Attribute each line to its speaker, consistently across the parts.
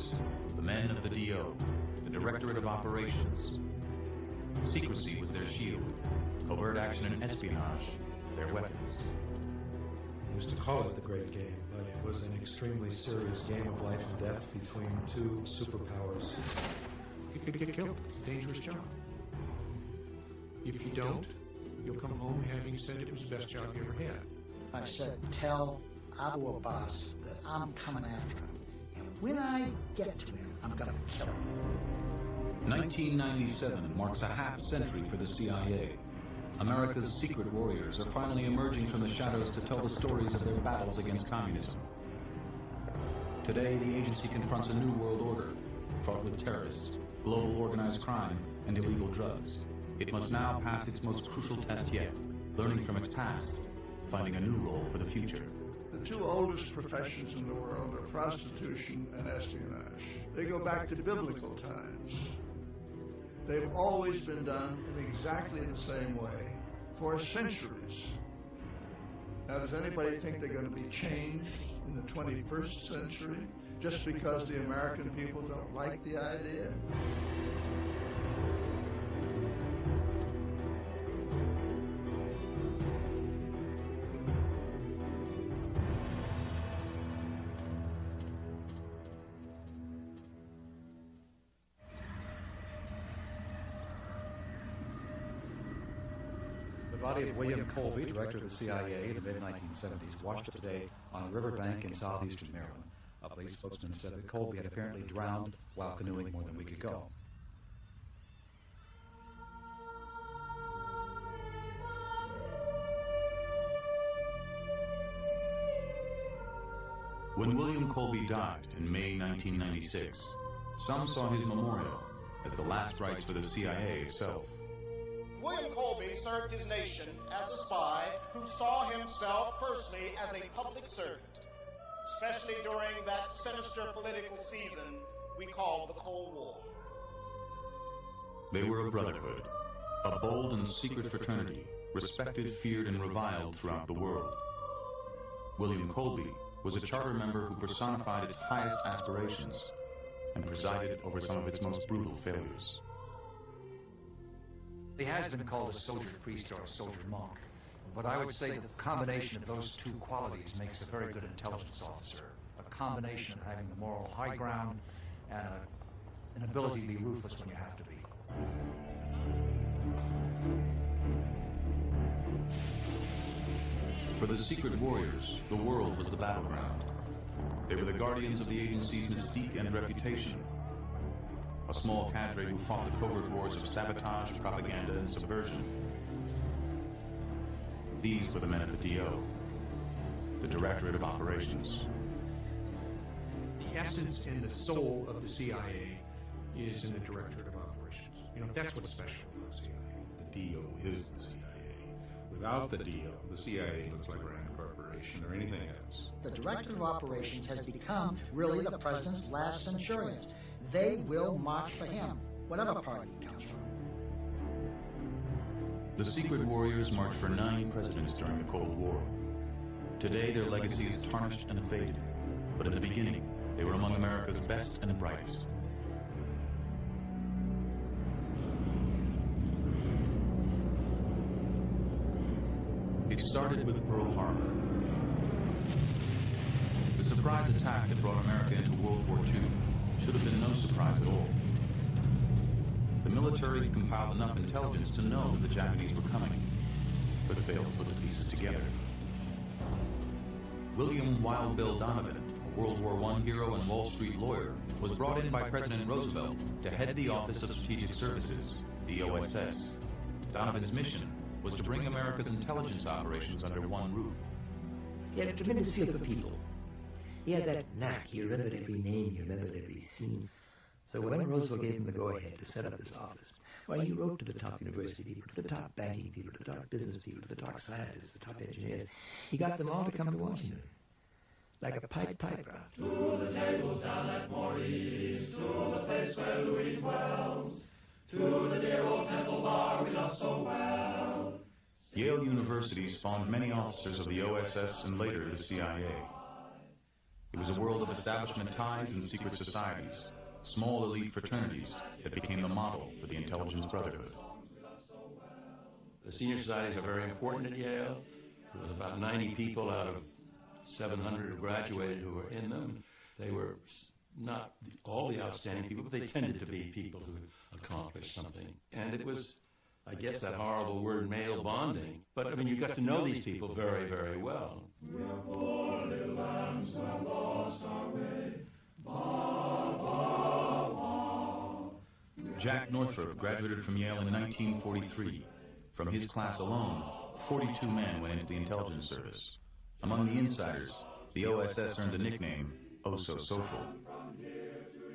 Speaker 1: Warriors, the men of the DO, the Directorate of Operations. Secrecy was their shield, covert action and espionage, their weapons.
Speaker 2: We used to call it the Great Game, but it was an extremely serious game of life and death between two superpowers.
Speaker 3: You could get killed. It's a dangerous job. If you don't, you'll come home having said it was the best job you ever had.
Speaker 4: I said, tell Abu Abbas that I'm coming after him. And when I get to him, I'm going to kill him.
Speaker 1: 1997 marks a half-century for the CIA. America's secret warriors are finally emerging from the shadows to tell the stories of their battles against communism. Today, the agency confronts a new world order, fraught with terrorists, global organized crime, and illegal drugs. It must now pass its most crucial test yet, learning from its past, finding a new role for the future.
Speaker 5: The two oldest professions in the world are prostitution and espionage. They go back to biblical times. They've always been done in exactly the same way for centuries. Now, does anybody think they're going to be changed in the 21st century just because the American people don't like the idea?
Speaker 6: The body of William Colby, director of the CIA in the mid-1970s, washed up today on a riverbank in southeastern Maryland. A police spokesman said that Colby had apparently drowned while canoeing more than a week ago.
Speaker 1: When William Colby died in May 1996, some saw his memorial as the last rites for the CIA itself.
Speaker 7: William Colby served his nation as a spy who saw himself firstly as a public servant, especially during that sinister political season we called the Cold War.
Speaker 1: They were a brotherhood, a bold and secret fraternity, respected, feared, and reviled throughout the world. William Colby was a charter member who personified its highest aspirations and presided over some of its most brutal failures.
Speaker 8: He has been called a soldier priest or a soldier monk, but I would say that the combination of those two qualities makes a very good intelligence officer. A combination of having the moral high ground and an ability to be ruthless when you have to be.
Speaker 1: For the secret warriors, the world was the battleground. They were the guardians of the agency's mystique and reputation. A small cadre who fought the covert wars of sabotage, propaganda, and subversion. These were the men of the DO, the Directorate of Operations.
Speaker 3: The essence and the soul of the CIA is in the Directorate of Operations. You know, that's what's special about CIA.
Speaker 9: The DO is the CIA. Without the DO, the CIA looks like a Rand Corporation or anything else.
Speaker 4: The Director of Operations has become really the President's last centurions. They will march for him, whatever party he comes from.
Speaker 1: The secret warriors marched for 9 presidents during the Cold War. Today, their legacy is tarnished and faded, but in the beginning, they were among America's best and brightest. It started with Pearl Harbor. The surprise attack that brought America into World War II should have been no surprise at all. The military had compiled enough intelligence to know that the Japanese were coming, but failed to put the pieces together. William Wild Bill Donovan, a World War I hero and Wall Street lawyer, was brought in by President Roosevelt to head the Office of Strategic Services, the OSS. Donovan's mission was to bring America's intelligence operations under one roof.
Speaker 10: He had a tremendous feel for people. He had that knack. He remembered every name, he remembered every scene. So when Roosevelt gave him the go-ahead to set up this office, why, he wrote to the top university people, to the top banking people, to the top business people, to the top scientists, the top engineers. He got them all to come to Washington, like a Pied Piper.
Speaker 11: To the tables down at Maurice, to the place where Louis dwells, to the dear old Temple Bar we love so well.
Speaker 1: Yale University spawned many officers of the OSS and later the CIA. It It was a world of establishment ties and secret societies, small elite fraternities that became the model for the intelligence brotherhood.
Speaker 12: The senior societies are very important at Yale. There was about 90 people out of 700 who graduated who were in them. They were not all the outstanding people, but they tended to be people who accomplished something. And it was, I guess, that horrible word male bonding. But, I mean, you got to know these people very, very well.
Speaker 11: We are poor little lambs who have lost our way. Ba, ba, ba.
Speaker 1: Jack Northrop graduated from Yale in 1943. From his class alone, 42 men went into the intelligence service. Among the insiders, the OSS earned the nickname Oh So Social.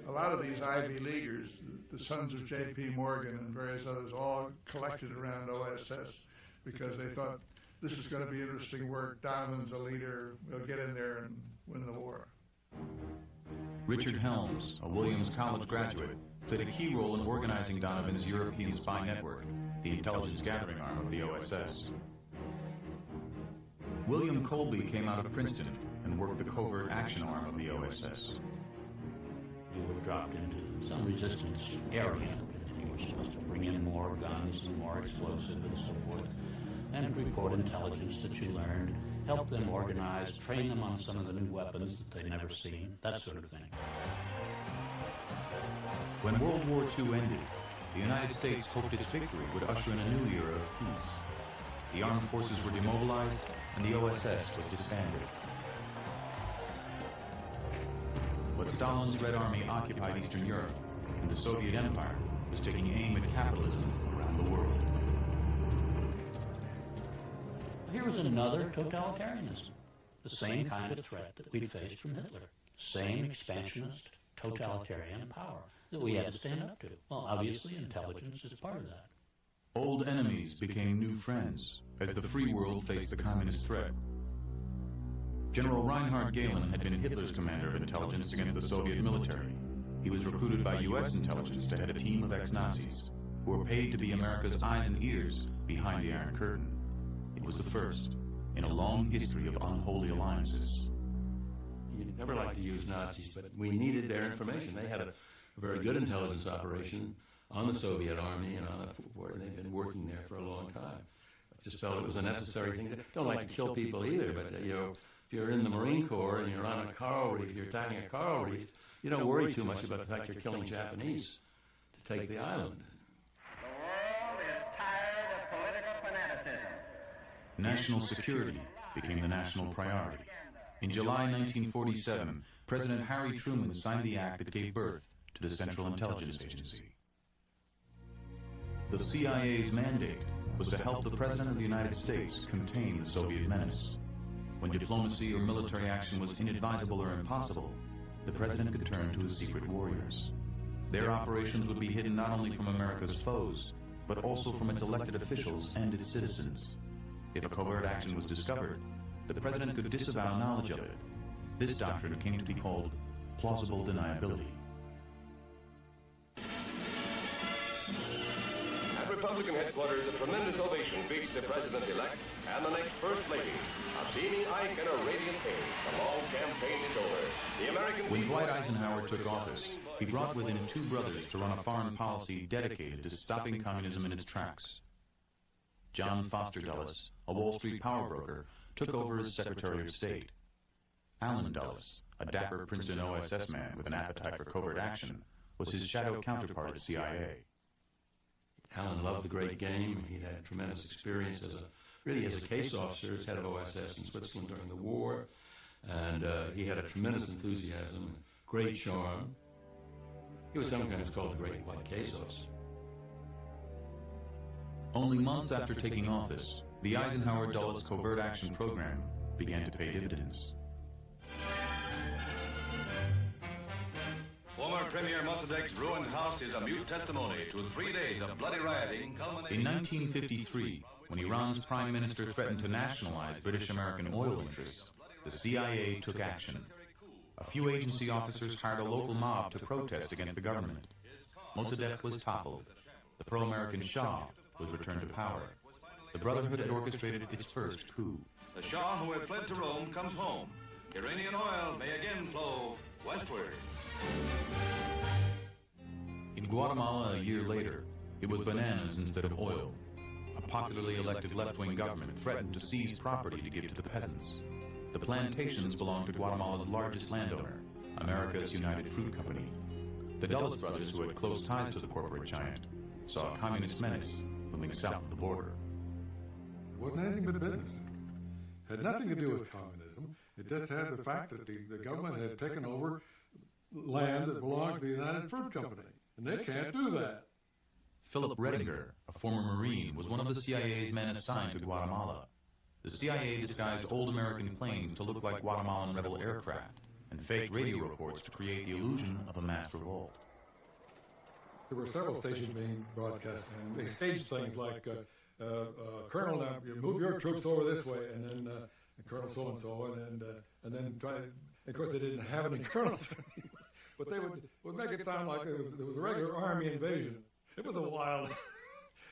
Speaker 5: A lot of these Ivy Leaguers, the sons of J.P. Morgan and various others, all collected around OSS because they thought this is going to be interesting work. Donovan's a leader. We'll get in there and win the war.
Speaker 1: Richard Helms, a Williams College graduate, played a key role in organizing Donovan's European spy network, the intelligence gathering arm of the OSS. William Colby came out of Princeton and worked the covert action arm of the OSS.
Speaker 13: You were dropped into some resistance area, and you were supposed to bring in more guns and more explosive and so forth, and report intelligence that you learned, help them organize, train them on some of the new weapons that they'd never seen, that sort of thing.
Speaker 1: When World War II ended, the United States hoped its victory would usher in a new era of peace. The armed forces were demobilized, and the OSS was disbanded. But Stalin's Red Army occupied Eastern Europe, and the Soviet Empire was taking aim at capitalism around the world.
Speaker 13: Here was another totalitarianism, the same kind of threat that we'd faced from Hitler, same expansionist, totalitarian power that we had to stand up to. Well, obviously, intelligence is part of that.
Speaker 1: Old enemies became new friends as the free world faced the communist threat. General Reinhard Gehlen had been Hitler's commander of intelligence against the Soviet military. He was recruited by U.S. intelligence to head a team of ex-Nazis who were paid to be America's eyes and ears behind the Iron Curtain. It was the first in a long history of unholy alliances.
Speaker 12: You'd never like to use Nazis, but we needed their information. They had a very good intelligence operation on the Soviet Army and on the war, and they've been working there for a long time. I just felt it was a necessary thing. Don't like to kill people either, but if you're in the Marine Corps and you're on a coral reef, you're attacking a coral reef, you don't worry too much about the fact you're killing Japanese to take the island.
Speaker 14: The world is tired of political fanaticism.
Speaker 1: National security became the national priority. In July 1947, President Harry Truman signed the act that gave birth to the Central Intelligence Agency. The CIA's mandate was to help the President of the United States contain the Soviet menace. When diplomacy or military action was inadvisable or impossible, the President could turn to his secret warriors. Their operations would be hidden not only from America's foes, but also from its elected officials and its citizens. If a covert action was discovered, the President could disavow knowledge of it. This doctrine came to be called plausible deniability.
Speaker 15: At Republican headquarters, a tremendous ovation greets the President-elect and the next First Lady. A beaming Ike and a radiant Amy. The long campaign is over. The American
Speaker 1: When Dwight Eisenhower took office, he brought with him two brothers to run a foreign policy dedicated to stopping communism in its tracks. John Foster Dulles, a Wall Street power broker, took over as Secretary of State. Allen Dulles, a dapper Princeton OSS man with an appetite for covert action, was his shadow counterpart at CIA.
Speaker 12: Allen loved the great game. He had tremendous experience as a case officer, as head of OSS in Switzerland during the war, and he had a tremendous enthusiasm, great charm. He was sometimes called the Great White Case Officer.
Speaker 1: Only months after taking office, the Eisenhower-Dulles covert action program began to pay dividends.
Speaker 16: Former Premier Mossadegh's ruined house is a mute testimony to 3 days of bloody rioting culminating...
Speaker 1: In 1953, when Iran's prime minister threatened to nationalize British-American oil interests, the CIA took action. A few agency officers hired a local mob to protest against the government. Mossadegh was toppled. The pro-American Shah was returned to power. The Brotherhood had orchestrated its first coup.
Speaker 16: The Shah, who had fled to Rome, comes home. Iranian oil may again flow westward.
Speaker 1: In Guatemala a year later, it was bananas instead of oil. A popularly elected left-wing government threatened to seize property to give to the peasants. The plantations belonged to Guatemala's largest landowner, America's United Fruit Company. The Dulles brothers, who had close ties to the corporate giant, saw a communist menace looming south of the border.
Speaker 2: It wasn't anything but business. It had nothing to do with communism. It just had the fact that the government had taken over land that belonged to the United Fruit Company, and they can't do that.
Speaker 1: Philip Redinger, a former Marine, was one of the CIA's men assigned to Guatemala. The CIA disguised old American planes to look like Guatemalan rebel aircraft and faked radio reports to create the illusion of a mass revolt.
Speaker 2: There were several stations being broadcast, and they staged things like, Colonel, now you move your troops over this way, and then Colonel so-and-so, and then try. Of course, they didn't have any colonels, but they would make it sound like it was a regular army invasion. It was a wild.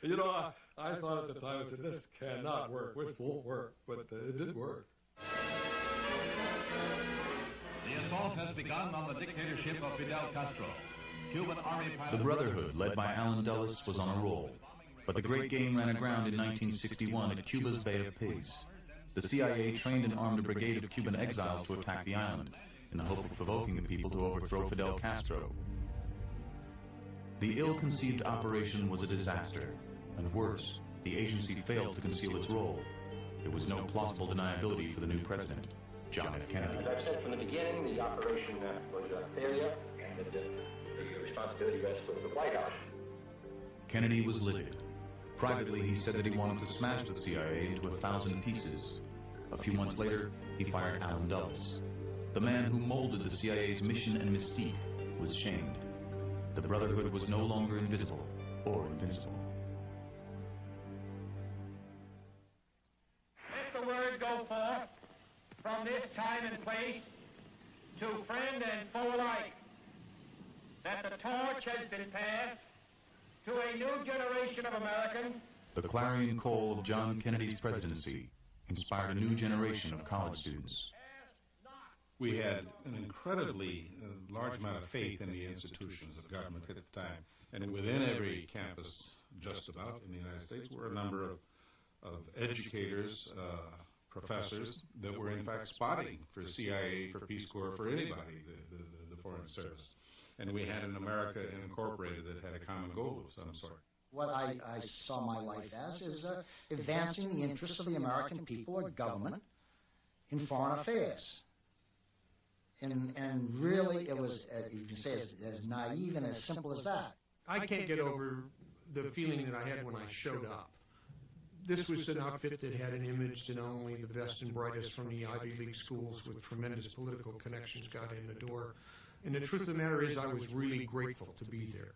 Speaker 2: You know, I thought at the time, I said, this cannot work. This won't work, but it did work.
Speaker 16: The assault has begun on the dictatorship of Fidel Castro. Cuban army pilots...
Speaker 1: The Brotherhood, led by Allen Dulles, was on a roll. But the Great Game ran aground in 1961 at Cuba's Bay of Pigs. The CIA trained and armed a brigade of Cuban exiles to attack the island, in the hope of provoking the people to overthrow Fidel Castro. The ill-conceived operation was a disaster, and worse, the agency failed to conceal its role. There was no plausible deniability for the new president, John F. Kennedy.
Speaker 17: As I've said from the beginning, the operation was a failure, and the responsibility rests with the White House.
Speaker 1: Kennedy was livid. Privately, he said that he wanted to smash the CIA into 1,000 pieces. A few months later, he fired Allen Dulles. The man who molded the CIA's mission and mystique was shamed. The Brotherhood was no longer invisible or invincible.
Speaker 14: Let the word go forth from this time and place to friend and foe alike that the torch has been passed to a new generation of Americans.
Speaker 1: The clarion call of John Kennedy's presidency inspired a new generation of college students.
Speaker 9: We had an incredibly large amount of faith in the institutions of government at the time. And within every campus, just about, in the United States, were a number of educators, professors, that were in fact spotting for CIA, for Peace Corps, for anybody, the Foreign Service. And we had an America Incorporated that had a common goal of some sort.
Speaker 4: What I saw my life as is advancing the interests of the American people or government in foreign affairs. And really, it was, you can say, as naive and as simple as that.
Speaker 3: I can't get over the feeling that I had when I showed up. This was an outfit that had an image that only the best and brightest from the Ivy League schools with tremendous political connections got in the door. And the truth of the matter is, I was really grateful to be there.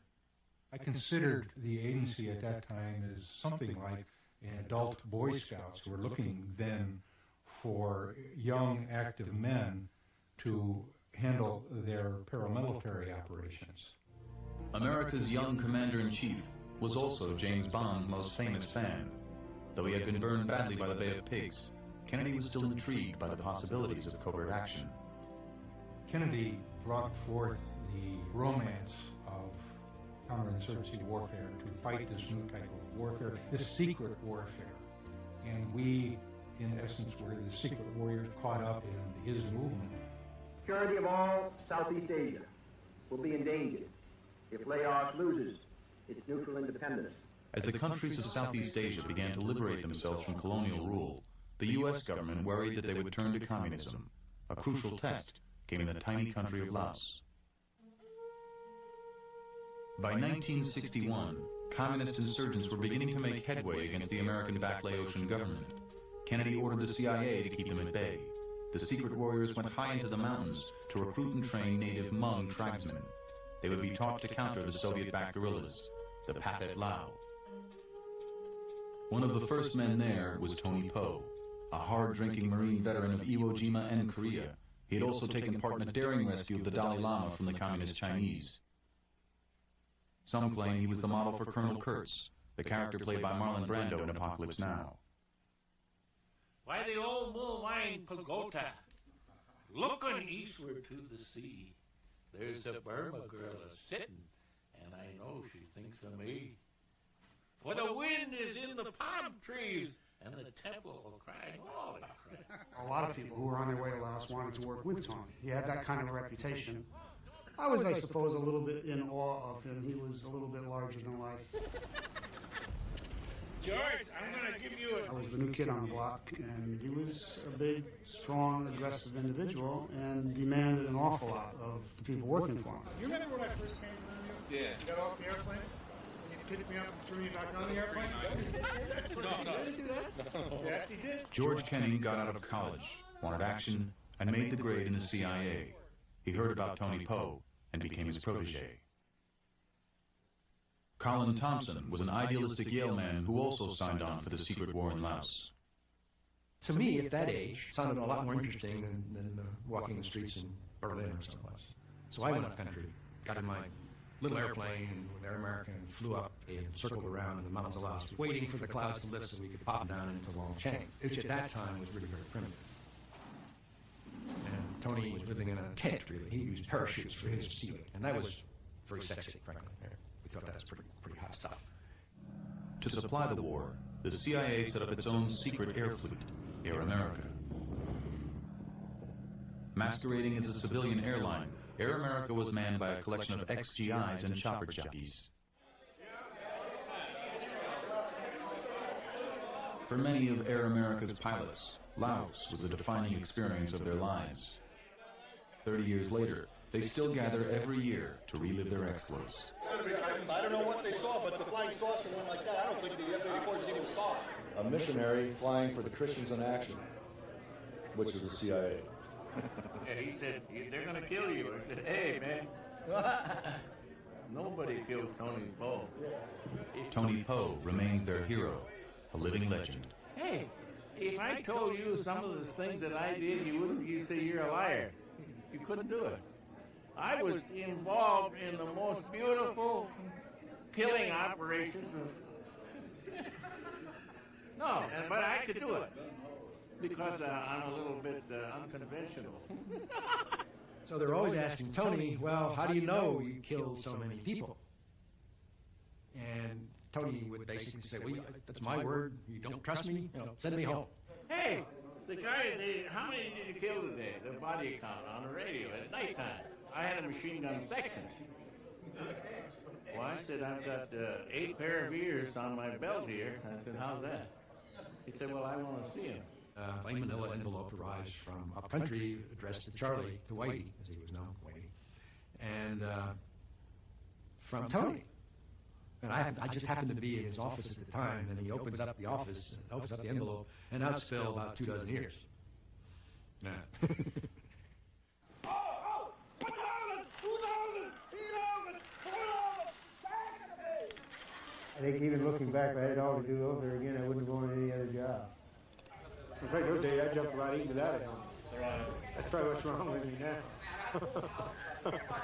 Speaker 18: I considered the agency at that time as something like an adult Boy Scouts who were looking then for young, active men to handle their paramilitary operations.
Speaker 1: America's young commander-in-chief was also James Bond's most famous fan. Though he had been burned badly by the Bay of Pigs, Kennedy was still intrigued by the possibilities of covert action.
Speaker 18: Kennedy brought forth the romance of counterinsurgency warfare to fight this new type of warfare, this secret warfare. And we, in essence, were the secret warriors caught up in his movement.
Speaker 17: Security of all Southeast Asia will be endangered if Laos loses its neutral independence.
Speaker 1: As the countries of Southeast Asia began to liberate themselves from colonial rule, the U.S. government worried that they would turn to communism. A crucial test came in the tiny country of Laos. By 1961, communist insurgents were beginning to make headway against the American-backed Laotian government. Kennedy ordered the CIA to keep them at bay. The secret warriors went high into the mountains to recruit and train native Hmong tribesmen. They would be taught to counter the Soviet-backed guerrillas, the Pathet Lao. One of the first men there was Tony Po, a hard-drinking Marine veteran of Iwo Jima and Korea. He had also taken part in a daring rescue of the Dalai Lama from the Communist Chinese. Some claim he was the model for Colonel Kurtz, the character played by Marlon Brando in Apocalypse Now.
Speaker 19: Why the old bull wine Pagota? looking eastward to the sea, there's a Burma girl a-sitting, and I know she thinks of me. For the wind is in the palm trees, and the temple will cry, holy crap.
Speaker 20: A lot of people who were on their way to Laos wanted to work with Tony. He had that kind of a reputation. I was, I suppose, a little bit in awe of him. He was a little bit larger than life.
Speaker 19: George, I'm going to give you
Speaker 20: I was the new kid on the block, and he was a big, strong, aggressive individual and demanded an awful lot of the people working for him.
Speaker 21: You remember when I first came through you? Yeah. You got off the airplane? And you picked me up and threw me back on the airplane?
Speaker 19: No. Did he do that?
Speaker 21: No. Yes, he did.
Speaker 1: George Kenny got out of college, wanted action, and made the grade in the CIA. He heard about Tony Poe and became his protege. Colin Thompson was an idealistic Yale man who also signed on for the secret war in Laos.
Speaker 10: To me, at that age, it sounded a lot more interesting than walking the streets in Berlin or someplace. So I went up country, got in my little airplane with Air America and flew up and circled around in the mountains of Laos, waiting for the clouds to lift so we could pop down into Longcheng, which at that time was really very primitive. And Tony was living in a tent, really. He used parachutes for his ceiling, and that was very sexy, frankly. We thought that was pretty hot stuff.
Speaker 1: To supply the war, the CIA set up its own secret air fleet, Air America. Masquerading as a civilian airline, Air America was manned by a collection of ex-GIs and chopper jockeys. For many of Air America's pilots, Laos was a defining experience of their lives. 30 years later, they still gather every year to relive their exploits.
Speaker 7: I don't know what they saw, but the flying saucer went like that. I don't think the F-84s even saw it.
Speaker 6: A missionary flying for the Christians in Action, which is the CIA.
Speaker 19: And he said, they're going to kill you. I said, hey, man, nobody kills Tony Poe.
Speaker 1: Tony Poe remains their hero, a living legend.
Speaker 19: Hey, if I told you some of the things that I did, you'd say you're a liar. You couldn't do it. I was involved in the most beautiful killing operations of... No, but I could do it because I'm a little bit unconventional.
Speaker 10: So they're always asking Tony, well, how do you know you killed so many people? And Tony would basically say, well, that's my word. You don't trust me? Send me home.
Speaker 19: Hey, the guy said, how many did you kill today? The body count on the radio at nighttime. I had a machine gun section. Well, I said, I've got 8 pair of ears on my belt here. I said, how's that? He said, well, I want to see him.
Speaker 10: Plain manila envelope arrives from upcountry, addressed to Charlie, to Whitey, as he was known, Whitey, and from Tony. And I just happened to be in his office at the time, and he opens up the office, opens up the envelope, and out spill about 2 dozen ears. Yeah.
Speaker 22: I think even looking back, if I had it all to do over again, I wouldn't have gone any other job. In fact, those days I jumped right even without it. That's probably what's wrong with me now.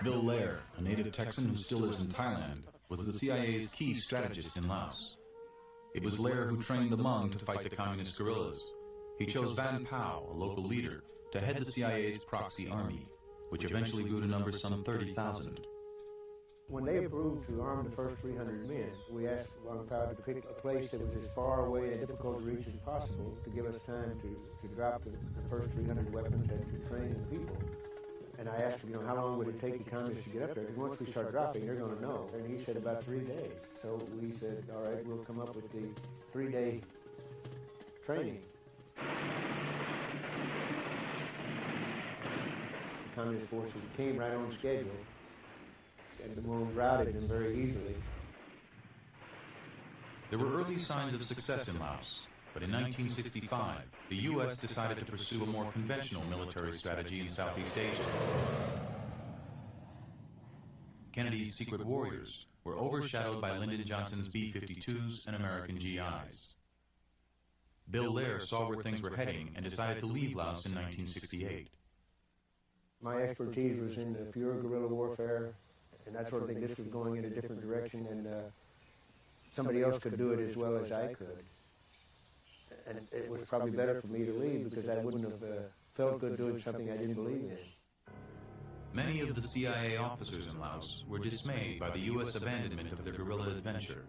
Speaker 1: Bill Lair, a native Texan who still lives in Thailand, was the CIA's key strategist in Laos. It was Lair who trained the Hmong to fight the communist guerrillas. He chose Van Pao, a local leader, to head the CIA's proxy army, which eventually grew to number some 30,000.
Speaker 22: When they approved to arm the first 300 men, we asked Van Pao to pick a place that was as far away and difficult to reach as possible to give us time to drop the first 300 weapons and to train the people. And I asked him, how long would it take the communists to get up there? Because once we start dropping, they're going to know. And he said about 3 days. So we said, all right, we'll come up with the 3-day training. The communist forces came right on schedule, and the Hmong routed them very easily.
Speaker 1: There were early signs of success in Laos, but in 1965, the U.S. decided to pursue a more conventional military strategy in Southeast Asia. Kennedy's secret warriors were overshadowed by Lyndon Johnson's B-52s and American GIs. Bill Lair saw where things were heading and decided to leave Laos in 1968.
Speaker 22: My expertise was in the pure guerrilla warfare and that sort of thing. This was going in a different direction, and somebody else could do it as well as I could. And it was probably better for me to leave because I wouldn't have felt good doing something I didn't believe in.
Speaker 1: Many of the CIA officers in Laos were dismayed by the U.S. abandonment of their guerrilla adventure.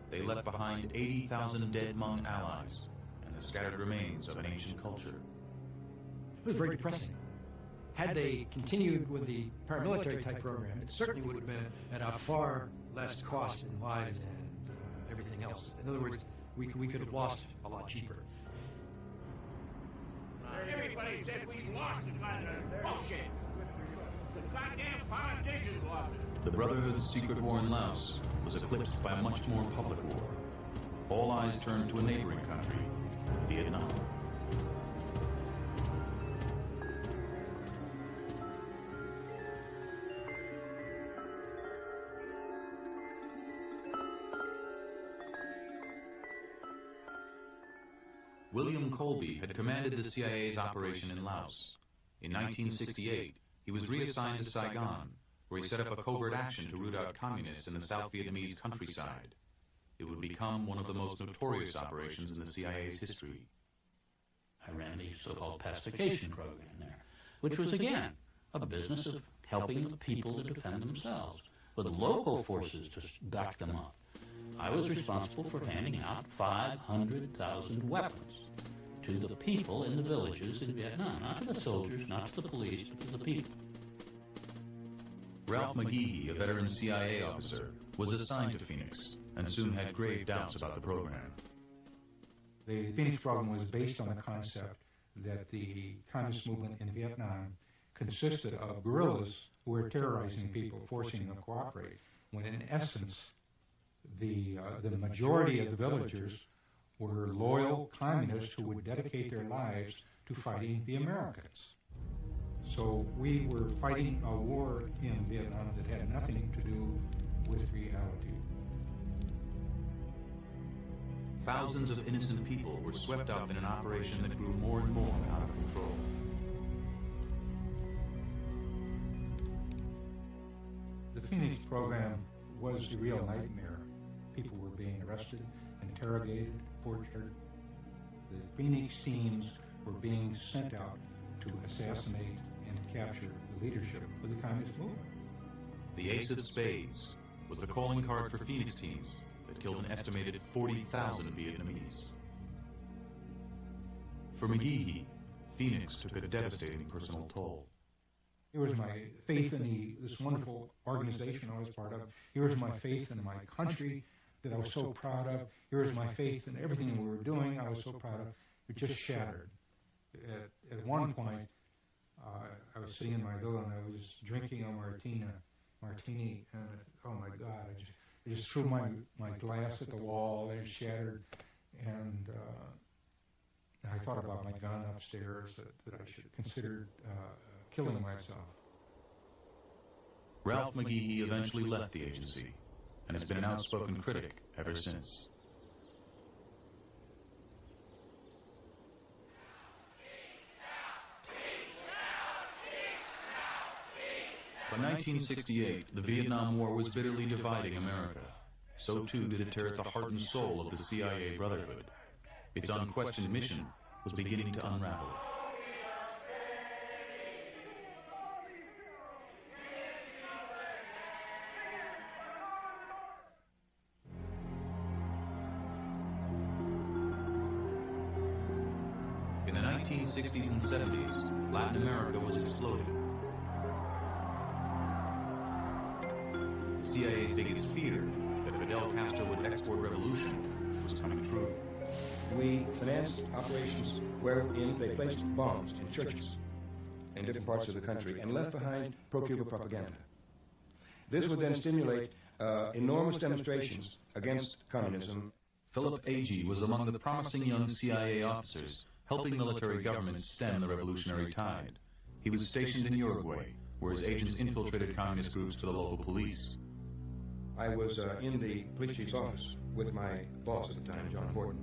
Speaker 1: They left behind 80,000 dead Hmong allies and the scattered remains of an ancient culture.
Speaker 8: It was very depressing. Had they continued with the paramilitary type program, it certainly would have been at a far less cost in lives and everything else. In other words, we could have lost a lot cheaper.
Speaker 19: Everybody said we lost it. Bullshit. The goddamn politicians lost it.
Speaker 1: The Brotherhood's secret war in Laos was eclipsed by a much more public war. All eyes turned to a neighboring country, Vietnam. William Colby had commanded the CIA's operation in Laos. In 1968, he was reassigned to Saigon, where he set up a covert action to root out communists in the South Vietnamese countryside. It would become one of the most notorious operations in the CIA's history.
Speaker 13: I ran the so-called pacification program there, which was, again, a business of helping the people to defend themselves, with local forces to back them up. I was responsible for handing out 500,000 weapons to the people in the villages in Vietnam, not to the soldiers, not to the police, but to the people.
Speaker 1: Ralph McGehee, a veteran CIA officer, was assigned to Phoenix and soon had grave doubts about the program.
Speaker 18: The Phoenix program was based on the concept that the communist movement in Vietnam consisted of guerrillas who were terrorizing people, forcing them to cooperate, when in essence the majority of the villagers were loyal communists who would dedicate their lives to fighting the Americans. So we were fighting a war in Vietnam that had nothing to do with reality.
Speaker 1: Thousands of innocent people were swept up in an operation that grew more and more out of control.
Speaker 18: The Phoenix program was a real nightmare. People were being arrested, interrogated, tortured. The Phoenix teams were being sent out to assassinate and capture the leadership of the communist movement.
Speaker 1: The Ace of Spades was the calling card for Phoenix teams that killed an estimated 40,000 Vietnamese. For McGehee, Phoenix took a devastating personal toll.
Speaker 18: Here was my faith in this wonderful organization I was part of. Here was my faith in my country that I was so proud of. Here was my faith in everything we were doing I was so proud of. It just shattered. At one point, I was sitting in my villa and I was drinking a martini, and oh my God, I just threw my glass at the wall and it shattered. And I thought about my gun upstairs, that I should consider killing myself.
Speaker 1: Ralph McGehee eventually left the agency and has been an outspoken critic ever since. By 1968, the Vietnam War was bitterly dividing America. So too did it tear at the heart and soul of the CIA Brotherhood. Its unquestioned mission was beginning to unravel. In the 1960s and 70s, Latin America was exploding. The CIA's biggest fear, that Fidel Castro would export revolution, was coming true.
Speaker 11: We financed operations wherein they placed bombs in churches in different parts of the country and left behind pro-Cuba propaganda. This would then stimulate enormous demonstrations against communism.
Speaker 1: Philip Agee was among the promising young CIA officers helping military governments stem the revolutionary tide. He was stationed in Uruguay, where his agents infiltrated communist groups for the local police.
Speaker 11: I was in the police chief's office with my boss at the time, John Horton,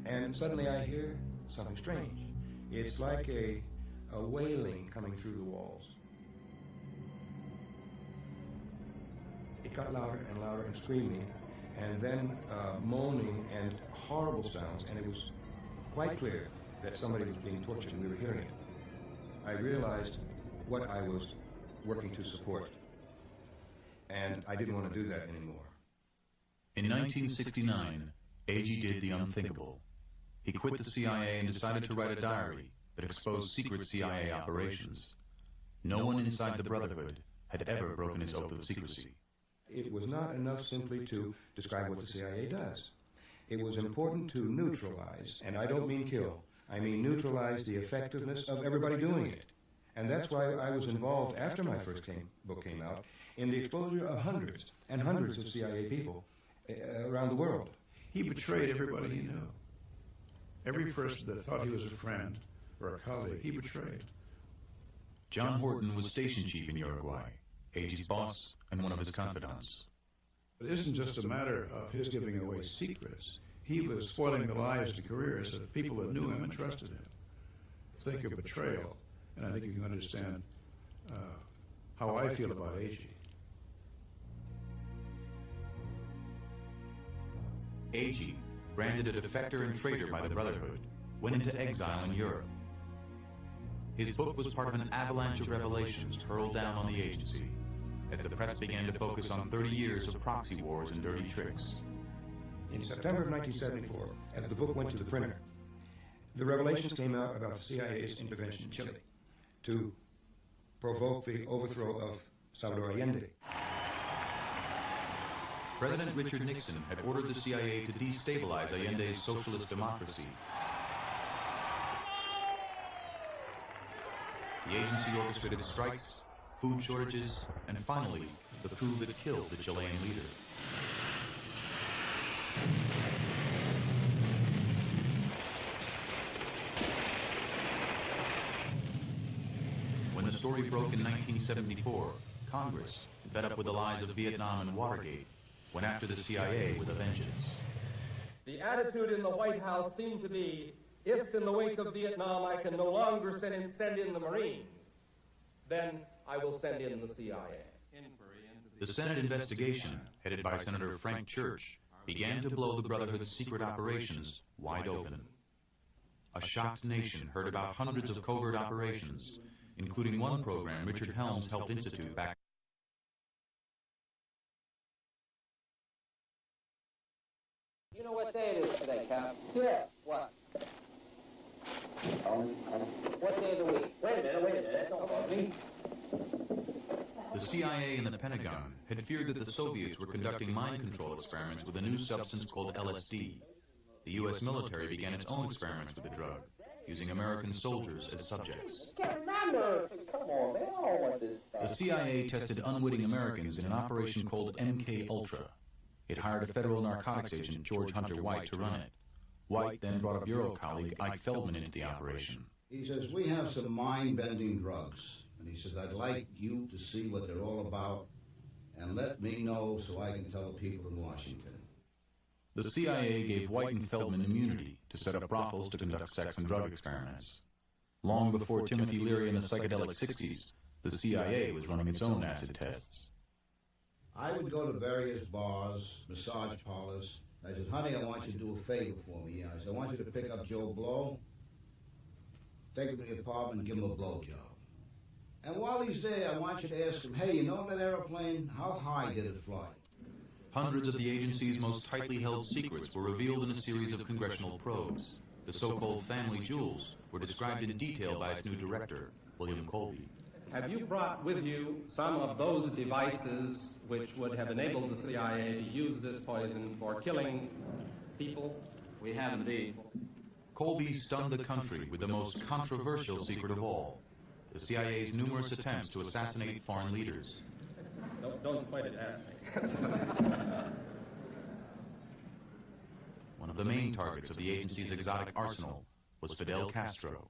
Speaker 11: and suddenly I hear something strange. It's like a wailing coming through the walls. It got louder and louder and screaming, and then moaning and horrible sounds, and it was quite clear that somebody was being tortured and we were hearing it, I realized what I was working to support. And I didn't want to do that anymore.
Speaker 1: In 1969, Agee did the unthinkable. He quit the CIA and decided to write a diary that exposed secret CIA operations. No one inside the Brotherhood had ever broken his oath of secrecy.
Speaker 11: It was not enough simply to describe what the CIA does. It was important to neutralize, and I don't mean kill, I mean neutralize the effectiveness of everybody doing it. And that's why I was involved, after my first book came out, in the exposure of hundreds and hundreds of CIA people around the world.
Speaker 5: He betrayed everybody he knew. Every person that thought he was a friend or a colleague, he betrayed.
Speaker 1: John Horton was station chief in Uruguay, Agee's boss and one of his confidants.
Speaker 5: It isn't just a matter of his giving away secrets. He was spoiling the lives and careers of people that knew him and trusted him. Think of betrayal, and I think you can understand how I feel about Agee.
Speaker 1: Agee, branded a defector and traitor by the Brotherhood, went into exile in Europe. His book was part of an avalanche of revelations hurled down on the agency, as the press began to focus on 30 years of proxy wars and dirty tricks.
Speaker 11: In September of 1974, as the book went to the printer, the revelations came out about the CIA's intervention in Chile to provoke the overthrow of Salvador Allende.
Speaker 1: President Richard Nixon had ordered the CIA to destabilize Allende's socialist democracy. The agency orchestrated strikes, food shortages, and finally, the coup that killed the Chilean leader. When the story broke in 1974, Congress, fed up with the lies of Vietnam and Watergate, went after the CIA with a vengeance.
Speaker 15: The attitude in the White House seemed to be, if in the wake of Vietnam I can no longer send in the Marines, then I will send in the CIA.
Speaker 1: The Senate investigation, headed by Senator Frank Church, began to blow the Brotherhood's secret operations wide open. A shocked nation heard about hundreds of covert operations, including one program Richard Helms helped institute back.
Speaker 23: You know what day it is today, Cap? Yeah. What? What day of the week? Wait a minute. Don't bug me.
Speaker 1: The CIA and the Pentagon had feared that the Soviets were conducting mind control experiments with a new substance called LSD. The U.S. military began its own experiments with the drug, using American soldiers as subjects.
Speaker 23: Come on, man. I don't want this stuff.
Speaker 1: The CIA tested unwitting Americans in an operation called MK Ultra. It hired a federal narcotics agent, George Hunter White, to run it. White then brought a bureau colleague, Ike Feldman, into the operation.
Speaker 24: He says, we have some mind-bending drugs. And he says, I'd like you to see what they're all about and let me know so I can tell the people in Washington.
Speaker 1: The CIA gave White and Feldman immunity to set up brothels to conduct sex and drug experiments. Long before Timothy Leary in the psychedelic 60s, the CIA was running its own acid tests.
Speaker 24: I would go to various bars, massage parlors. I said, honey, I want you to do a favor for me. I said, I want you to pick up Joe Blow, take him to the apartment and give him a blowjob. And while he's there, I want you to ask him, hey, you know that airplane? How high did it fly?
Speaker 1: Hundreds of the agency's most tightly held secrets were revealed in a series of congressional probes. The so-called family jewels were described in detail by its new director, William Colby.
Speaker 15: Have you brought with you some of those devices which would have enabled the CIA to use this poison for killing people?
Speaker 23: We have indeed.
Speaker 1: Colby stunned the country with the most controversial secret of all, the CIA's numerous attempts to assassinate foreign leaders.
Speaker 15: Don't point it at me.
Speaker 1: One of the main targets of the agency's exotic arsenal was Fidel Castro.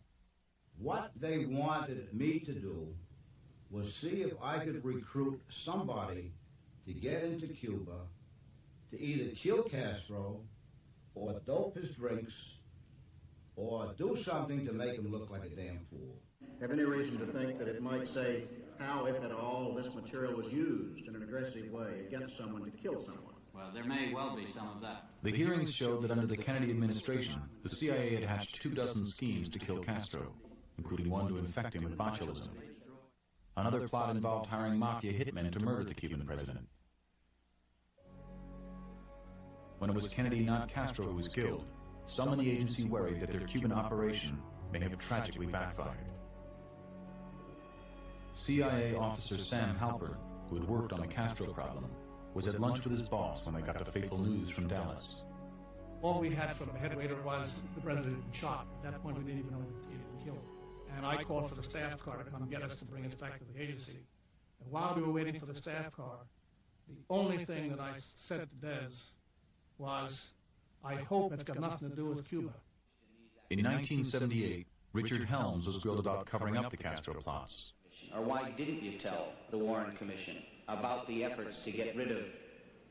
Speaker 24: What they wanted me to do was see if I could recruit somebody to get into Cuba to either kill Castro or dope his drinks or do something to make him look like a damn fool.
Speaker 25: Have any reason to think that it might say how, if at all, this material was used in an aggressive way against someone to kill someone?
Speaker 2: Well, there may well be some of that.
Speaker 1: The hearings showed that under the Kennedy administration, the CIA had hatched 24 schemes to kill Castro, including one to infect him with botulism. Another plot involved hiring mafia hitmen to murder the Cuban president. When it was Kennedy, not Castro, who was killed, some in the agency worried that their Cuban operation may have tragically backfired. CIA officer Sam Halpern, who had worked on the Castro problem, was at lunch with his boss when they got the fateful news from Dallas.
Speaker 9: All we had from the head waiter was the president had been shot. At that point, we didn't even know he had been killed. And I called for the staff car to come get us to bring us back to the agency. And while we were waiting for the staff car, the only thing that I said to Des was, I hope it's got nothing to do with Cuba.
Speaker 1: In 1978, Richard Helms was grilled about covering up the Castro plots.
Speaker 12: Or why didn't you tell the Warren Commission about the efforts to get rid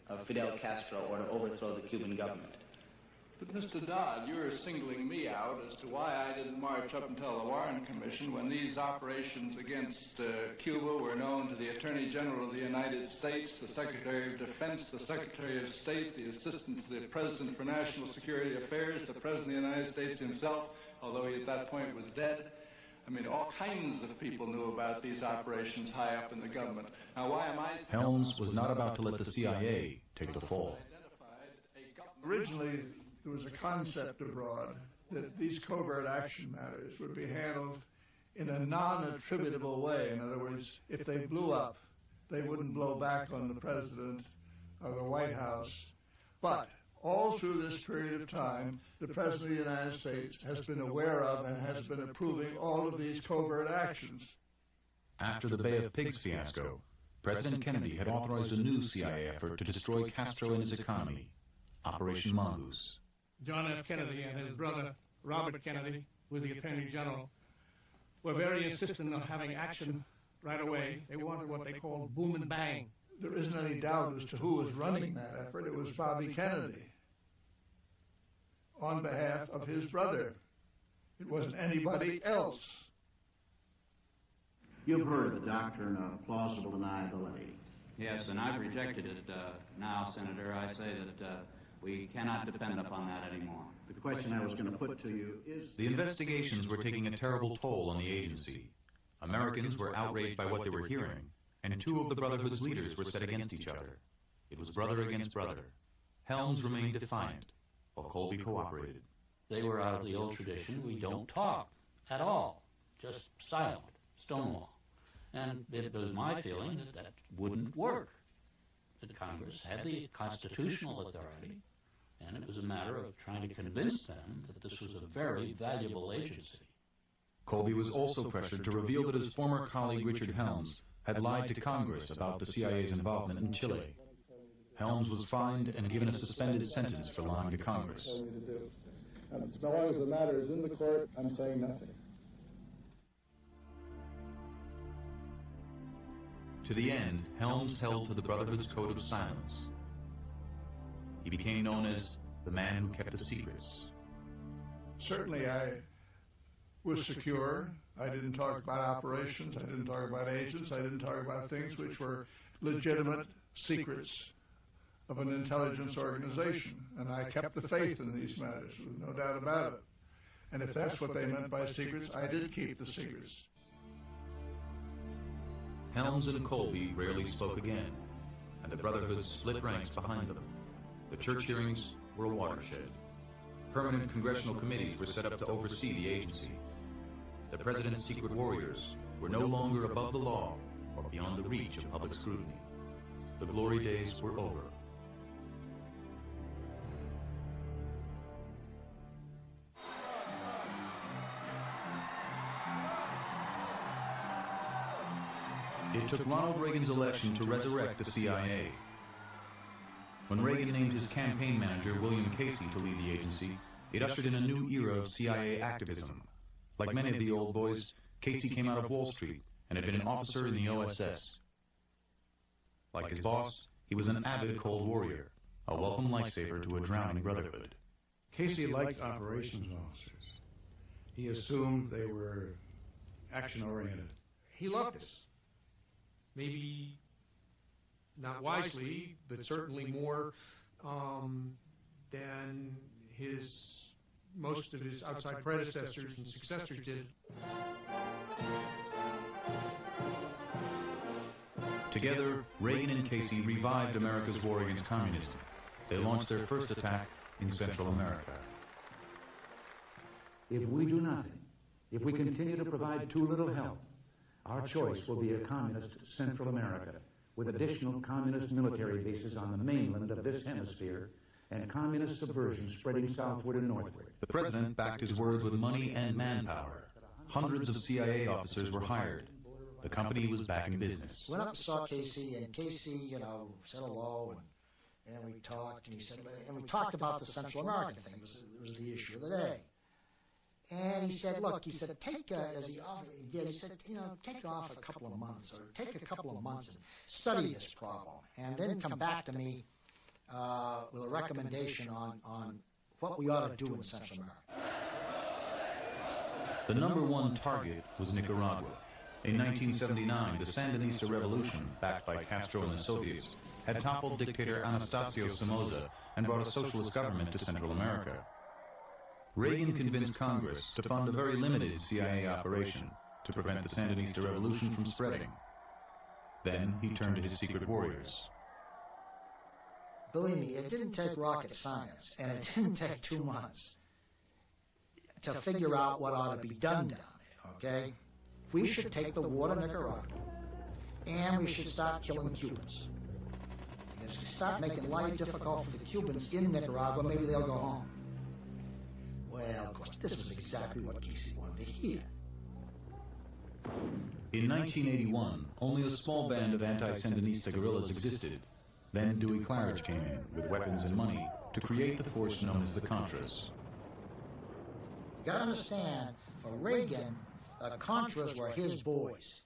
Speaker 12: of Fidel Castro or to overthrow the Cuban government?
Speaker 14: But Mr. Dodd, you're singling me out as to why I didn't march up and tell the Warren Commission when these operations against Cuba were known to the Attorney General of the United States, the Secretary of Defense, the Secretary of State, the Assistant to the President for National Security Affairs, the President of the United States himself, although he at that point was dead. I mean, all kinds of people knew about these operations high up in the government. Now, why am I...
Speaker 1: Helms was not about to let the CIA take the fall.
Speaker 5: Originally, there was a concept abroad that these covert action matters would be handled in a non-attributable way. In other words, if they blew up, they wouldn't blow back on the President or the White House. But all through this period of time, the President of the United States has been aware of and has been approving all of these covert actions.
Speaker 1: After the Bay of Pigs fiasco, President Kennedy had authorized a new CIA effort to destroy Castro and his economy, Operation Mongoose.
Speaker 9: John F. Kennedy and his brother, Robert Kennedy, who was the Attorney General, were very insistent on having action right away. They wanted what they called boom and bang.
Speaker 5: There isn't any doubt as to who was running that effort. It was Bobby Kennedy on behalf of his brother. It wasn't anybody else.
Speaker 2: You've heard the doctrine of plausible deniability. Yes, and I've rejected it now, Senator. I say that we cannot depend upon that anymore. The question I was going to put to you is...
Speaker 1: The investigations were taking a terrible toll on the agency. Americans were outraged by what they were hearing, and two of the Brotherhood's leaders were set against each other. It was brother against brother. Helms remained defiant, while Colby cooperated.
Speaker 13: They were out of the old tradition. We don't talk at all, just silent, stonewall. And it was my feeling that that wouldn't work. That Congress had the constitutional authority, and it was a matter of trying to convince them that this was a very valuable agency.
Speaker 1: Colby was also pressured to reveal that his former colleague Richard Helms had lied to Congress about the CIA's involvement in Chile. Helms was fined and given a suspended sentence for lying to Congress.
Speaker 16: As long as the matter is in the court, I'm saying nothing.
Speaker 1: To the end, Helms held to the Brotherhood's code of silence. He became known as the man who kept the secrets.
Speaker 5: Certainly I was secure. I didn't talk about operations. I didn't talk about agents. I didn't talk about things which were legitimate secrets of an intelligence organization. And I kept the faith in these matters, with no doubt about it. And if that's what they meant by secrets, I did keep the secrets.
Speaker 1: Helms and Colby rarely spoke again, and the Brotherhood split ranks behind them. The church hearings were a watershed. Permanent congressional committees were set up to oversee the agency. The President's secret warriors were no longer above the law or beyond the reach of public scrutiny. The glory days were over. It took Ronald Reagan's election to resurrect the CIA. When Reagan named his campaign manager, William Casey, to lead the agency, it ushered in a new era of CIA activism. Like many of the old boys, Casey came out of Wall Street and had been an officer in the OSS. Like his boss, he was an avid Cold Warrior, a welcome lifesaver to a drowning Brotherhood.
Speaker 5: Casey liked operations officers. He assumed they were action-oriented.
Speaker 9: He loved us. Maybe
Speaker 8: not wisely, but certainly more than most of his outside predecessors and successors did.
Speaker 1: Together, Reagan and Casey revived America's war against communism. They launched their first attack in Central America.
Speaker 3: If we do nothing, if we continue to provide too little help, our choice will be a communist Central America, with additional communist military bases on the mainland of this hemisphere and communist subversion spreading southward and northward.
Speaker 1: The president backed his words with money and manpower. Hundreds of CIA officers were hired. The company was back in business.
Speaker 4: Went up and saw Casey, and Casey, said hello, and we talked, and he said, and we talked about the Central American thing. It was the issue of the day. And he said, look, he said, take, as he did, he said, take off a couple of months, or take a couple of months and study this problem, and then come back to me with a recommendation on what we ought to do in Central America.
Speaker 1: The number one target was Nicaragua. In 1979, the Sandinista revolution, backed by Castro and the Soviets, had toppled dictator Anastasio Somoza and brought a socialist government to Central America. Reagan convinced Congress to fund a very limited CIA operation to prevent the Sandinista revolution from spreading. Then he turned to his secret warriors.
Speaker 4: Believe me, it didn't take rocket science, and it didn't take 2 months to figure out what ought to be done down there, okay? We should take the war to Nicaragua, and we should start killing Cubans. Because if we start making life difficult for the Cubans in Nicaragua, maybe they'll go home. Well, of course, this was exactly what Casey wanted to hear.
Speaker 1: In 1981, only a small band of anti-Sandinista guerrillas existed. Then Dewey Clarridge came in with weapons and money to create the force known as the Contras.
Speaker 4: You gotta understand, for Reagan, the Contras were his boys.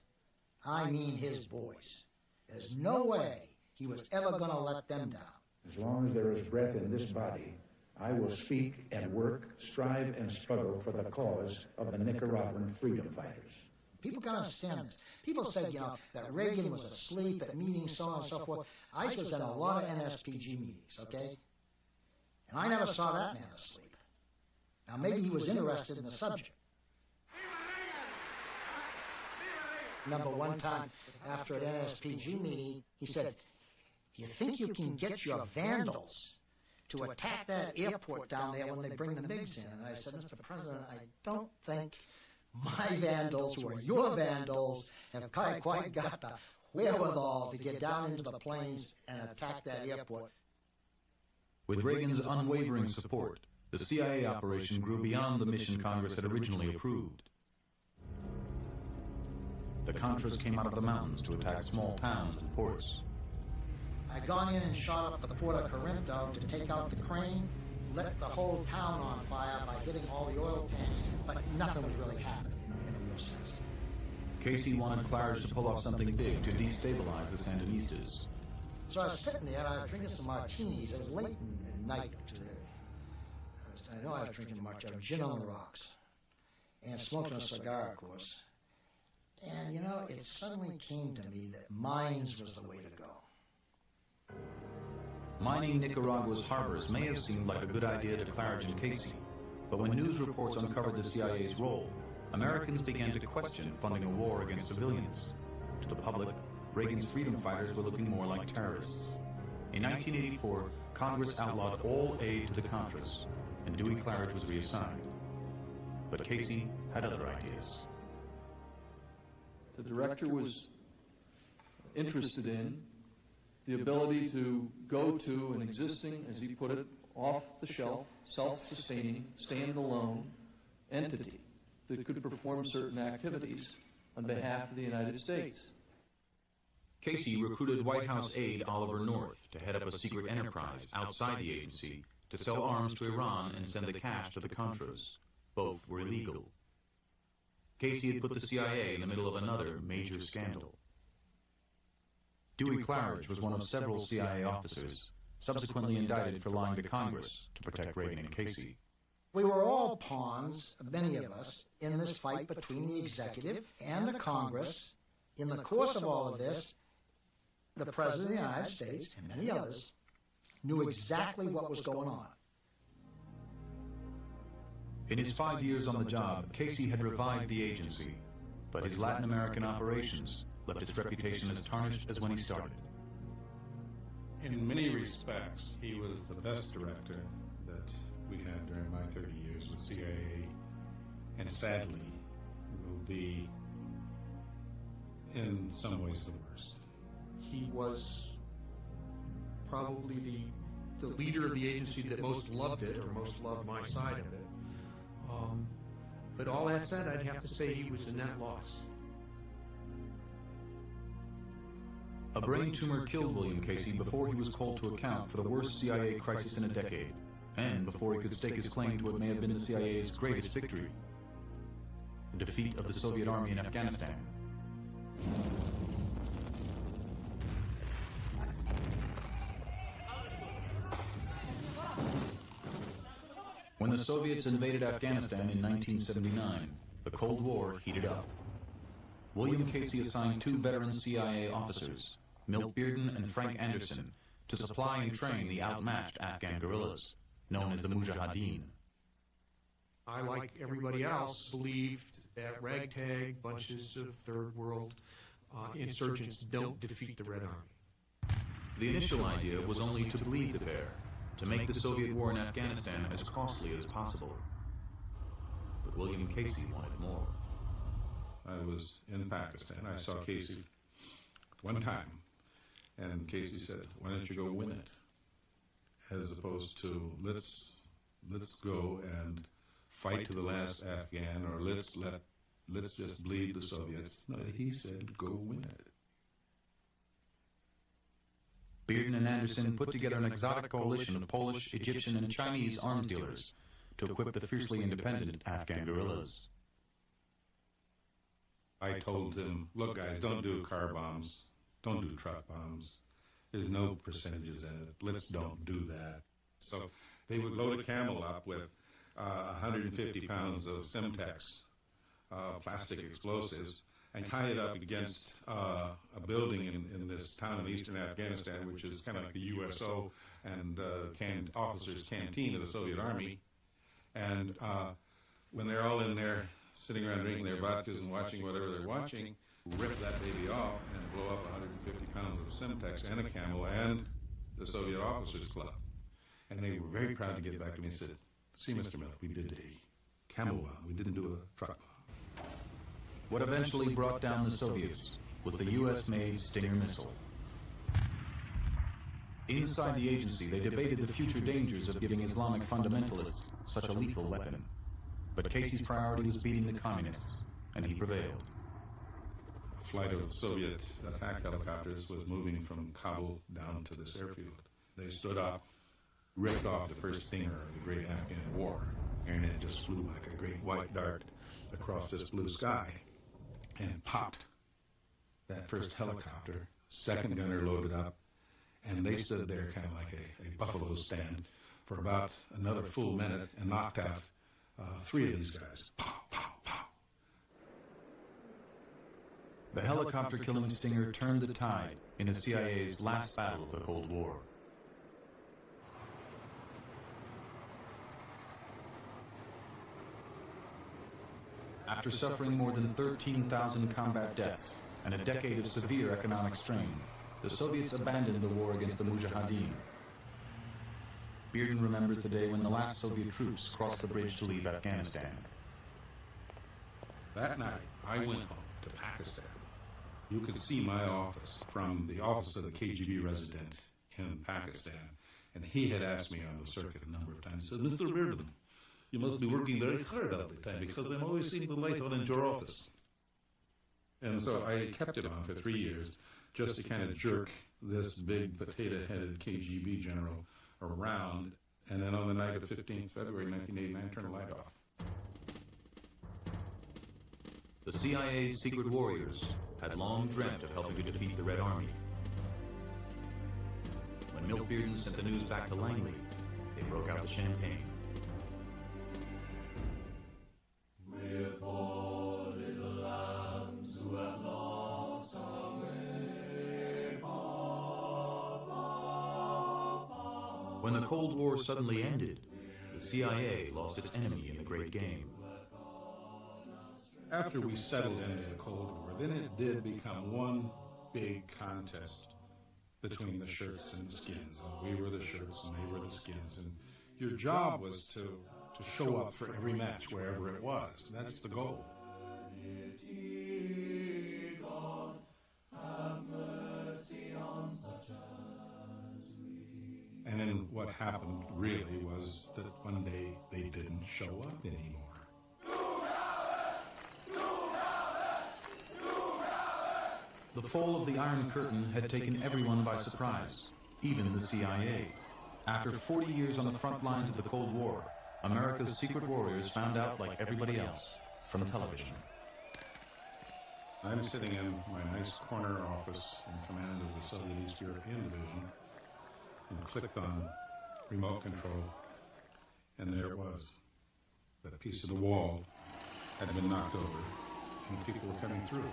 Speaker 4: I mean his boys. There's no way he was ever gonna let them down.
Speaker 3: As long as there is breath in this body, I will speak and work, strive and struggle for the cause of the Nicaraguan freedom fighters.
Speaker 4: People gotta understand this. People said, that Reagan was asleep at meetings, so on and so forth. I was in a lot of NSPG meetings, okay? And I never saw that man asleep. Now, maybe he was interested in the subject. Remember one time after an NSPG meeting, he said, "You think you can get your vandals to attack that airport down there when they bring the MiGs in?" And I said, "Mr. President, I don't think my vandals who are your vandals have quite got the wherewithal to get down into the planes and attack that airport."
Speaker 1: With Reagan's unwavering support, the CIA operation grew beyond the mission Congress had originally approved. The Contras came out of the mountains to attack small towns and ports.
Speaker 4: I'd gone in and shot up the port of Corinto to take out the crane, lit the whole town on fire by hitting all the oil tanks, but nothing was really happening in a real sense.
Speaker 1: Casey wanted Clarridge to pull off something big to destabilize the Sandinistas.
Speaker 4: So I was sitting there, and I was drinking some martinis. It was late in night. I know I was drinking gin on the rocks, and smoking a cigar, of course. And, it suddenly came to me that mines was the way to go.
Speaker 1: Mining Nicaragua's harbors may have seemed like a good idea to Clarridge and Casey, but when news reports uncovered the CIA's role, Americans began to question funding a war against civilians. To the public, Reagan's freedom fighters were looking more like terrorists. In 1984, Congress outlawed all aid to the Contras, and Dewey Clarridge was reassigned. But Casey had other ideas.
Speaker 17: The director was interested in the ability to go to an existing, as he put it, off-the-shelf, self-sustaining, stand-alone entity that could perform certain activities on behalf of the United States.
Speaker 1: Casey recruited White House aide Oliver North to head up a secret enterprise outside the agency to sell arms to Iran and send the cash to the Contras. Both were illegal. Casey had put the CIA in the middle of another major scandal. Dewey Clarridge was one of several CIA officers, subsequently indicted for lying to Congress to protect Reagan and Casey.
Speaker 4: We were all pawns, many of us, in this fight between the executive and the Congress. In the course of all of this, the President of the United States and many others knew exactly what was going on.
Speaker 1: In his 5 years on the job, Casey had revived the agency, but his Latin American operations left its reputation as tarnished as when he started.
Speaker 5: In many respects, he was the best director that we had during my 30 years with CIA, and sadly will be in some ways the worst.
Speaker 8: He was probably the leader of the agency that most loved it, or most loved my side of it. But all that said, I'd have to say he was a net loss.
Speaker 1: A brain tumor killed William Casey before he was called to account for the worst CIA crisis in a decade, and before he could stake his claim to what may have been the CIA's greatest victory, the defeat of the Soviet Army in Afghanistan. When the Soviets invaded Afghanistan in 1979, the Cold War heated up. William Casey assigned 2 veteran CIA officers, Milt Bearden and Frank Anderson, to supply and train the outmatched Afghan guerrillas, known as the Mujahideen.
Speaker 8: I, like everybody else, believed that ragtag bunches of third world insurgents don't defeat the Red Army.
Speaker 1: The initial idea was only to bleed the bear, to make the Soviet war in Afghanistan as costly as possible. But William Casey wanted more.
Speaker 5: I was in Pakistan. I saw Casey one time, and Casey said, "Why don't you go win it?" As opposed to let's go and fight to the last Afghan, or let's just bleed the Soviets. No, he said, "Go win it."
Speaker 1: Bearden and Anderson put together an exotic coalition of Polish, Egyptian, and Chinese arms dealers to equip the fiercely independent Afghan guerrillas.
Speaker 5: I told them, "Look, guys, don't do car bombs. Don't do truck bombs. There's no percentages in it. Let's don't do that." So they would load a camel up with 150 pounds of Semtex, plastic explosives, and tie it up against a building in this town in eastern Afghanistan, which is kind of like the USO and officers' canteen of the Soviet Army. And when they're all in there sitting around drinking their vodkas and watching whatever they're watching, rip that baby off and blow up 150 pounds of Semtex and a camel and the Soviet Officers Club. And they were very proud to get back to me and said, "See, Mr. Miller, we did a camel bomb. We didn't do a truck bomb."
Speaker 1: What eventually brought down the Soviets was the U.S.-made Stinger missile. Inside the agency, they debated the future dangers of giving Islamic fundamentalists such a lethal weapon. But Casey's priority was beating the communists, and he prevailed.
Speaker 5: A flight of Soviet attack helicopters was moving from Kabul down to this airfield. They stood up, ripped off the first Stinger of the Great Afghan War, and it just flew like a great white dart across this blue sky and popped that first helicopter. Second gunner loaded up, and they stood there kind of like a buffalo stand for about another full minute and knocked out 3 of these guys. Pow, pow, pow.
Speaker 1: The helicopter-killing Stinger turned the tide in the CIA's last battle of the Cold War. After suffering more than 13,000 combat deaths and a decade of severe economic strain, the Soviets abandoned the war against the Mujahideen. Bearden remembers the day when the last Soviet troops crossed the bridge to leave Afghanistan.
Speaker 5: That night, I went home to Pakistan. You could see my office from the office of the KGB resident in Pakistan, and he had asked me on the circuit a number of times. He said, "Mr. Bearden, you must be working very hard all the time because I'm always seeing the light on in your office." And so I kept it on for 3 years just to kind of jerk this big potato-headed KGB general around, and then on the night of 15th February 1989, turn the light off.
Speaker 1: The CIA's secret warriors had long dreamt of helping to defeat the Red Army. When Milt Bearden sent the news back to Langley, they broke out the champagne.
Speaker 6: We're poor little lambs who have lost our way.
Speaker 1: When the Cold War suddenly ended, the CIA lost its enemy in the great game.
Speaker 5: After we settled into the Cold War, then it did become one big contest between the shirts and the skins. We were the shirts and they were the skins. And your job was to show up for every match wherever it was. That's the goal.
Speaker 6: God, have mercy on such as we.
Speaker 5: And then what happened really was that one day they didn't show up anymore.
Speaker 1: The fall of the Iron Curtain had taken everyone by surprise, even the CIA. After 40 years on the front lines of the Cold War, America's secret warriors found out like everybody else, from television.
Speaker 5: I'm sitting in my nice corner office in command of the Soviet East European Division and clicked on remote control, and there it was. That piece of the wall had been knocked over, and people were coming through.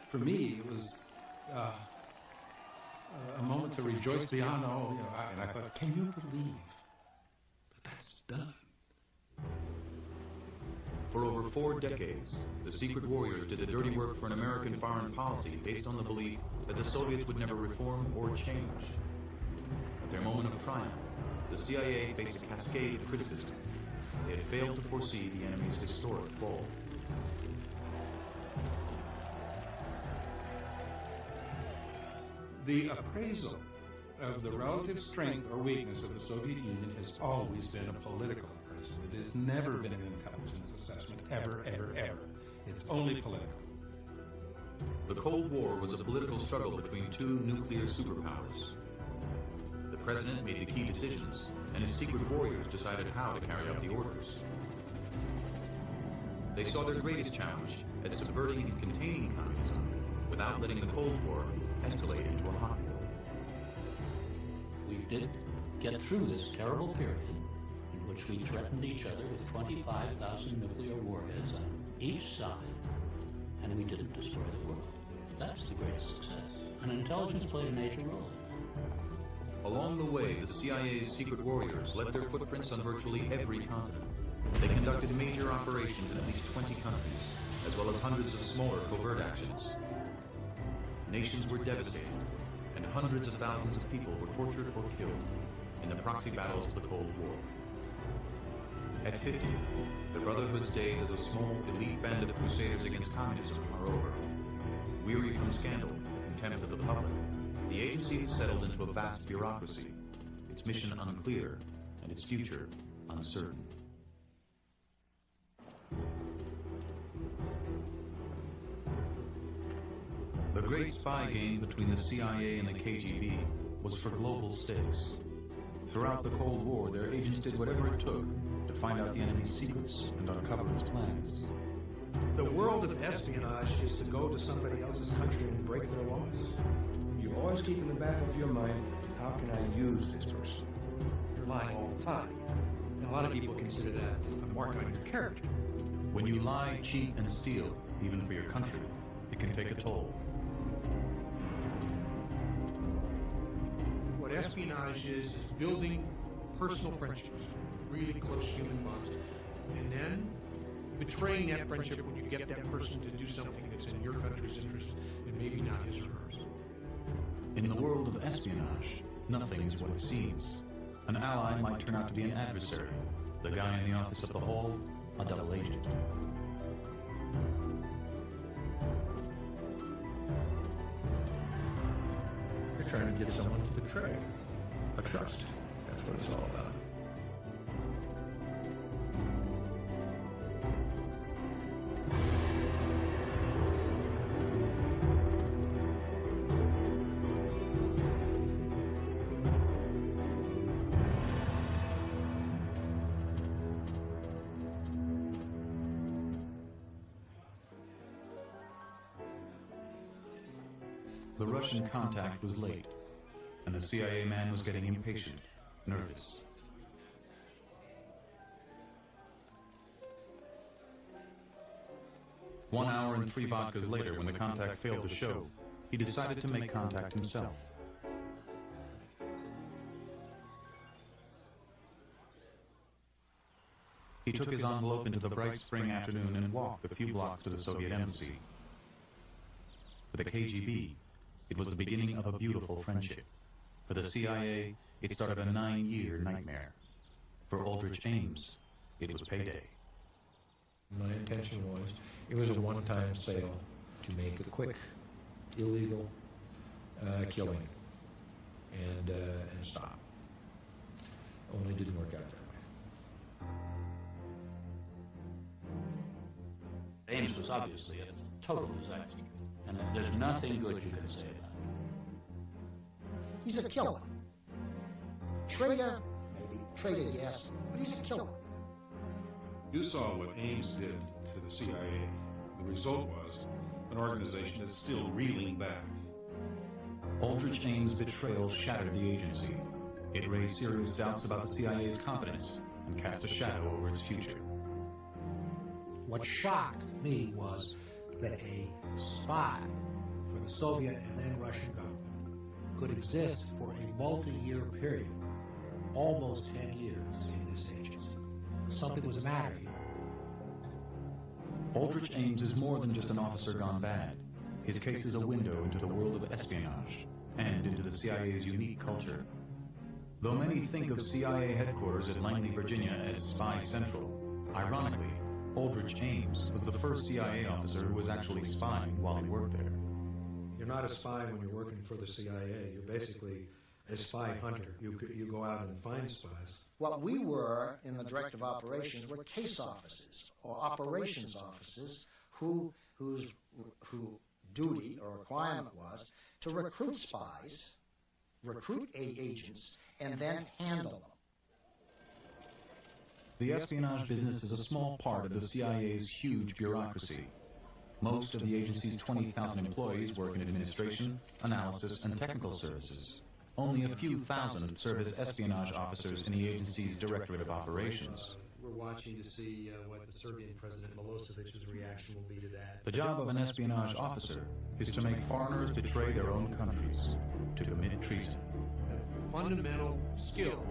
Speaker 8: For me, it was a moment to rejoice beyond all.
Speaker 5: And I thought, can you believe that that's done?
Speaker 1: For over 4 decades, the secret warriors did the dirty work for an American foreign policy based on the belief that the Soviets would never reform or change. At their moment of triumph, the CIA faced a cascade of criticism. They had failed to foresee the enemy's historic fall.
Speaker 5: The appraisal of the relative strength or weakness of the Soviet Union has always been a political appraisal. It has never been an intelligence assessment, ever, ever, ever. It's only political.
Speaker 1: The Cold War was a political struggle between 2 nuclear superpowers. The president made the key decisions, and his secret warriors decided how to carry out the orders. They saw their greatest challenge as subverting and containing communism without letting the Cold War escalate into a hot war.
Speaker 13: We did get through this terrible period in which we threatened each other with 25,000 nuclear warheads on each side, and we didn't destroy the world. That's the greatest success. And intelligence played a major role.
Speaker 1: Along the way, the CIA's secret warriors left their footprints on virtually every continent. They conducted major operations in at least 20 countries, as well as hundreds of smaller covert actions. Nations were devastated, and hundreds of thousands of people were tortured or killed in the proxy battles of the Cold War. At 50, the Brotherhood's days as a small, elite band of crusaders against communism are over. Weary from scandal and contempt of the public, the agency has settled into a vast bureaucracy, its mission unclear and its future uncertain. The great spy game between the CIA and the KGB was for global stakes. Throughout the Cold War, their agents did whatever it took to find out the enemy's secrets and uncover its plans.
Speaker 8: The world of espionage is to go to somebody else's country and break their laws.
Speaker 11: You always keep in the back of your mind, how can I use this person?
Speaker 8: You're lying all the time. And a lot of people consider that a mark on your character.
Speaker 1: When you lie, cheat, and steal, even for your country, it can take a toll.
Speaker 9: What espionage is building personal friendships, really close human bonds, and then betraying that friendship when you get that person to do something that's in your country's interest and maybe not his or hers.
Speaker 1: In the world of espionage, nothing is what it seems. An ally might turn out to be an adversary. The guy in the office at the hall, a double agent.
Speaker 8: You're trying to get someone to betray. A trust. That's what it's all about.
Speaker 1: The Russian contact was late, and the CIA man was getting impatient, nervous. One hour and 3 vodkas later, when the contact failed to show, he decided to make contact himself. He took his envelope into the bright spring afternoon and walked the few blocks to the Soviet embassy. For the KGB, it was the beginning of a beautiful friendship. For the CIA, it started a 9-year nightmare. For Aldrich Ames, it was payday.
Speaker 8: My intention was, it was a one-time sale to make a quick, illegal killing and stop. Only didn't work out that way.
Speaker 13: Ames was obviously a total disaster, and there's nothing good you can say about it.
Speaker 4: He's a killer. Traitor, maybe. Traitor, yes, but he's a killer.
Speaker 5: You saw what Ames did to the CIA. The result was an organization that's still reeling back.
Speaker 1: Aldrich Ames' betrayal shattered the agency. It raised serious doubts about the CIA's competence and cast a shadow over its future.
Speaker 7: What shocked me was that a spy for the Soviet and then Russian government could exist for a multi-year period, almost 10 years in this agency. Something was the matter here.
Speaker 1: Aldrich Ames is more than just an officer gone bad. His case is a window into the world of espionage and into the CIA's unique culture. Though many think of CIA headquarters at Langley, Virginia as Spy Central, ironically, Aldrich Ames was the first CIA officer who was actually spying while he worked there.
Speaker 8: You're not a spy when you're working for the CIA. You're basically a spy hunter. You go out and find spies.
Speaker 4: What we were in the directive operations were case offices or operations offices whose duty or requirement was to recruit spies, recruit agents, and then handle them.
Speaker 1: The espionage business is a small part of the CIA's huge bureaucracy. Most of the agency's 20,000 employees work in administration, analysis, and technical services. Only a few thousand serve as espionage officers in the agency's Directorate of Operations.
Speaker 8: We're watching to see what the Serbian President Milosevic's reaction will be to that.
Speaker 1: The job of an espionage officer is to make foreigners betray their own countries, to commit treason.
Speaker 9: The fundamental skill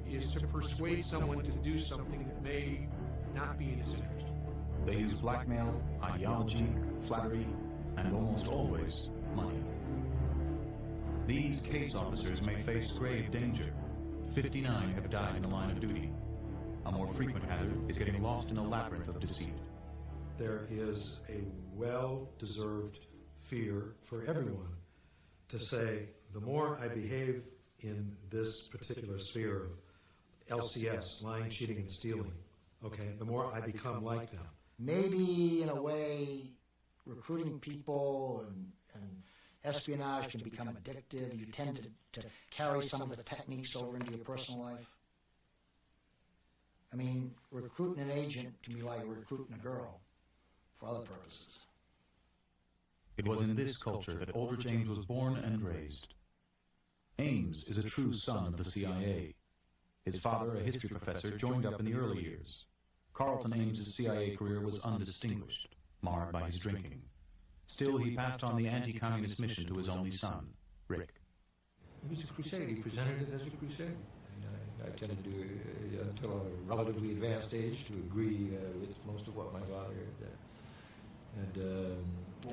Speaker 9: is to persuade someone to do something that may not be in his interest.
Speaker 1: They use blackmail, ideology, flattery, and almost always money. These case officers may face grave danger. 59 have died in the line of duty. A more frequent hazard is getting lost in a labyrinth of deceit.
Speaker 8: There is a well-deserved fear for everyone to say, the more I behave in this particular sphere of LCS, lying, cheating, and stealing, okay, the more I become like them.
Speaker 4: Maybe, in a way, recruiting people and espionage can become addictive. You tend to carry some of the techniques over into your personal life. I mean, recruiting an agent can be like recruiting a girl for other purposes.
Speaker 1: It was in this culture that Aldrich Ames was born and raised. Ames is a true son of the CIA. His father, a history professor, joined up in the early years. Carlton Ames's CIA career was undistinguished, marred by his drinking. Still, he passed on the anti-communist mission to his only son, Rick.
Speaker 8: He was a crusader. He presented it as a crusade. And I tended to, until a relatively advanced age, to agree with most of what my father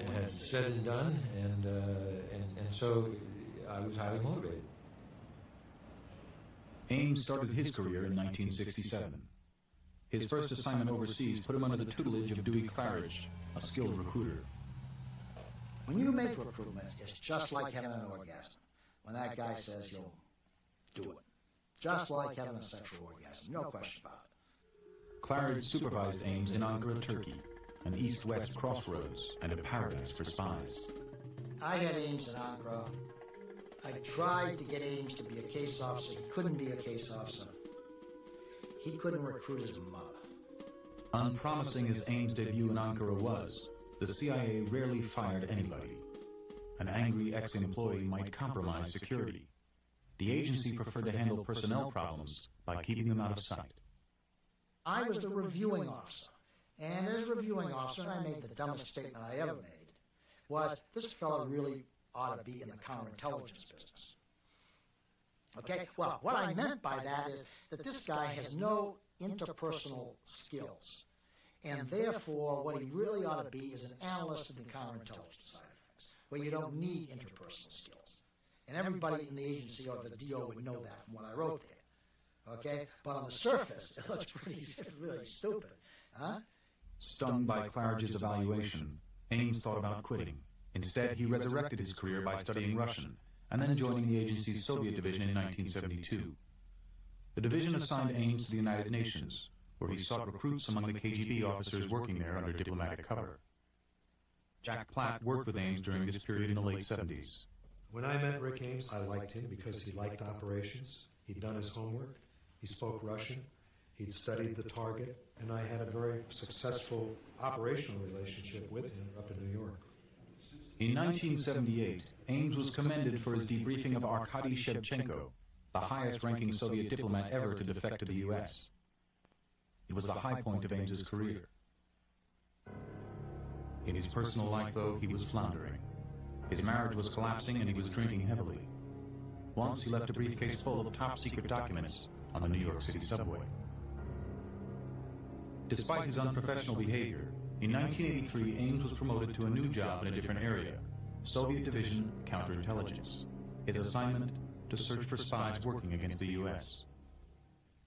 Speaker 8: had said and done, and so I was highly motivated.
Speaker 1: Ames started his career in 1967. His first assignment overseas put him under the tutelage of Dewey Claridge, a skilled recruiter.
Speaker 4: When you make recruitment, it's just like having an orgasm. When that guy says you'll do it. Just like having a sexual orgasm, no question about it.
Speaker 1: Claridge supervised Ames in Ankara, Turkey, an east-west crossroads and a paradise for spies.
Speaker 4: I had Ames in Ankara. I tried to get Ames to be a case officer. He couldn't be a case officer. He couldn't recruit his mother.
Speaker 1: Unpromising as Ames' debut in Ankara was, the CIA rarely fired anybody. An angry ex-employee might compromise security. The agency preferred to handle personnel problems by keeping them out of sight.
Speaker 4: I was the reviewing officer. And as reviewing officer, and I made the dumbest statement I ever made, was this fellow really ought to be in the counterintelligence business. Okay? Well, what I meant by that is that this guy has no interpersonal skills. And therefore, what he really ought to be is an analyst in the counterintelligence side of things, where you don't need interpersonal skills. And everybody in the agency or the DO would know that from what I wrote there. Okay? But on the surface, it looks really stupid. Huh?
Speaker 1: Stunned by Claridge's evaluation, Ames thought about quitting. Instead, he resurrected his career by studying Russian, and then joining the agency's Soviet division in 1972. The division assigned Ames to the United Nations, where he sought recruits among the KGB officers working there under diplomatic cover. Jack Platt worked with Ames during this period in the late 70s.
Speaker 10: When I met Rick Ames, I liked him because he liked operations. He'd done his homework. He spoke Russian. He'd studied the target. And I had a very successful operational relationship with him up in New York.
Speaker 1: In 1978, Ames was commended for his debriefing of Arkady Shevchenko, the highest-ranking Soviet diplomat ever to defect to the U.S. It was the high point of Ames's career. In his personal life, though, he was floundering. His marriage was collapsing and he was drinking heavily. Once he left a briefcase full of top-secret documents on the New York City subway. Despite his unprofessional behavior, in 1983 Ames was promoted to a new job in a different area, Soviet Division Counterintelligence. His assignment, to search for spies working against the U.S.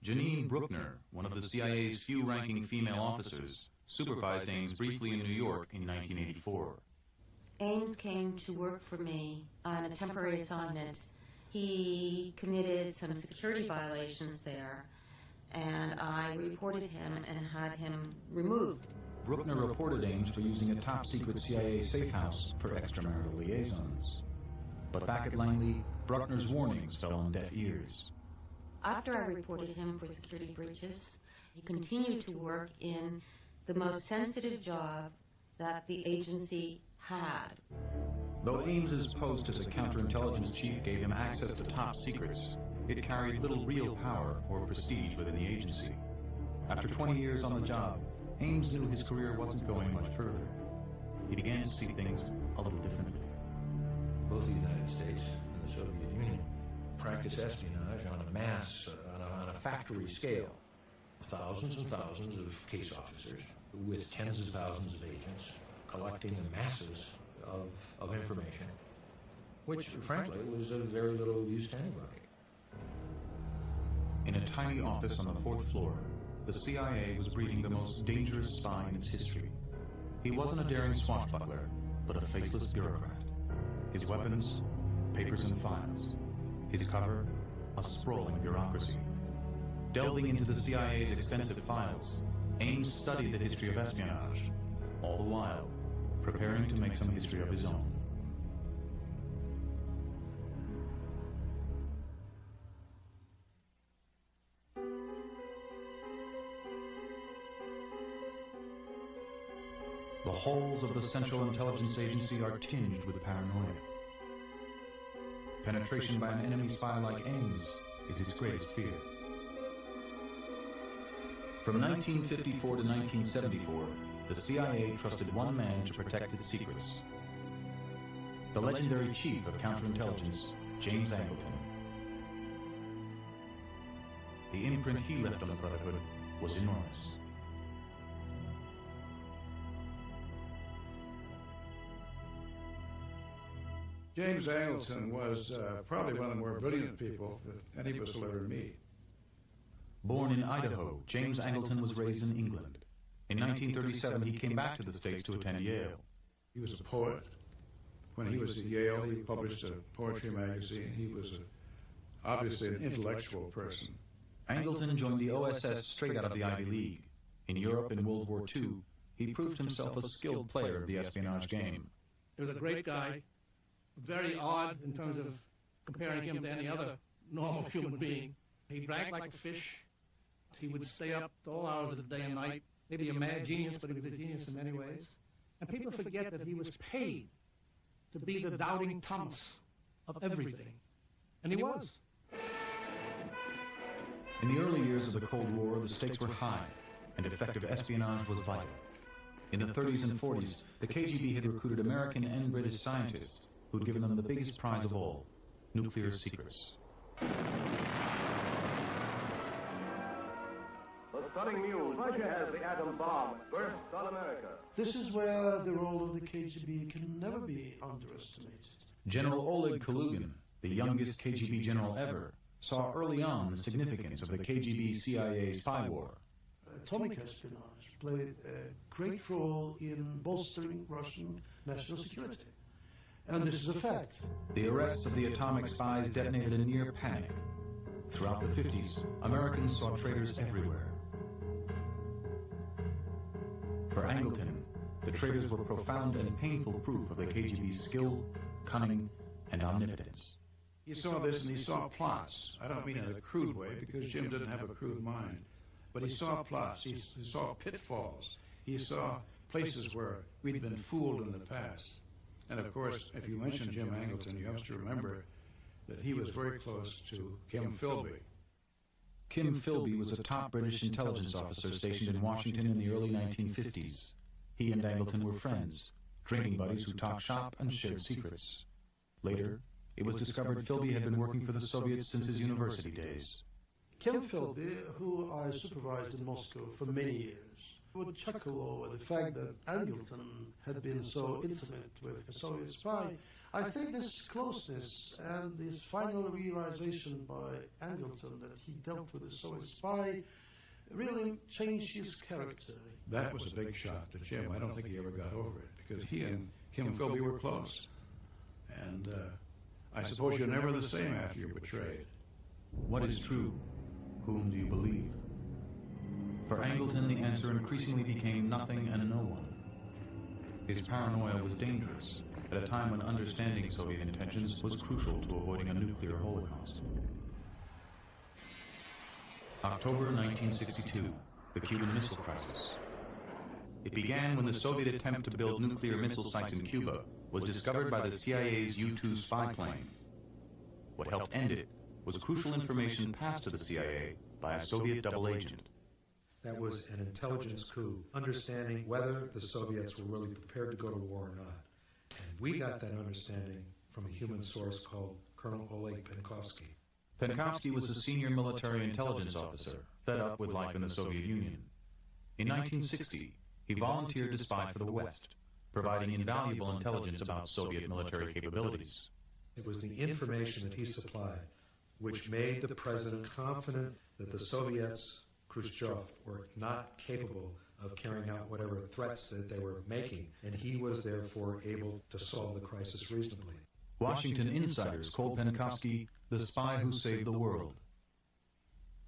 Speaker 1: Janine Bruckner, one of the CIA's few ranking female officers, supervised Ames briefly in New York in 1984.
Speaker 19: Ames came to work for me on a temporary assignment. He committed some security violations there, and I reported him and had him removed.
Speaker 1: Bruckner reported Ames for using a top-secret CIA safe house for extramarital liaisons. But back at Langley, Bruckner's warnings fell on deaf ears.
Speaker 19: After I reported him for security breaches, he continued to work in the most sensitive job that the agency had.
Speaker 1: Though Ames's post as a counterintelligence chief gave him access to top secrets, it carried little real power or prestige within the agency. After 20 years on the job, Ames knew his career wasn't going much further. He began to see things a little differently.
Speaker 8: Both the United States and the Soviet Union practice espionage on a mass, on a factory scale. Thousands and thousands of case officers with tens of thousands of agents collecting masses of information, which, frankly, was of very little use to anybody.
Speaker 1: In a tiny office on the 4th floor, the CIA was breeding the most dangerous spy in its history. He wasn't a daring swashbuckler, but a faceless bureaucrat. His weapons, papers and files. His cover, a sprawling bureaucracy. Delving into the CIA's extensive files, Ames studied the history of espionage, all the while preparing to make some history of his own. The halls of the Central Intelligence Agency are tinged with paranoia. Penetration by an enemy spy like Ames is its greatest fear. From 1954 to 1974, the CIA trusted one man to protect its secrets. The legendary chief of counterintelligence, James Angleton. The imprint he left on the Brotherhood was enormous.
Speaker 5: James Angleton was probably one of the more brilliant people that any of us will ever meet.
Speaker 1: Born in Idaho, James Angleton was raised in England. In 1937, he came back to the States to attend Yale.
Speaker 5: He was a poet. When he was at Yale, he published a poetry magazine. He was obviously an intellectual person.
Speaker 1: Angleton joined the OSS straight out of the Ivy League. In Europe in World War II, he proved himself a skilled player of the espionage game.
Speaker 9: He was a great guy, very odd in terms of comparing him to any other normal human being. He drank like a fish. He would stay up all hours of the day and night. Maybe a mad genius, but he was a genius in many ways. And people forget that he was paid to be the doubting Thomas of everything. And he was.
Speaker 1: In the early years of the Cold War, the stakes were high, and effective espionage was vital. In the 30s and 40s, the KGB had recruited American and British scientists who'd given them the biggest prize of all, nuclear secrets.
Speaker 20: The
Speaker 15: stunning news. Russia has the atom bomb burst on America.
Speaker 18: This is where the role of the KGB can never be underestimated.
Speaker 1: General Oleg Kalugin, the youngest KGB general ever, saw early on the significance of the KGB-CIA spy war.
Speaker 18: Atomic espionage played a great role in bolstering Russian national security. And this is a fact.
Speaker 1: The arrests of the atomic spies detonated a near panic. Throughout the 50s, Americans saw traitors everywhere. For Angleton, the traitors were profound and painful proof of the KGB's skill, cunning, and omnipotence.
Speaker 5: He saw this and he saw plots. I don't mean in a crude way, because Jim didn't have a crude mind. But he saw plots. He saw pitfalls. He saw places where we'd been fooled in the past. And of course, if you mention Jim Angleton, you have to remember that he was very close to Kim Philby.
Speaker 1: Kim Philby was a top British intelligence officer stationed in Washington in the early 1950s. He and Angleton were friends, drinking buddies who talked shop and shared secrets. Later, it was discovered Philby had been working for the Soviets since his university days.
Speaker 18: Kim Philby, who I supervised in Moscow for many years, would chuckle over the fact that Angleton had been so intimate with a Soviet spy. I think this closeness and this final realization by Angleton that he dealt with a Soviet spy really changed his character.
Speaker 5: That was a big shock to Jim. I don't think he ever got over it, because he and Kim Philby were close. And I suppose you're never the same after you're betrayed.
Speaker 1: What is true? Whom do you believe? For Angleton, the answer increasingly became nothing and no one. His paranoia was dangerous, at a time when understanding Soviet intentions was crucial to avoiding a nuclear holocaust. October 1962, the Cuban Missile Crisis. It began when the Soviet attempt to build nuclear missile sites in Cuba was discovered by the CIA's U-2 spy plane. What helped end it was crucial information passed to the CIA by a Soviet double agent.
Speaker 10: That was an intelligence coup, understanding whether the Soviets were really prepared to go to war or not. And we got that understanding from a human source called Colonel Oleg Penkovsky.
Speaker 1: Penkovsky was a senior military intelligence officer, fed up with life in the Soviet Union. In 1960, he volunteered to spy for the West, providing invaluable intelligence about Soviet military capabilities.
Speaker 10: It was the information that he supplied which made the president confident that the Soviets, Khrushchev, were not capable of carrying out whatever threats that they were making, and he was therefore able to solve the crisis reasonably.
Speaker 1: Washington insiders called Penkovsky the spy who saved the world.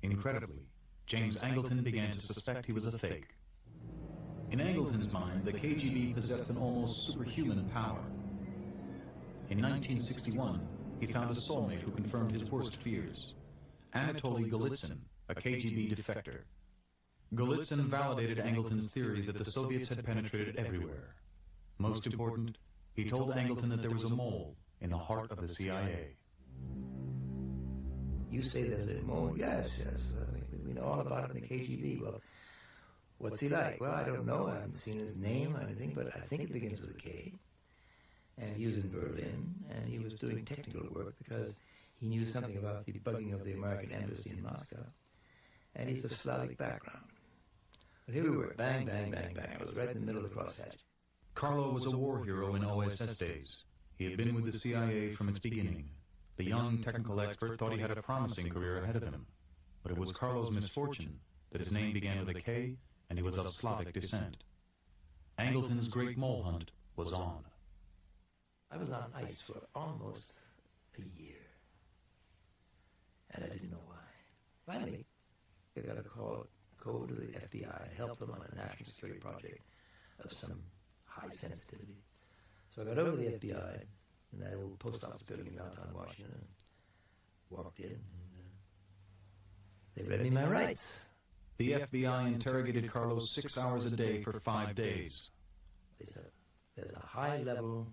Speaker 1: Incredibly, James Angleton began to suspect he was a fake. In Angleton's mind, the KGB possessed an almost superhuman power. In 1961, he found a soulmate who confirmed his worst fears. Anatoly Golitsyn, a KGB defector. Golitsyn validated Angleton's theories that the Soviets had penetrated everywhere. Most important, he told Angleton that there was a mole in the heart of the CIA.
Speaker 20: You say there's a mole? Yes. We know all about it in the KGB. Well, what's he like? Well, I don't know. I haven't seen his name or anything, but I think it begins with a K. And he was in Berlin, and he was doing technical work because he knew something about the bugging of the American embassy in Moscow. And he's of Slavic background. But here we were, bang, bang, bang, bang. I was right in the middle of the crosshatch.
Speaker 1: Carlo was a war hero in OSS days. He had been with the CIA from its beginning. The young technical expert thought he had a promising career ahead of him. But it was Carlo's misfortune that his name began with a K and he was of Slavic descent. Angleton's great mole hunt was on.
Speaker 20: I was on ice for almost a year. And I didn't know why. Finally, I got a call, go to the FBI and help them on a national security project of some high sensitivity. So I got over to the FBI in that old post office building in downtown Washington and walked in. And they read me my rights.
Speaker 1: The FBI interrogated Carlos 6 hours a day for 5 days.
Speaker 20: They said, there's a high-level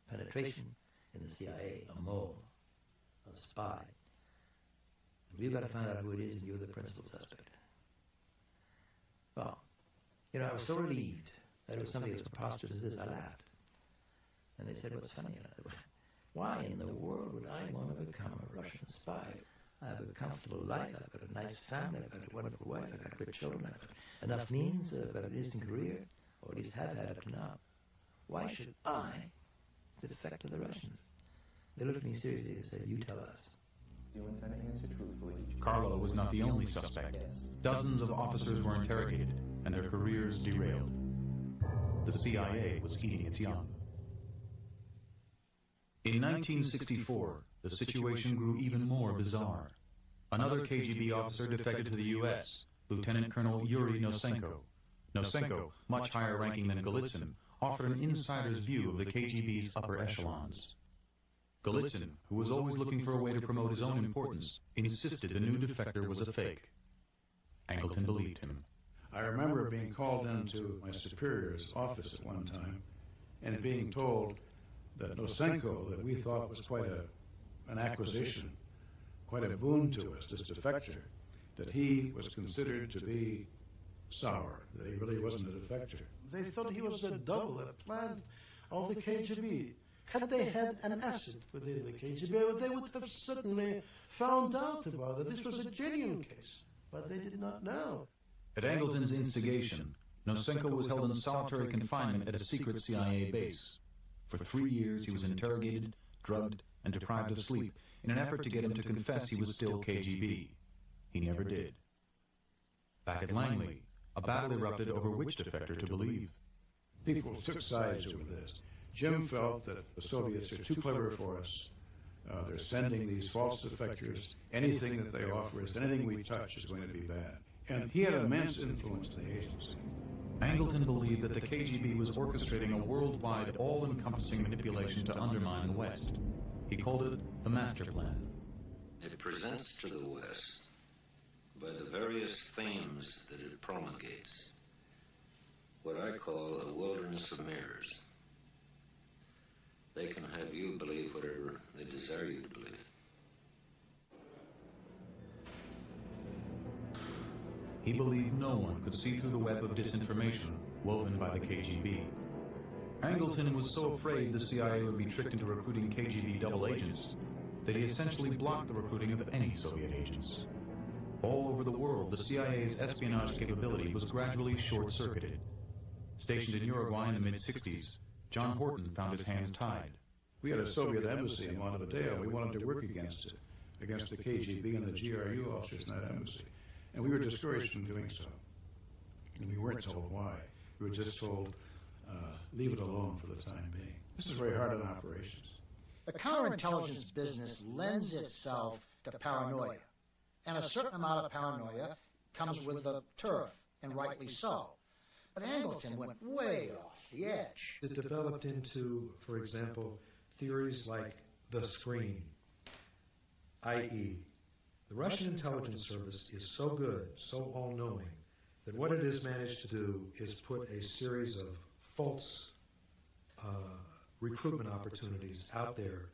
Speaker 20: penetration in the CIA, a mole, a spy. And we've got to find out who it is, and you're the principal suspect. Well, I was so relieved that it was something as preposterous as this, I laughed. And they said, what's funny? And I said, why in the world would I want to become a Russian spy? I have a comfortable life. I've got a nice family. I've got a wonderful wife. I've got great children. I've got enough means. I've got a decent career, or at least have had up to now. Why should I defect to the Russians? They looked at me seriously and said, "You tell us."
Speaker 1: Do you intend to answer truthfully? Carlo was not the only suspect. Dozens of officers were interrogated, and their careers derailed. The CIA was eating its young. In 1964, the situation grew even more bizarre. Another KGB officer defected to the U.S., Lieutenant Colonel Yuri Nosenko. Nosenko, much higher ranking than Golitsyn, offered an insider's view of the KGB's upper echelons. Golitsyn, who was always looking for a way to promote his own importance, insisted the new defector was a fake. Angleton believed him.
Speaker 5: I remember being called into my superior's office at one time and being told that Nosenko, that we thought was quite an acquisition, quite a boon to us, this defector, that he was considered to be sour, that he really wasn't a defector.
Speaker 18: They thought he was a double, a plant of the KGB. Had they had an asset within the KGB, they would have certainly found out about it. This was a genuine case, but they did not know.
Speaker 1: At Angleton's instigation, Nosenko was held in solitary confinement at a secret CIA base. For 3 years, he was interrogated, drugged, and deprived of sleep in an effort to get him to confess he was still KGB. He never did. Back at Langley, a battle erupted over which defector to believe.
Speaker 5: People took sides over this. Jim felt that the Soviets are too clever for us. They're sending these false defectors. Anything that they offer us, anything we touch is going to be bad. And he had immense influence in the agency.
Speaker 1: Angleton believed that the KGB was orchestrating a worldwide, all-encompassing manipulation to undermine the West. He called it the Master Plan.
Speaker 21: It presents to the West, by the various themes that it promulgates, what I call a wilderness of mirrors. They can have you believe whatever they desire you to believe.
Speaker 1: He believed no one could see through the web of disinformation woven by the KGB. Angleton was so afraid the CIA would be tricked into recruiting KGB double agents that he essentially blocked the recruiting of any Soviet agents. All over the world, the CIA's espionage capability was gradually short-circuited. Stationed in Uruguay in the mid-60s, John Horton found his hands tied.
Speaker 5: We had a Soviet embassy in Montevideo. We wanted to work against it, against the KGB and the GRU officers in that embassy. And we were discouraged from doing so. And we weren't told why. We were just told, leave it alone for the time being. This is very hard on operations.
Speaker 4: The counterintelligence business lends itself to paranoia. And a certain amount of paranoia comes with the turf, and rightly so. But Angleton went way off the edge.
Speaker 10: It developed into, for example, theories like the screen, i.e., the Russian intelligence service is so good, so all-knowing, that what it has managed to do is put a series of false recruitment opportunities out there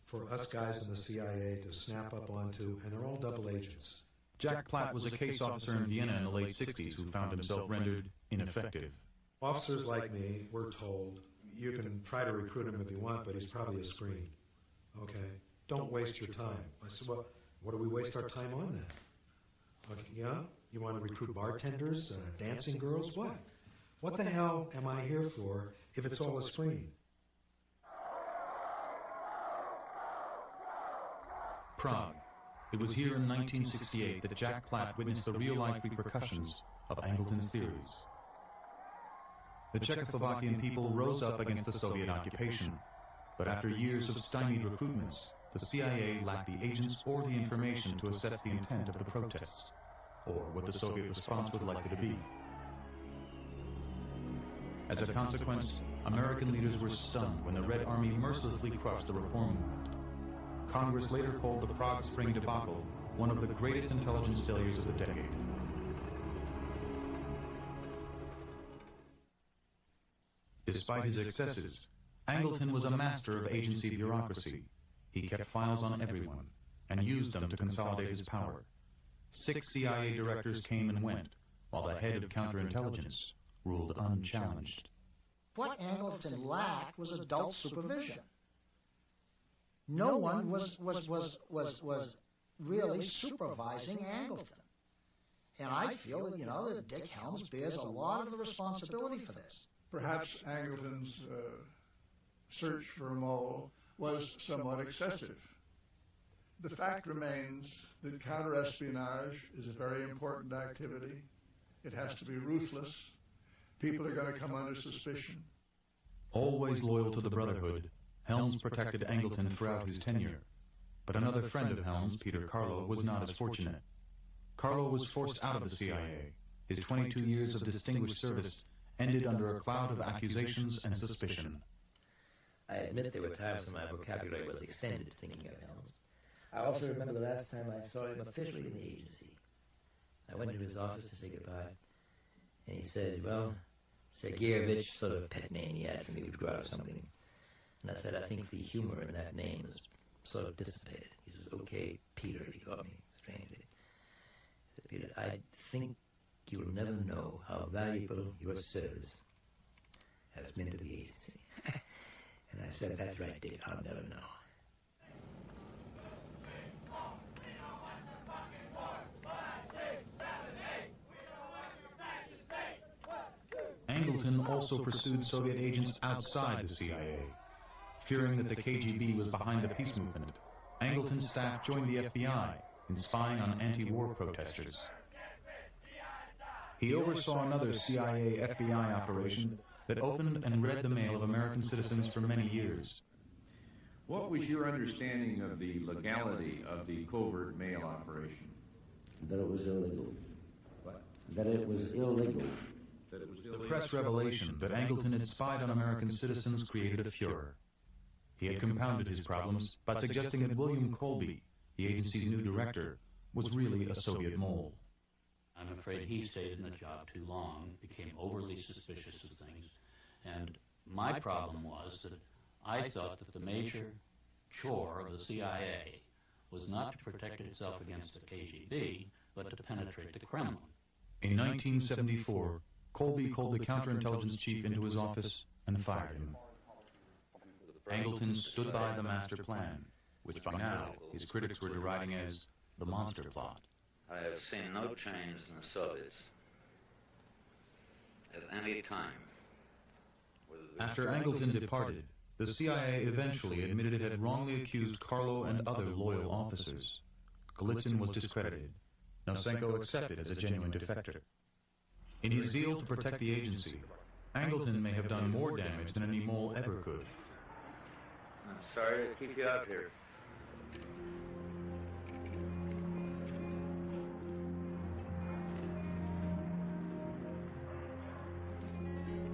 Speaker 10: for us guys in the CIA to snap up onto, and they're all double agents.
Speaker 1: Jack Platt was a case officer in Vienna in the late 60s who found himself rendered ineffective.
Speaker 10: Officers like me were told, you can try to recruit him if you want, but he's probably a screen. Okay? Don't waste your time. I said, well, what do we waste our time on then? Okay, yeah? You want to recruit bartenders, dancing girls? What? What the hell am I here for if it's all a screen?
Speaker 1: Prague. It was here in 1968 that Jack Platt witnessed the real-life repercussions of Angleton's theories. The Czechoslovakian people rose up against the Soviet occupation, but after years of stymied recruitments, the CIA lacked the agents or the information to assess the intent of the protests, or what the Soviet response was likely to be. As a consequence, American leaders were stunned when the Red Army mercilessly crushed the reform movement. Congress later called the Prague Spring debacle one of the greatest intelligence failures of the decade. Despite his excesses, Angleton was a master of agency bureaucracy. He kept files on everyone and used them to consolidate his power. 6 CIA directors came and went, while the head of counterintelligence ruled unchallenged.
Speaker 4: What Angleton lacked was adult supervision. No one was really supervising Angleton. And I feel that, that Dick Helms bears a lot of the responsibility for this.
Speaker 5: Perhaps Angleton's search for a mole was somewhat excessive. The fact remains that counterespionage is a very important activity. It has to be ruthless. People are going to come under suspicion.
Speaker 1: Always loyal to the Brotherhood, Helms protected Angleton throughout his tenure. But another friend of Helms, Peter Carlo, was not as fortunate. Carlo was forced out of the CIA. His 22 years of distinguished service ended under a cloud of accusations and suspicion.
Speaker 20: I admit there were times when my vocabulary was extended thinking of Helms. I also remember the last time I saw him officially in the agency. I went to his office to say goodbye, and he said, well, Sergeyevich, sort of a pet name he had for me, would grow out of something. And I said, I think the humor in that name is sort of dissipated. He says, okay, Peter, he called me strangely. Peter, I think you'll never know how valuable your service has been to the agency. And I said, that's right, Dick, I'll never know.
Speaker 1: Angleton also pursued Soviet agents outside the CIA. Fearing that the KGB was behind the peace movement, Angleton's staff joined the FBI in spying on anti-war protesters. He oversaw another CIA-FBI operation that opened and read the mail of American citizens for many years.
Speaker 12: What was your understanding of the legality of the covert mail operation?
Speaker 22: That it was illegal.
Speaker 12: What?
Speaker 22: That it was illegal.
Speaker 12: That it was
Speaker 1: The press revelation that Angleton had spied on American citizens created a furor. He had compounded his problems by suggesting that William Colby, the agency's new director, was really a Soviet mole.
Speaker 13: I'm afraid he stayed in the job too long, became overly suspicious of things, and my problem was that I thought that the major chore of the CIA was not to protect itself against the KGB, but to penetrate the Kremlin.
Speaker 1: In 1974, Colby called the counterintelligence chief into his office and fired him. Angleton stood by the master plan, which by now his critics were deriding as the monster plot.
Speaker 21: I have seen no change in the Soviets at any time.
Speaker 1: After Angleton departed, the CIA eventually admitted it had wrongly accused Carlo and other loyal officers. Golitsyn was discredited. Nosenko accepted as a genuine defector. In his zeal to protect the agency, Angleton may have done more damage than any mole ever could.
Speaker 21: I'm sorry to keep you out here.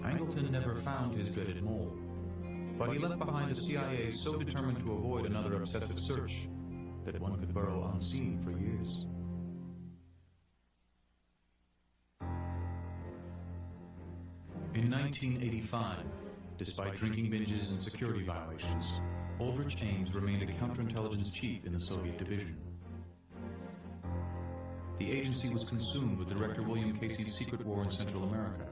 Speaker 1: Angleton never found his dreaded mole, but he left behind a CIA so determined to avoid another obsessive search that one could burrow unseen for years. In 1985, despite drinking binges and security violations, Aldrich Ames remained a counterintelligence chief in the Soviet division. The agency was consumed with Director William Casey's secret war in Central America.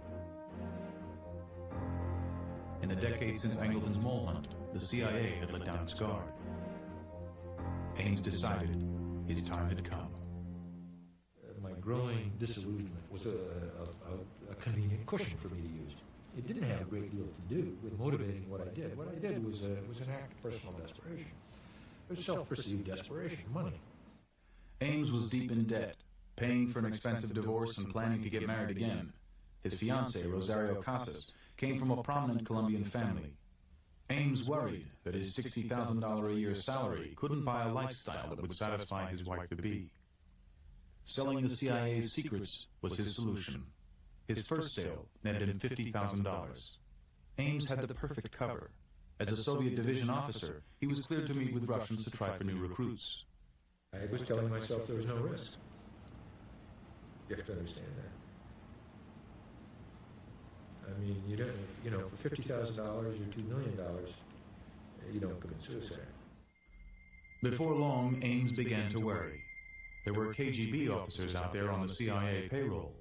Speaker 1: In the decades since Angleton's mole hunt, the CIA had let down its guard. Ames decided his time had come.
Speaker 10: My growing disillusionment was a convenient cushion for me to use. It didn't have a great deal to do with motivating what I did. What I did was an act of personal desperation. It was self-perceived desperation, money.
Speaker 1: Ames was deep in debt, paying for an expensive divorce and planning to get married again. His fiancée, Rosario Casas, came from a prominent Colombian family. Ames worried that his $60,000 a year salary couldn't buy a lifestyle that would satisfy his wife-to-be. Selling the CIA's secrets was his solution. His first sale netted him $50,000. Ames had the perfect cover. As a Soviet division officer, he was cleared to meet with Russians to try for new recruits.
Speaker 10: I was telling myself there was no risk. You have to understand that. I mean, you don't, for $50,000 or $2 million, you don't commit suicide.
Speaker 1: Before long, Ames began to worry. There were KGB officers out there on the CIA payroll.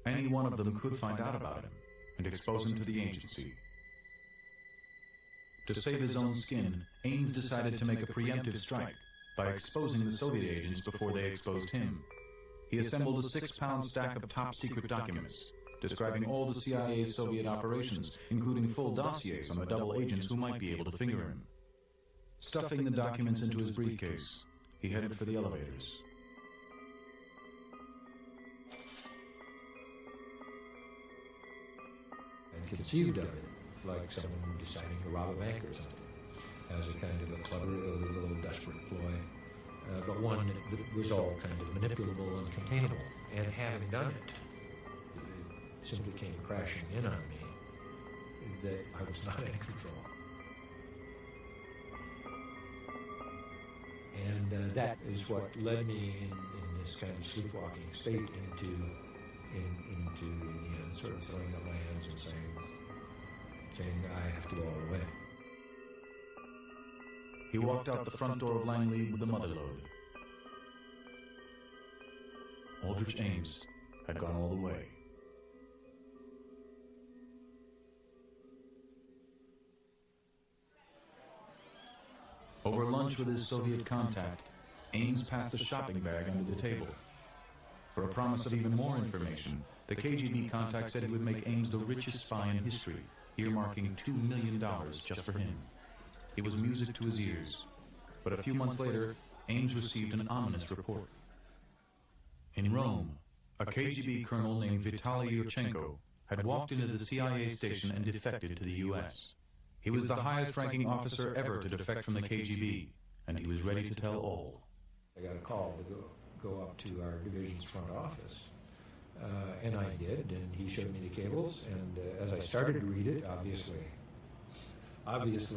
Speaker 1: Any one of them could find out about him and expose him to the agency. To save his own skin, Ames decided to make a preemptive strike by exposing the Soviet agents before they exposed him. He assembled a 6-pound stack of top-secret documents describing all the CIA's Soviet operations, including full dossiers on the double agents who might be able to finger him. Stuffing the documents into his briefcase, he headed for the elevators.
Speaker 10: And conceived of it like someone deciding to rob a bank or something, as a kind of a clever, little desperate ploy, but one that was all kind of manipulable and containable. And having done it, it simply came crashing in on me that I was not in control. And that is what led me in this kind of sleepwalking state into in the end, sort of throwing up my hands and saying I have to go all the way.
Speaker 1: He walked out the front door of Langley with the mother lode. Aldrich Ames had gone all the way. Over lunch with his Soviet contact, Ames passed a shopping bag under the table. For a promise of even more information, the KGB contact said he would make Ames the richest spy in history, earmarking $2 million just for him. It was music to his ears. But a few months later, Ames received an ominous report. In Rome, a KGB colonel named Vitaly Yurchenko had walked into the CIA station and defected to the U.S. He was the highest-ranking officer ever to defect from the KGB, and he was ready to tell all.
Speaker 10: I got a call to go up to our division's front office, and I did, and he showed me the cables, and as I started to read it, obviously, I was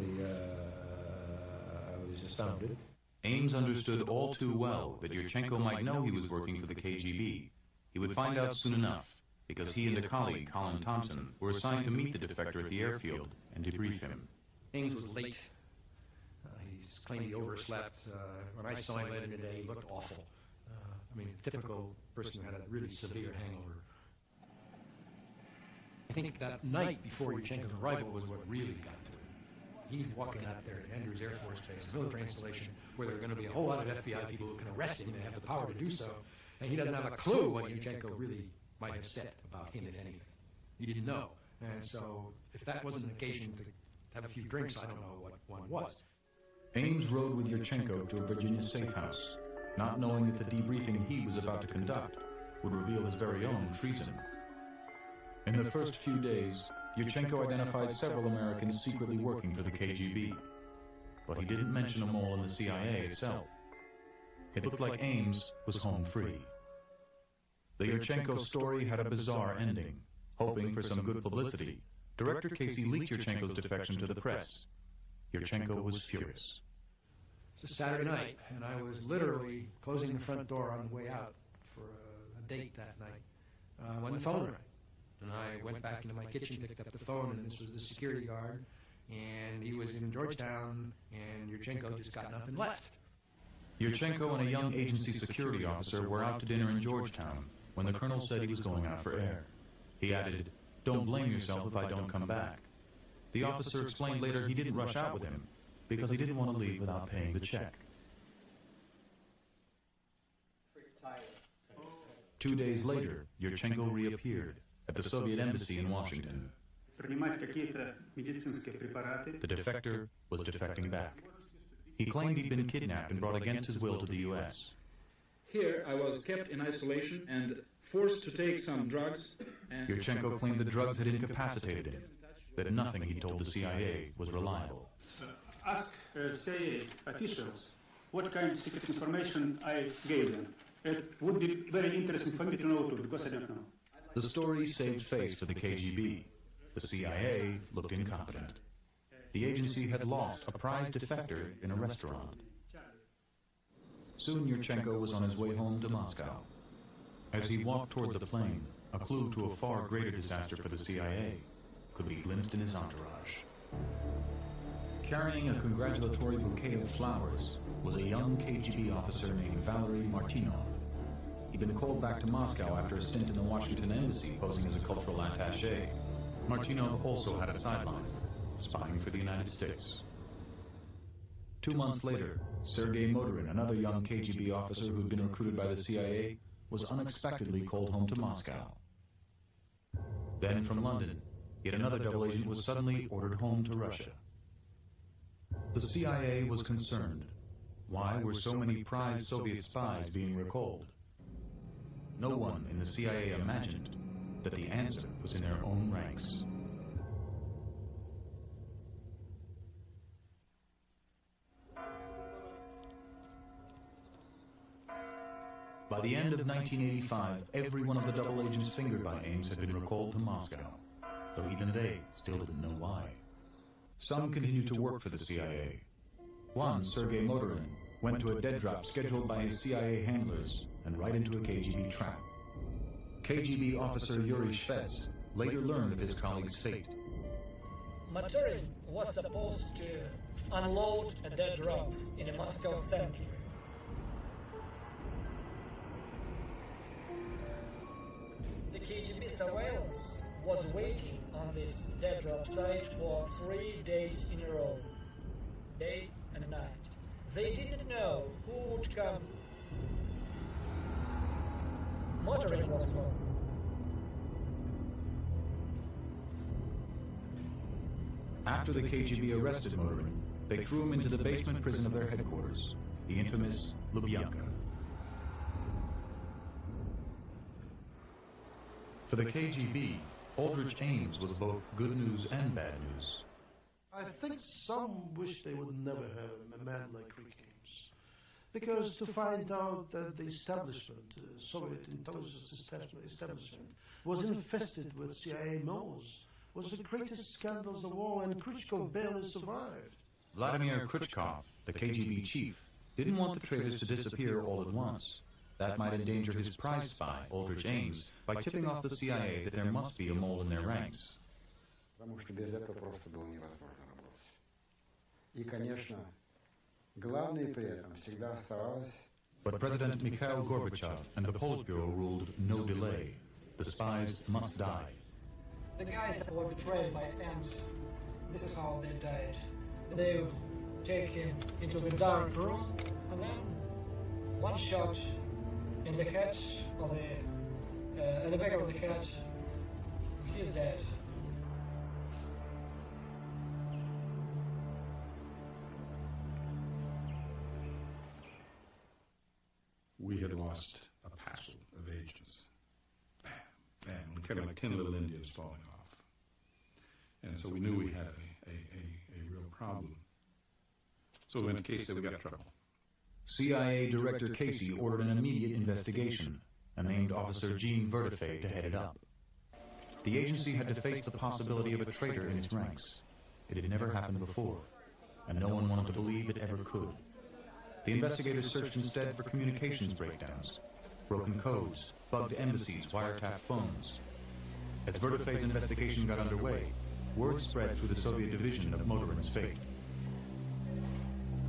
Speaker 10: astounded.
Speaker 1: Ames understood all too well that Yurchenko might know he was working for the KGB. He would find out soon enough, because he and a colleague, Colin Thompson, were assigned to meet the defector at the airfield and debrief him.
Speaker 8: Ames was late. He claimed he overslept. When I saw him later today, he looked awful. Typical person who had a really severe hangover. I think that night before Yurchenko's arrival was what really got to him. He's walking out there at Andrews Air Force Base, a military installation, where there are going to be a whole lot of FBI people who can arrest him and have the power to do so, and he doesn't have a clue what Yurchenko really might have said about him, if anything. He didn't know. And so, if that wasn't an occasion to have a few drinks, I don't know what one was.
Speaker 1: Ames rode with Yurchenko to a Virginia safe house, not knowing that the debriefing he was about to conduct would reveal his very own treason. In the first few days, Yurchenko identified several Americans secretly working for the KGB, but he didn't mention them all in the CIA itself. It looked like Ames was home free. The Yurchenko story had a bizarre ending. Hoping for some good publicity, Director Casey leaked Yurchenko's defection to the press. Yurchenko was furious.
Speaker 8: It's a Saturday night, and I was literally closing the front door on the way out for a date that night when the phone rang. And I went back into my kitchen, picked up the phone, and this was the security guard, and he was in Georgetown, and Yurchenko just gotten up and left.
Speaker 1: Yurchenko and a young agency security officer were out to dinner in Georgetown when the colonel said he was going out for air. He added, "Don't blame yourself if I don't come back." The officer explained later he didn't rush out with him because he didn't want to leave without paying the check. 2 days later, Yurchenko reappeared at the Soviet embassy in Washington. The defector was defecting back. He claimed he'd been kidnapped and brought against his will to the U.S.
Speaker 2: Here I was kept in isolation and forced to take some drugs.
Speaker 1: Yurchenko claimed the drugs had incapacitated him, that nothing he told the CIA was reliable.
Speaker 2: Ask CIA officials what kind of secret information I gave them. It would be very interesting for me to know too, because I don't know.
Speaker 1: The story saved face for the KGB. The CIA looked incompetent. The agency had lost a prize defector in a restaurant. Soon Yurchenko was on his way home to Moscow. As he walked toward the plane, a clue to a far greater disaster for the CIA could be glimpsed in his entourage. Carrying a congratulatory bouquet of flowers was a young KGB officer named Valery Martinov. He'd been called back to Moscow after a stint in the Washington embassy posing as a cultural attaché. Martinov also had a sideline, spying for the United States. 2 months later, Sergei Motorin, another young KGB officer who'd been recruited by the CIA, was unexpectedly called home to Moscow. Then from London, yet another double agent was suddenly ordered home to Russia. The CIA was concerned. Why were so many prized Soviet spies being recalled? No one in the CIA imagined that the answer was in their own ranks. By the end of 1985, every one of the double agents fingered by Ames had been recalled to Moscow, though even they still didn't know why. Some continued to work for the CIA. One, Sergei Motorin, went to a dead drop scheduled by his CIA handlers and right into a KGB trap. KGB officer Yuri Shvets later learned of his colleague's fate.
Speaker 14: Motorin was supposed to unload a dead drop in a Moscow cemetery. The KGB surveillance was waiting on this dead drop site for 3 days in a row, day and night. They didn't know who would come. Motorin was gone.
Speaker 1: After the KGB arrested Motorin, they threw him into the basement prison of their headquarters, the infamous Lubyanka. For the KGB, Aldrich Ames was both good news and bad news.
Speaker 18: I think some wish they would never have a man like Rick Ames. Because to find out that the establishment, the Soviet intelligence establishment, was infested with CIA moles was the greatest scandals of all, and Khrushchev barely survived.
Speaker 1: Vladimir Khrushchev, the KGB chief, didn't want the traitors to disappear all at once. That might endanger his prize spy, Aldrich Ames, by tipping off the CIA that there must be a mole in their ranks.
Speaker 16: Потому что без этого просто было невозможно работать. И, конечно, главное при этом всегда оставалось...
Speaker 1: But President Mikhail Gorbachev and the Politburo ruled no delay. The spies must die.
Speaker 14: The guys who were betrayed by Ames, this is how they died. They take him into the dark room, and then one shot in the head of at the back of the head, he's dead.
Speaker 5: We had lost a passel of agents. Bam, bam, kind of like 10 little Indians falling off. And so we knew we had a real problem. So in case that we got trouble.
Speaker 1: CIA Director Casey ordered an immediate investigation and named Officer Gene Vertifay to head it up. The agency had to face the possibility of a traitor in its ranks. It had never happened before, and no one wanted to believe it ever could. The investigators searched instead for communications breakdowns, broken codes, bugged embassies, wiretapped phones. As Vertifay's investigation got underway, word spread through the Soviet division of Motorin's fate.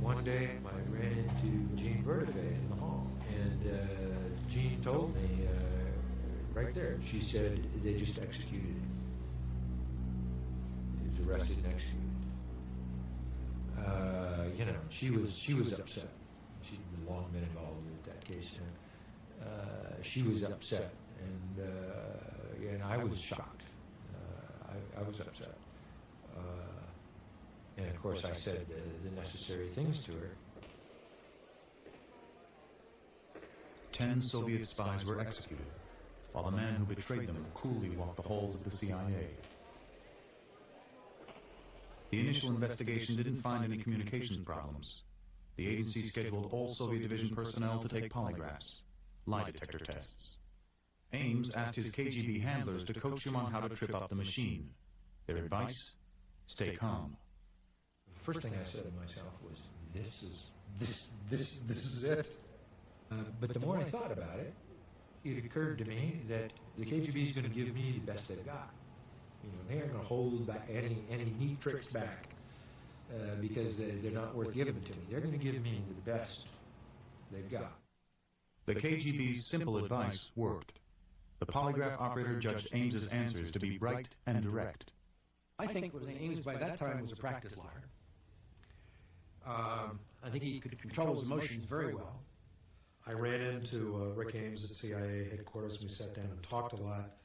Speaker 10: One day I ran into Gene Vertifay in the hall, and Gene told me right there, she said they just executed him. He was arrested and executed. She was upset. She'd long been involved with that case, and she was upset, and I was shocked. I was upset. And of course I said the necessary things to her.
Speaker 1: 10 Soviet spies were executed, while the man who betrayed them coolly walked the halls of the CIA. The initial investigation didn't find any communications problems. The agency scheduled all Soviet division personnel to take polygraphs, lie detector tests. Ames asked his KGB handlers to coach him on how to trip up the machine. Their advice? Stay calm.
Speaker 10: First thing I said to myself was, this is it. But the more I thought about it, it occurred to me that the KGB is going to give me the best they've got. They aren't going to hold back any neat tricks back because they're not worth giving to me. They're going to give me the best they've got.
Speaker 1: The KGB's simple advice worked. The polygraph operator judged Ames's answers to be bright and direct.
Speaker 8: I think Ames by that time was a practice liar. I think he could control his emotions very well.
Speaker 10: I ran into Rick Ames at CIA headquarters, and we sat down and talked a lot.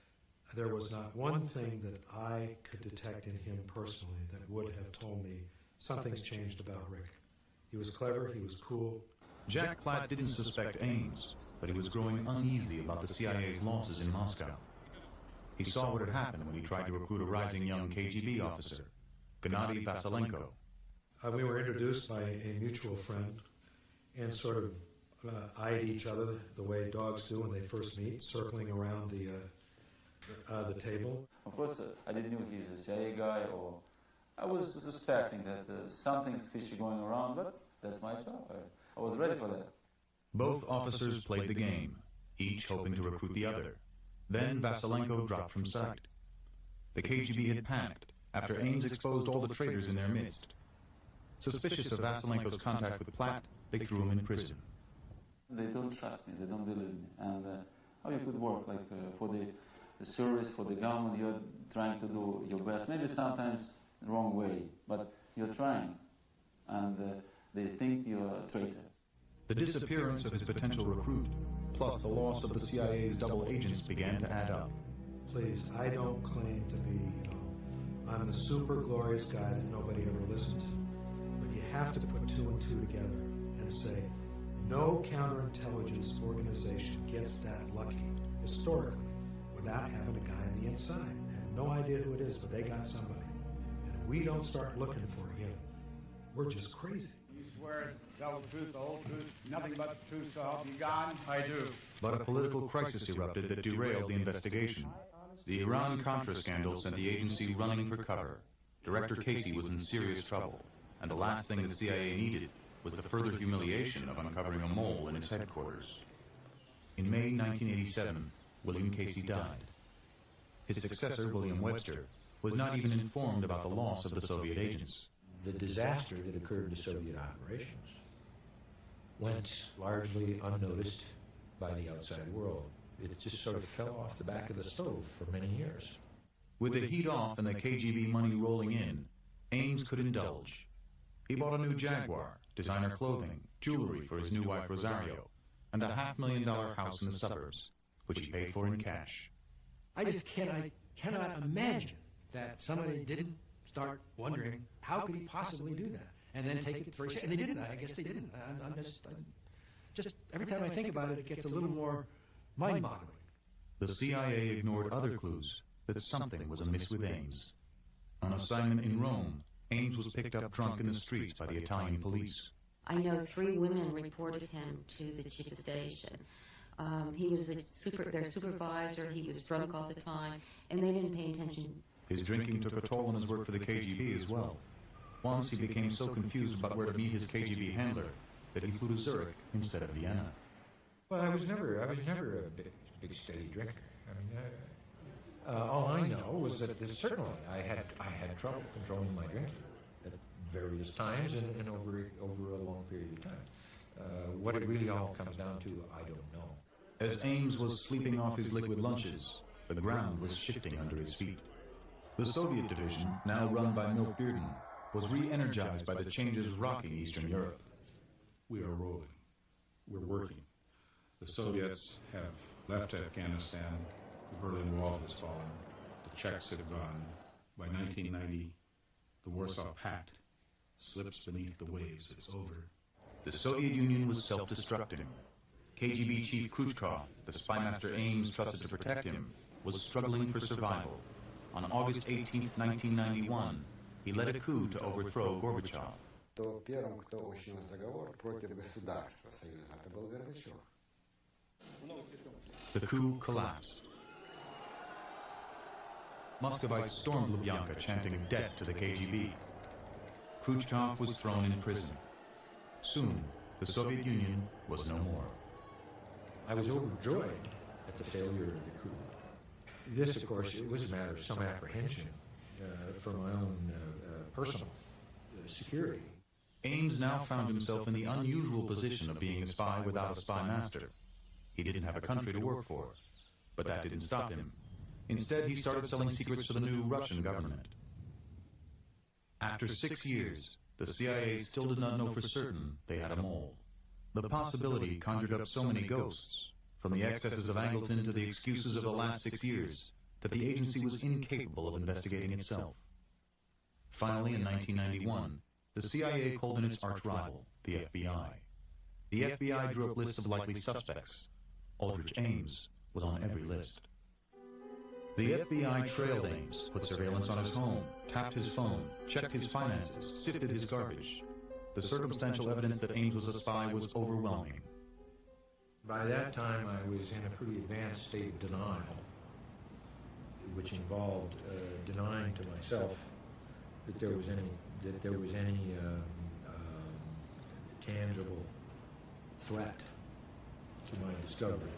Speaker 10: There was not one thing that I could detect in him personally that would have told me something's changed about Rick. He was clever, he was cool.
Speaker 1: Jack Platt didn't suspect Ames, but he was growing uneasy about the CIA's losses in Moscow. He saw what had happened when he tried to recruit a rising young KGB officer, Gennady Vasilenko.
Speaker 10: We were introduced by a mutual friend and sort of eyed each other the way dogs do when they first meet, circling around the table.
Speaker 3: Of course, I didn't know he's a CIA guy, or I was suspecting that something's fishy going around, but that's my job. I was ready for that.
Speaker 1: Both officers played the game, each hoping to recruit the other. Then Vasilenko dropped from sight. The KGB had panicked after Ames exposed all the traitors in their midst. Suspicious of Vasilenko's contact with Platt, they threw him in prison.
Speaker 3: They don't trust me, they don't believe me, and how you could work, like for the service, for the government, you're trying to do your best, maybe sometimes the wrong way, but you're trying, and they think you're a traitor.
Speaker 1: The disappearance of his potential recruit, plus the loss of the CIA's double agents, began to add up.
Speaker 10: Please, I don't claim to be, I'm the super glorious guy that nobody ever listened to, but you have to put two and two together and say, no counterintelligence organization gets that lucky, historically, without having a guy on the inside. I have no idea who it is, but they got somebody. And if we don't start looking for him, we're just crazy.
Speaker 17: You swear to tell the truth, the whole truth, nothing but the truth, so help you God? I do.
Speaker 1: But a political crisis erupted that derailed the investigation. The Iran-Contra scandal sent the agency running for cover. Director Casey was in serious trouble, and the last thing the CIA needed was the further humiliation of uncovering a mole in its headquarters. In May 1987, William Casey died. His successor, William Webster, was not even informed about the loss of the Soviet agents.
Speaker 20: The disaster that occurred in Soviet operations went largely unnoticed by the outside world. It just sort of fell off the back of the stove for many years.
Speaker 1: With the heat off and the KGB money rolling in, Ames could indulge. He bought a new Jaguar, designer clothing, jewelry for his new wife Rosario, and a $500,000 house in the suburbs, which he paid for in cash.
Speaker 8: I just cannot imagine that somebody didn't start wondering, how could he possibly do that? And then take it for a and they didn't. I guess they didn't. I'm just every time I think about it, it gets a little more mind-boggling.
Speaker 1: The CIA ignored other clues that something was amiss with Ames. On assignment in Rome, Ames was picked up drunk in the streets by the Italian police.
Speaker 19: I know 3 women reported him to the chief of station. He was their supervisor. He was drunk all the time, and they didn't pay attention.
Speaker 1: His drinking took a toll on his work for the KGB as well. Once he became so confused about where to meet his KGB handler that he flew to Zurich instead of Vienna.
Speaker 20: Well, I was never a big steady drinker. I mean, all I know was that certainly I had trouble controlling my drinking at various times and over a long period of time. What it really all comes down to, I don't know.
Speaker 1: As Ames was sleeping off his liquid lunches, the ground was shifting under his feet. The Soviet division, now run by Milt Bearden, was re-energized by the changes rocking Eastern Europe.
Speaker 5: We are rolling. We're working. The Soviets have left Afghanistan. The Berlin Wall has fallen. The Czechs have gone. By 1990, the Warsaw Pact slips beneath the waves. It's over.
Speaker 1: The Soviet Union was self-destructing. KGB chief Khrushchev, the spymaster Ames trusted to protect him, was struggling for survival. On August 18, 1991, he led a coup to overthrow Gorbachev.
Speaker 16: То первым, кто учинил заговор против государства Союза, это был Горбачев.
Speaker 1: The coup collapsed. Muscovites stormed Lubyanka, chanting death to the KGB. Khrushchev was thrown in prison. Soon, the Soviet Union was no more.
Speaker 20: I was overjoyed at the failure of the coup. This, of course, it was a matter of some apprehension for my own personal security.
Speaker 1: Ames now found himself in the unusual position of being a spy without a spy master. He didn't have a country to work for, but that didn't stop him. Instead, he started selling secrets to the new Russian government. After 6 years, the CIA still did not know for certain they had a mole. The possibility conjured up so many ghosts, from the excesses of Angleton to the excuses of the last 6 years, that the agency was incapable of investigating itself. Finally, in 1991, the CIA called in its arch-rival, the FBI. The FBI drew up lists of likely suspects. Aldrich Ames was on every list. The FBI trailed Ames, put surveillance on his home, tapped his phone, checked his finances, sifted his garbage. The circumstantial evidence that Ames was a spy was overwhelming.
Speaker 10: By that time, I was in a pretty advanced state of denial, which involved denying to myself that there was any tangible threat to my discovery.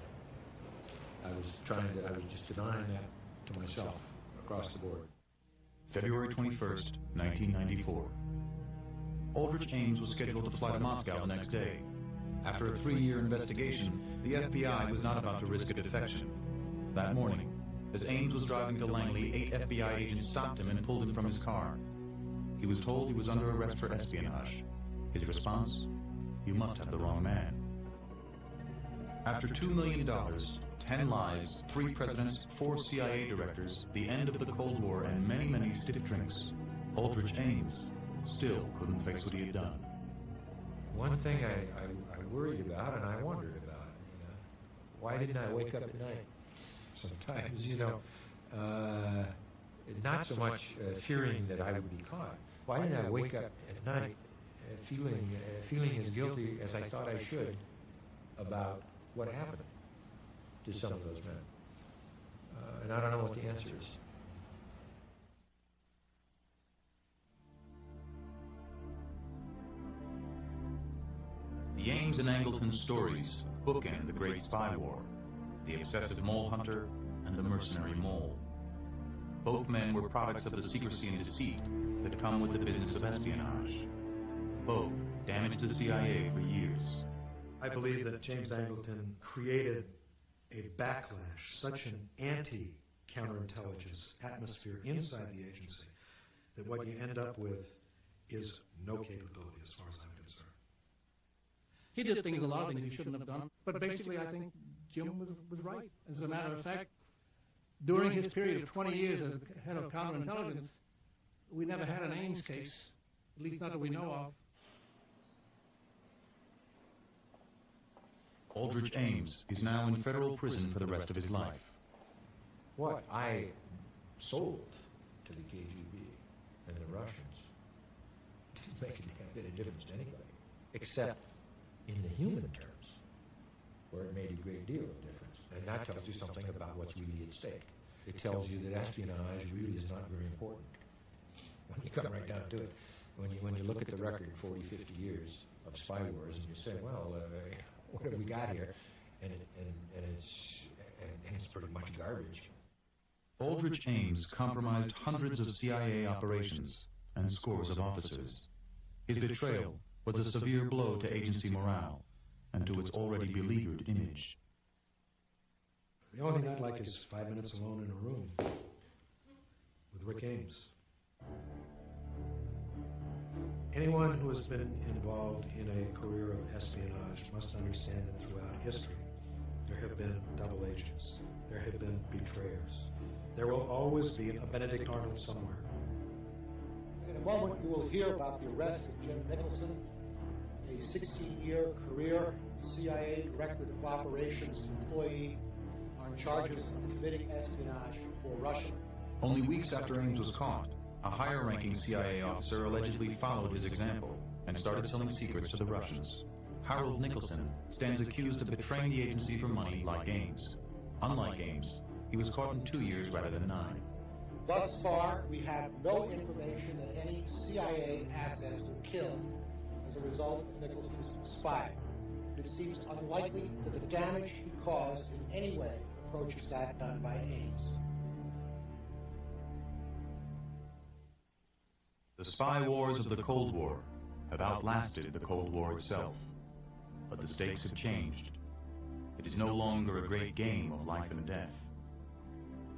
Speaker 10: I was just denying that to myself across the board.
Speaker 1: February 21st, 1994. Aldrich Ames was scheduled to fly to Moscow the next day. After a 3-year investigation, the FBI was not about to risk a defection. That morning, as Ames was driving to Langley, 8 FBI agents stopped him and pulled him from his car. He was told he was under arrest for espionage. His response? You must have the wrong man. After $2 million, 10 lives, 3 presidents, 4 CIA directors, the end of the Cold War, and many, many stiff drinks, Aldrich Ames still couldn't face what he had done.
Speaker 10: One thing I worried about and I wondered about, why didn't I wake up at night? Sometimes, not so much fearing that I would be caught. Why didn't I wake up at night feeling as guilty as I thought I should about what happened to some of those men? And I don't know what the answer is.
Speaker 1: The Ames and Angleton stories bookend the Great Spy War, the obsessive mole hunter and the mercenary mole. Both men were products of the secrecy and deceit that come with the business of espionage. Both damaged the CIA for years.
Speaker 10: I believe that James Angleton created a backlash, such an anti-counterintelligence atmosphere inside the agency, that what you end up with is no capability as far as I'm concerned.
Speaker 9: He did a lot of things he shouldn't have done, but basically I think Jim was right. As a matter of fact, during his period of 20 years as head of counterintelligence, we never had an Ames case, at least not that we know of.
Speaker 1: Aldrich Ames is now in federal prison for the rest of his life.
Speaker 10: What I sold to the KGB and the Russians didn't make a damn bit of difference to anybody, except in the human terms, where it made a great deal of difference. And that tells you something about what's really at stake. It tells you that espionage really is not very important. When you come right down to it, when you look at the record 40, 50 years of spy wars, and you say, well, what have we got here? And it's pretty much garbage.
Speaker 1: Aldrich Ames compromised hundreds of CIA operations and scores of officers. His betrayal was a severe blow to agency morale and to its already beleaguered image.
Speaker 10: The only thing I'd like is 5 minutes alone in a room with Rick Ames. Anyone who has been involved in a career of espionage must understand that throughout history there have been double agents, there have been betrayers. There will always be a Benedict Arnold somewhere.
Speaker 7: In a moment you will hear about the arrest of Jim Nicholson, a 16-year career CIA Director of Operations employee on charges of committing espionage for Russia.
Speaker 1: Only weeks after Ames was caught, a higher-ranking CIA officer allegedly followed his example and started selling secrets to the Russians. Harold Nicholson stands accused of betraying the agency for money like Ames. Unlike Ames, he was caught in 2 years rather than 9.
Speaker 7: Thus far, we have no information that any CIA assets were killed as a result of Nicholson's spying. It seems unlikely that the damage he caused in any way approaches that done by Ames.
Speaker 1: The spy wars of the Cold War have outlasted the Cold War itself. But the stakes have changed. It is no longer a great game of life and death.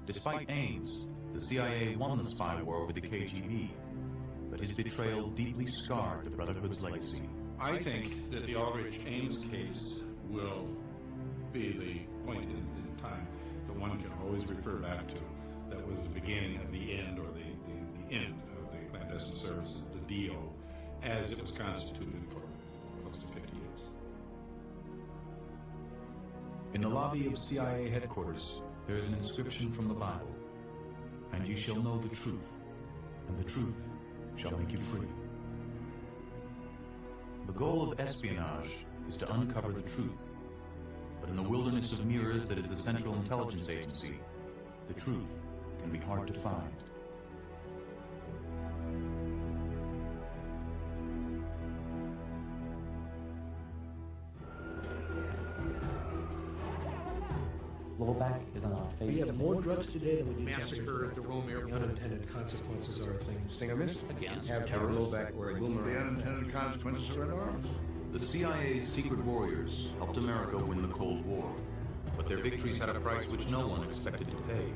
Speaker 1: Despite Ames, the CIA won the spy war with the KGB. but his betrayal deeply scarred the Brotherhood's legacy.
Speaker 5: I think that the Aldrich Ames case will be the point in time that one can always refer back to. That was the beginning of the end, or the end of the clandestine services, the DO, as it was constituted for close to 50 years.
Speaker 1: In the lobby of CIA headquarters, there is an inscription from the Bible. And ye shall know the truth, and the truth shall make you free. The goal of espionage is to uncover the truth. But in the wilderness of mirrors that is the Central Intelligence Agency, the truth can be hard to find.
Speaker 6: Blowback is on our face.
Speaker 7: We have more drugs today than we did
Speaker 10: Massacre at the Rome Airport. The unintended consequences are things
Speaker 12: I missed.
Speaker 6: Again,
Speaker 12: Have
Speaker 6: terror.
Speaker 12: blowback or a
Speaker 17: The
Speaker 12: boomerang.
Speaker 17: unintended consequences are enormous.
Speaker 1: The CIA's secret warriors helped America win the Cold War, but their victories had a price which no one expected to pay.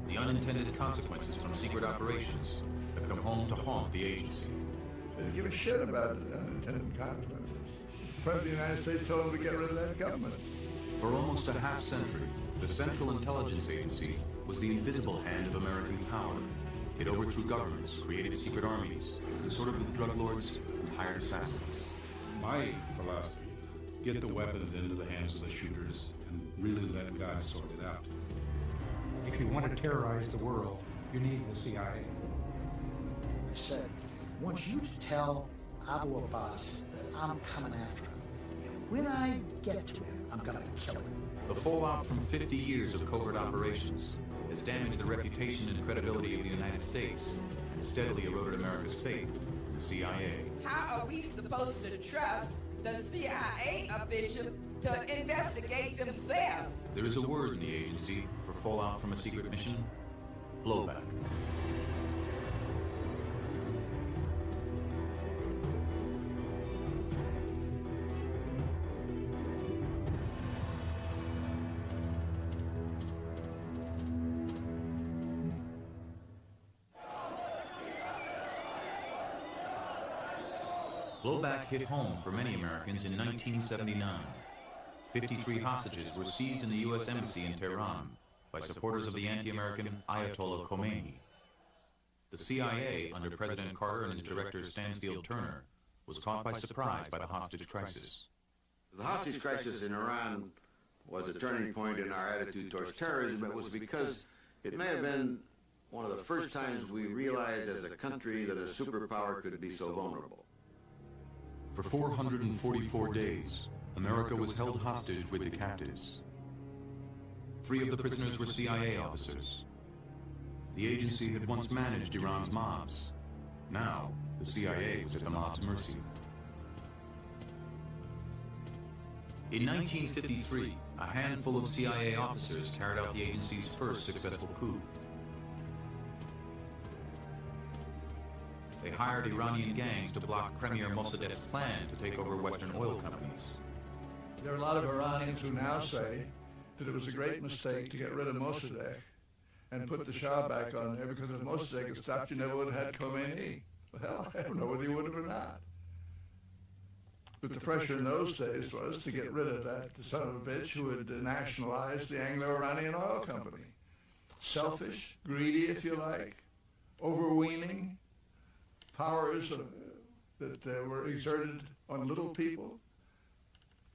Speaker 1: The unintended consequences from secret operations have come home to haunt the agency.
Speaker 17: They didn't give a shit about the unintended consequences. The President of the United States told them to get rid of that government.
Speaker 1: For almost a half-century, the Central Intelligence Agency was the invisible hand of American power. It overthrew governments, created secret armies, consorted with drug lords, and hired assassins.
Speaker 5: My philosophy, get the weapons into the hands of the shooters and really let God sort it out.
Speaker 7: If you want to terrorize the world, you need the CIA.
Speaker 4: I said, I want you to tell Abu Abbas that I'm coming after him. And when I get to him, I'm going to kill him.
Speaker 1: The fallout from 50 years of covert operations has damaged the reputation and credibility of the United States and steadily eroded America's faith in the CIA.
Speaker 11: How are we supposed to trust the CIA officials to investigate themselves?
Speaker 1: There is a word in the agency for fallout from a secret mission: blowback. Blowback hit home for many Americans in 1979. 53 hostages were seized in the U.S. Embassy in Tehran by supporters of the anti-American Ayatollah Khomeini. The CIA, under President Carter and his director Stansfield Turner, was caught by surprise by the hostage crisis.
Speaker 23: The hostage crisis in Iran was a turning point in our attitude towards terrorism. It was because it may have been one of the first times we realized as a country that a superpower could be so vulnerable.
Speaker 1: For 444 days, America was held hostage with the captives. 3 of the prisoners were CIA officers. The agency had once managed Iran's mobs. Now, the CIA was at the mob's mercy. In 1953, a handful of CIA officers carried out the agency's first successful coup. They hired Iranian gangs to block Premier Mossadegh's plan to take over Western oil companies.
Speaker 17: There are a lot of Iranians who now say that it was a great mistake to get rid of Mossadegh and put the Shah back on there, because if Mossadegh had stopped, you never would have had Khomeini. Well, I don't know whether you would have or not. But the pressure in those days was to get rid of that son of a bitch who had nationalized the Anglo-Iranian oil company. Selfish, greedy, if you like, overweening powers that were exerted on little people.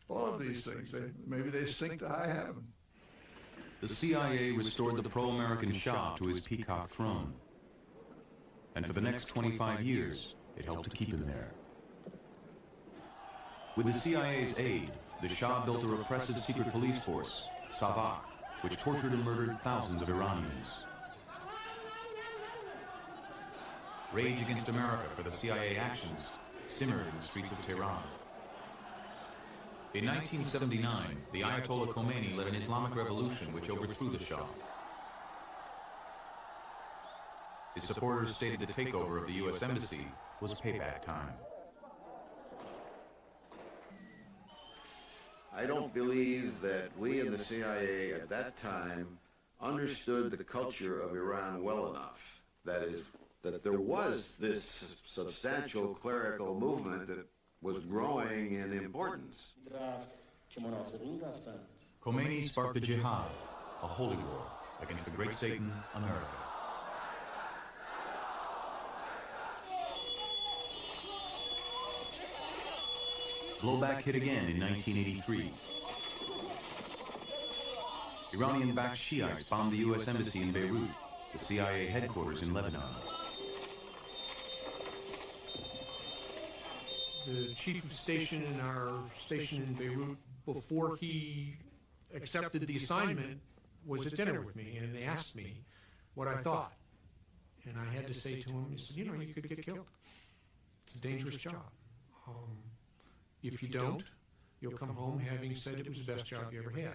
Speaker 17: All of these things, maybe they stink to high heaven.
Speaker 1: The CIA restored the pro-American Shah to his peacock throne. And for the next 25 years, it helped to keep him there. With the CIA's aid, the Shah built a repressive secret police force, Savak, which tortured and murdered thousands of Iranians. Rage against America for the CIA actions simmered in the streets of Tehran. In 1979, the Ayatollah Khomeini led an Islamic revolution which overthrew the Shah. His supporters stated the takeover of the U.S. Embassy was payback time.
Speaker 23: I don't believe that we in the CIA at that time understood the culture of Iran well enough. That is, that there was this substantial clerical movement that was growing in importance.
Speaker 1: Khomeini sparked the jihad, a holy war against the great Satan, America. Blowback hit again in 1983. Iranian-backed Shiites bombed the U.S. Embassy in Beirut, the CIA headquarters in Lebanon.
Speaker 9: The chief of station in our station in Beirut, before he accepted the assignment, was at dinner with me, and they asked me what I thought. And I had to say to him, he said, you know, you could get killed. It's a dangerous job. If you don't, you'll come home having said it was the best job you ever had.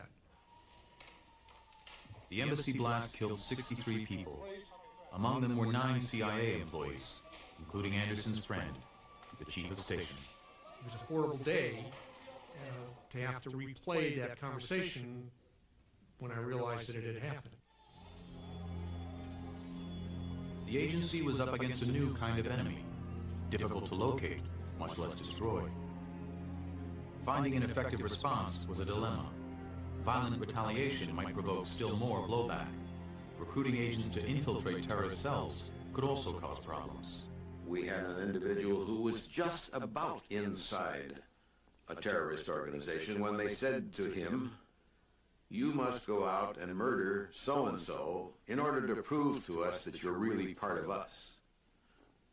Speaker 1: The embassy blast killed 63 people. Among them were 9 CIA employees, including Anderson's friend, the chief of station.
Speaker 9: It was a horrible day to have to replay that conversation when I realized that it had happened.
Speaker 1: The agency was up against a new kind of enemy, difficult to locate, much less destroy. Finding an effective response was a dilemma. Violent retaliation might provoke still more blowback. Recruiting agents to infiltrate terrorist cells could also cause problems.
Speaker 23: We had an individual who was just about inside a terrorist organization when they said to him, you must go out and murder so-and-so in order to prove to us that you're really part of us.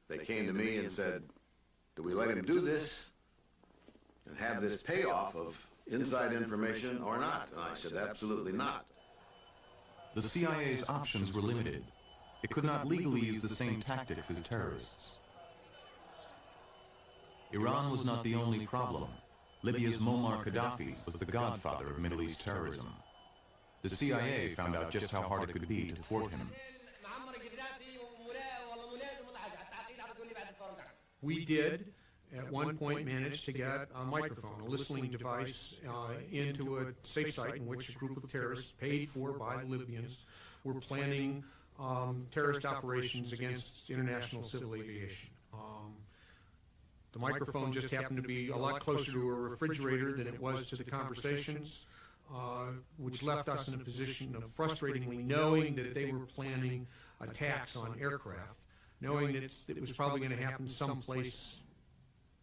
Speaker 23: They came to me and said, do we let him do this and have this payoff of inside information or not? And I said, absolutely not.
Speaker 1: The CIA's options were limited. It could not legally use the same tactics as terrorists. Iran was not the only problem. Libya's Muammar Gaddafi was the godfather of Middle East terrorism. The CIA found out just how hard it could be to thwart him.
Speaker 9: We did, at one point, manage to get a microphone, a listening device, into a safe site in which a group of terrorists, paid for by the Libyans, were planning terrorist operations against international civil aviation. The microphone just happened to be a lot closer to a refrigerator than it was to the conversations, which left us in a position of frustratingly knowing that they were planning attacks on aircraft, knowing that it was probably going to happen someplace,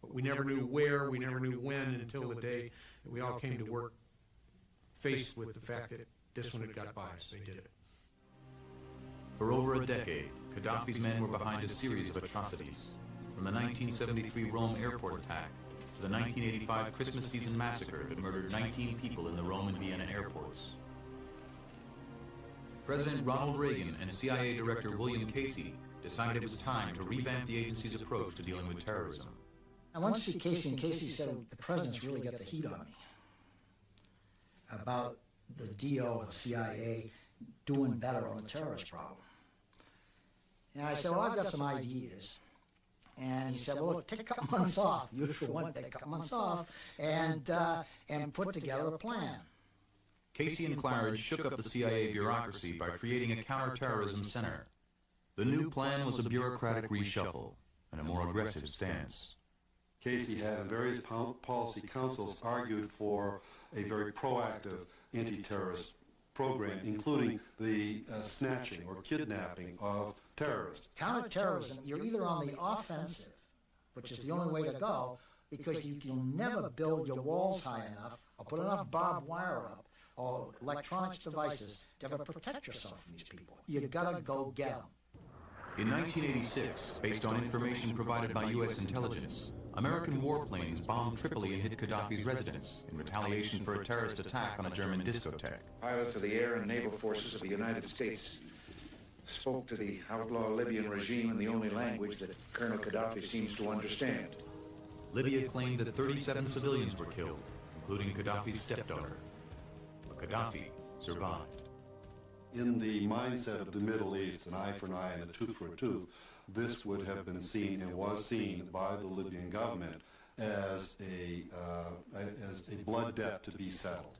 Speaker 9: but we never knew where, we never knew when, until the day that we all came to work faced with the fact that this one had got by us. They did it.
Speaker 1: For over a decade, Gaddafi's men were behind a series of atrocities, from the 1973 Rome airport attack to the 1985 Christmas season massacre that murdered 19 people in the Rome and Vienna airports. President Ronald Reagan and CIA Director William Casey decided it was time to revamp the agency's approach to dealing with terrorism.
Speaker 4: I went to see Casey, and Casey said, the president's really got the heat on me about the DO and the CIA doing better on the terrorist problem. And I said, well, I've got some ideas. And he said, well, look, take a couple months off, the usual one, take a couple months off, and put together a plan.
Speaker 1: Casey and Claridge shook up the CIA bureaucracy by creating a counterterrorism center. The new plan was a bureaucratic reshuffle and a more aggressive stance.
Speaker 13: Casey had in various policy councils argued for a very proactive anti-terrorist program, including the snatching or kidnapping of terrorists.
Speaker 4: Counterterrorism, you're either on the offensive, which is the only way to go, because you'll never build your walls high enough or put enough barbed wire up or electronics devices to ever protect yourself from these people. You gotta go get them.
Speaker 1: In 1986, based on information provided by U.S. intelligence, American warplanes bombed Tripoli and hit Gaddafi's residence in retaliation for a terrorist attack on a German discotheque.
Speaker 15: Pilots of the air and naval forces of the United States spoke to the outlaw Libyan regime in the only language that Colonel Gaddafi seems to understand.
Speaker 1: Libya claimed that 37 civilians were killed, including Gaddafi's stepdaughter. But Gaddafi survived.
Speaker 13: In the mindset of the Middle East, an eye for an eye and a tooth for a tooth, this would have been seen and was seen by the Libyan government as a blood debt to be settled.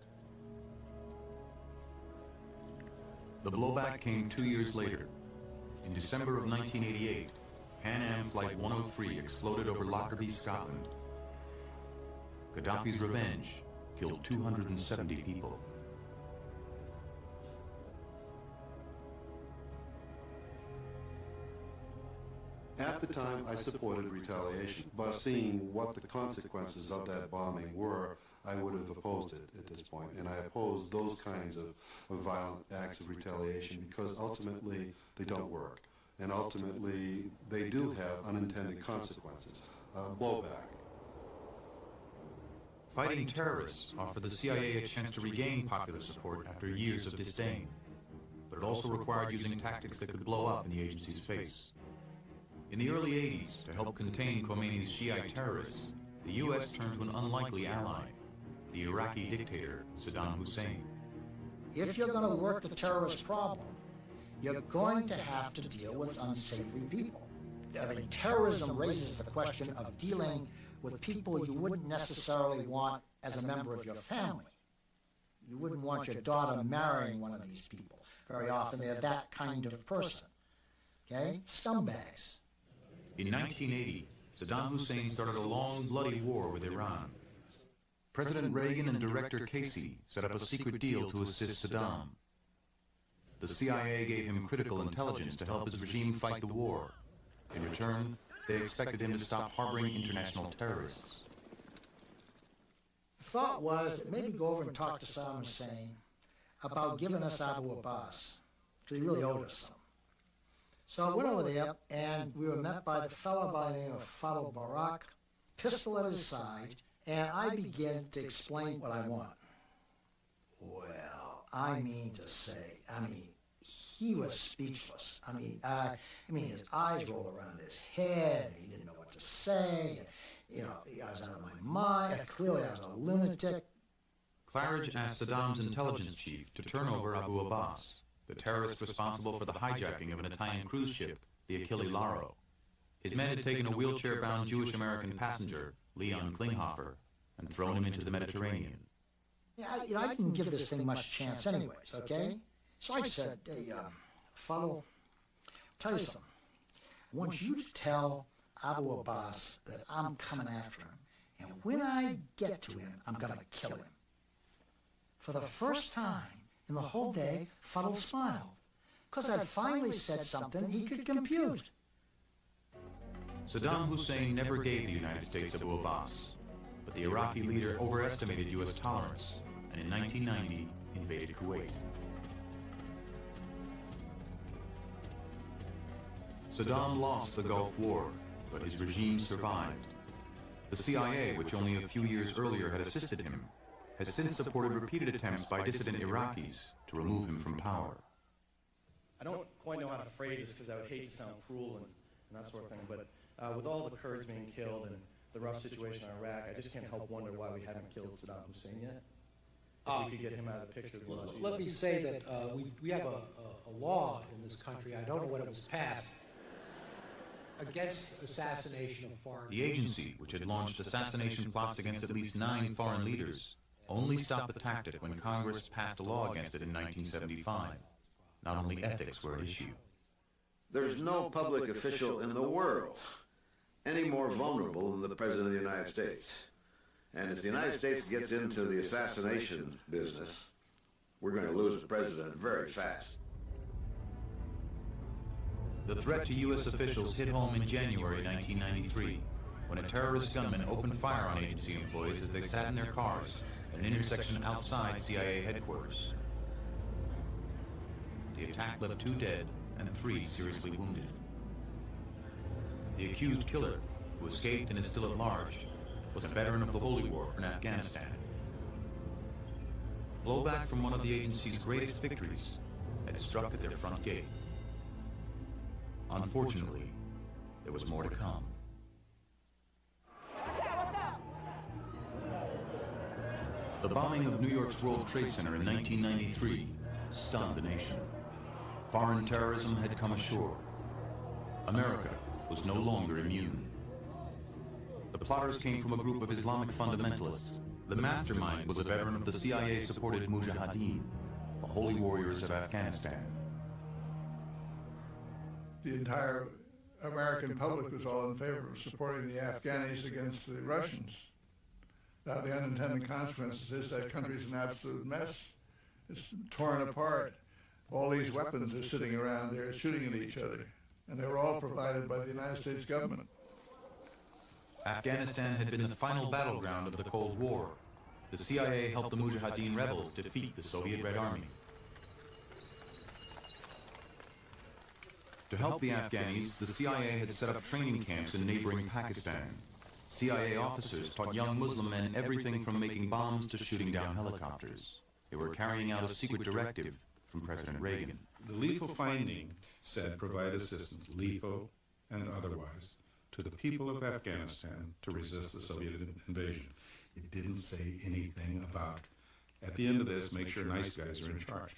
Speaker 1: The blowback came 2 years later. In December of 1988, Pan Am Flight 103 exploded over Lockerbie, Scotland. Gaddafi's revenge killed 270 people.
Speaker 13: At the time, I supported retaliation, but seeing what the consequences of that bombing were, I would have opposed it at this point, and I oppose those kinds of violent acts of retaliation because ultimately they don't work, and ultimately they do have unintended consequences, blowback.
Speaker 1: Fighting terrorists offered the CIA a chance to regain popular support after years of disdain, but it also required using tactics that could blow up in the agency's face. In the early 80s, to help contain Khomeini's Shiite terrorists, the U.S. turned to an unlikely ally, the Iraqi dictator Saddam Hussein.
Speaker 4: If you're going to work the terrorist problem, you're going to have to deal with unsavory people. I mean, terrorism raises the question of dealing with people you wouldn't necessarily want as a member of your family. You wouldn't want your daughter marrying one of these people. Very often they're that kind of person. Okay? Scumbags.
Speaker 1: In 1980, Saddam Hussein started a long, bloody war with Iran. President Reagan and Director Casey set up a secret deal to assist Saddam. The CIA gave him critical intelligence to help his regime fight the war. In return, they expected him to stop harboring international terrorists.
Speaker 4: The thought was that maybe go over and talk to Saddam Hussein about giving us Abu Abbas, because he really owed us some. So I went over there, and we were met by the fellow by the name of Fadl Barak, pistol at his side, and I began to explain what I want. Well, I mean to say, he was speechless. His eyes rolled around his head, and he didn't know what to say. And, I was out of my mind. Clearly, I was a lunatic.
Speaker 1: Claridge asked Saddam's intelligence chief to turn over Abu Abbas, the terrorist responsible for the hijacking of an Italian cruise ship, the Achille Lauro. His men had taken a wheelchair-bound Jewish-American passenger, Leon Klinghoffer, and thrown him into the Mediterranean.
Speaker 4: Yeah, I didn't give this thing much chance anyways, okay? So I said, hey, Fadl, tell you something. I want you to tell Abu Abbas that I'm coming after him, and when I get to him, I'm going to kill him. For the first time in the whole day, Fadl smiled, because I'd finally said something he could compute.
Speaker 1: Saddam Hussein never gave the United States Abu Abbas, but the Iraqi leader overestimated U.S. tolerance, and in 1990 invaded Kuwait. Saddam lost the Gulf War, but his regime survived. The CIA, which only a few years earlier had assisted him, has since supported repeated attempts by dissident Iraqis to remove him from power.
Speaker 2: I don't quite know how to phrase this because I would hate to sound cruel and that sort of thing, but with all the Kurds being killed and the rough situation in Iraq, I just can't help wonder why we haven't killed Saddam Hussein yet. If we could get him out of the picture.
Speaker 7: Let me say that we have a law in this country, I don't know when it was passed, against assassination of foreign
Speaker 1: The agency, which had launched assassination plots against at least 9 foreign leaders, only stopped the tactic when Congress passed a law against it in 1975. Not only ethics were at issue.
Speaker 23: There's no public official in the world any more vulnerable than the President of the United States. And as the United States gets into the assassination business, we're going to lose the President very fast.
Speaker 1: The threat to U.S. officials hit home in January 1993, when a terrorist gunman opened fire on agency employees as they sat in their cars at an intersection outside CIA headquarters. The attack left 2 dead and 3 seriously wounded. The accused killer, who escaped and is still at large, was a veteran of the Holy War in Afghanistan. Blowback from one of the agency's greatest victories had struck at their front gate. Unfortunately, there was more to come. The bombing of New York's World Trade Center in 1993 stunned the nation. Foreign terrorism had come ashore. America was no longer immune. The plotters came from a group of Islamic fundamentalists. The mastermind was a veteran of the CIA-supported Mujahideen, the holy warriors of Afghanistan.
Speaker 17: The entire American public was all in favor of supporting the Afghanis against the Russians. Now, the unintended consequences is that country's an absolute mess. It's torn apart. All these weapons are sitting around there shooting at each other, and they were all provided by the United States government.
Speaker 1: Afghanistan had been the final battleground of the Cold War. The CIA helped the Mujahideen rebels defeat the Soviet Red Army. To help the Afghanis, the CIA had set up training camps in neighboring Pakistan. CIA officers taught young Muslim men everything from making bombs to shooting down helicopters. They were carrying out a secret directive from President Reagan.
Speaker 5: The lethal finding said provide assistance, lethal and otherwise, to the people of Afghanistan to resist the Soviet invasion. It didn't say anything about, at the end of this, make sure nice guys are in charge.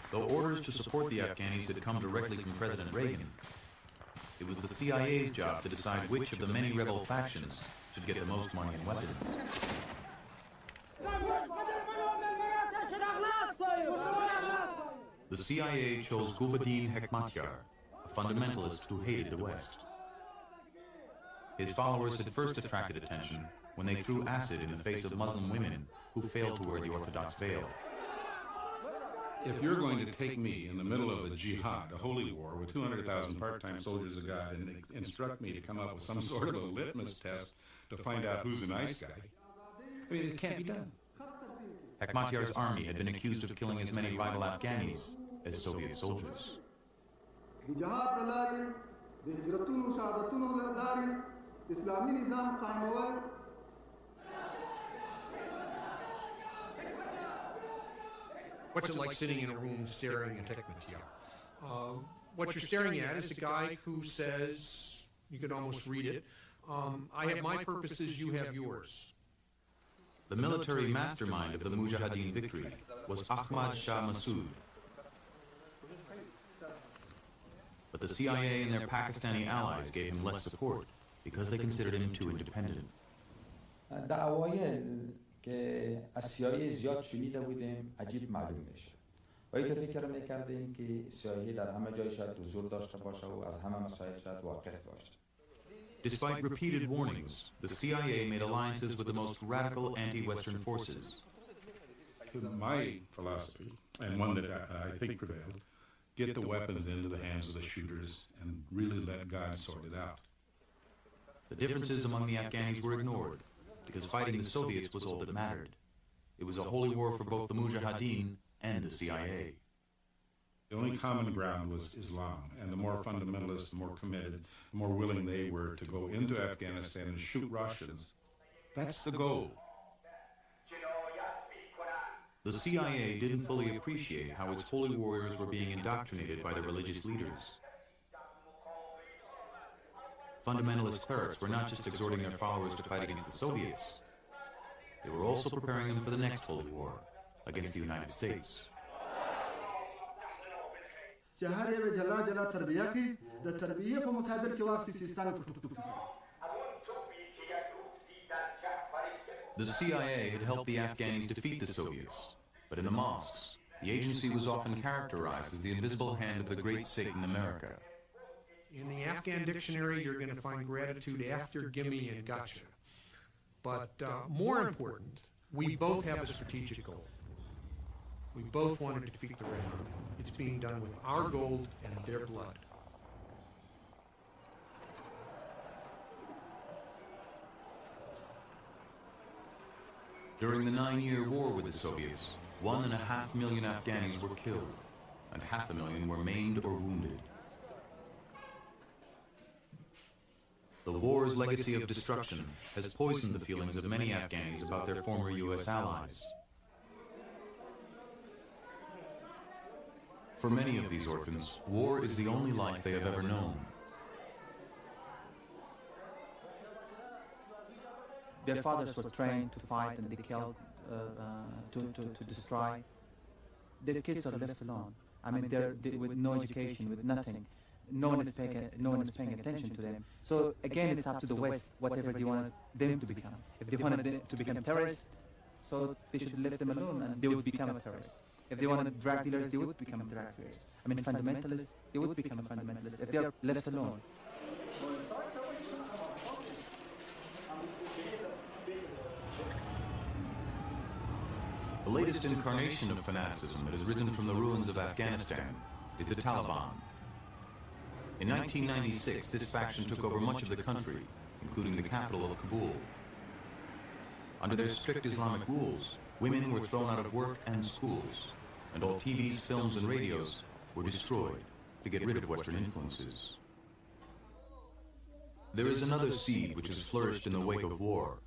Speaker 1: Though orders to support the Afghanis had come directly from President Reagan, it was the CIA's job to decide which of the many rebel factions should get the most money and weapons. The CIA chose Gulbuddin Hekmatyar, a fundamentalist who hated the West. His followers had first attracted attention when they threw acid in the face of Muslim women who failed to wear the Orthodox veil.
Speaker 5: If you're going to take me in the middle of a jihad, a holy war, with 200,000 part-time soldiers of God, and instruct me to come up with some sort of a litmus test to find out who's a nice guy, I mean, it can't be done.
Speaker 1: Hekmatyar's army had been accused of killing as many rival Afghanis as Soviet soldiers.
Speaker 8: What's it like sitting in a room staring at Hekmatyar? What you're staring at is a guy who says, you can almost read it, I have my purposes, you have yours.
Speaker 1: The military mastermind of the Mujahideen victory was Ahmad Shah Massoud. But the CIA and their Pakistani allies gave him less support because they considered him too independent.
Speaker 18: دعوای که از CIA زیاد شنیده بودیم عجیب معلوم میشه. و این فکر میکردیم که CIA در همه جای شاید حضور داشته باشه و از همه مسائل شاید واقف باشه.
Speaker 1: Despite repeated warnings, the CIA made alliances with the most radical anti-Western forces.
Speaker 5: My philosophy, and one that I think prevailed, get the weapons into the hands of the shooters and really let God sort it out.
Speaker 1: The differences among the Afghanis were ignored because fighting the Soviets was all that mattered. It was a holy war for both the Mujahideen and the CIA.
Speaker 5: The only common ground was Islam, and the more fundamentalist, the more committed, the more willing they were to go into Afghanistan and shoot Russians. That's the goal.
Speaker 1: The CIA didn't fully appreciate how its holy warriors were being indoctrinated by the religious leaders. Fundamentalist clerics were not just exhorting their followers to fight against the Soviets, they were also preparing them for the next holy war, against the United States. The CIA had helped the Afghanis defeat the Soviets, but in the mosques, the agency was often characterized as the invisible hand of the great Satan America.
Speaker 8: In the Afghan dictionary, you're going to find gratitude after gimme and gotcha. But more important, we both have a strategic goal. We both want to defeat the Red Army. It's being done with our gold and their blood.
Speaker 1: During the 9-year war with the Soviets, 1.5 million Afghanis were killed, and 500,000 were maimed or wounded. The war's legacy of destruction has poisoned the feelings of many Afghanis about their former U.S. allies. For many of these orphans, war is the only life they have ever known.
Speaker 6: Their fathers were trained to fight and they killed, to destroy. Their kids are left alone. I mean, they're with no education, with nothing. No one is paying attention to them. So again, it's up to the West, whatever they want them to become. If they wanted them to become terrorists, so they should let them alone and they would become a terrorist. If they wanted drug dealers, they would become drug dealers. I mean, fundamentalists, they would become fundamentalists if they are left alone.
Speaker 1: The latest incarnation of fanaticism that has risen from the ruins of Afghanistan is the Taliban. In 1996, this faction took over much of the country, including the capital of Kabul. Under their strict Islamic rules, women were thrown out of work and schools, and all TVs, films, and radios were destroyed to get rid of Western influences. There is another seed which has flourished in the wake of war.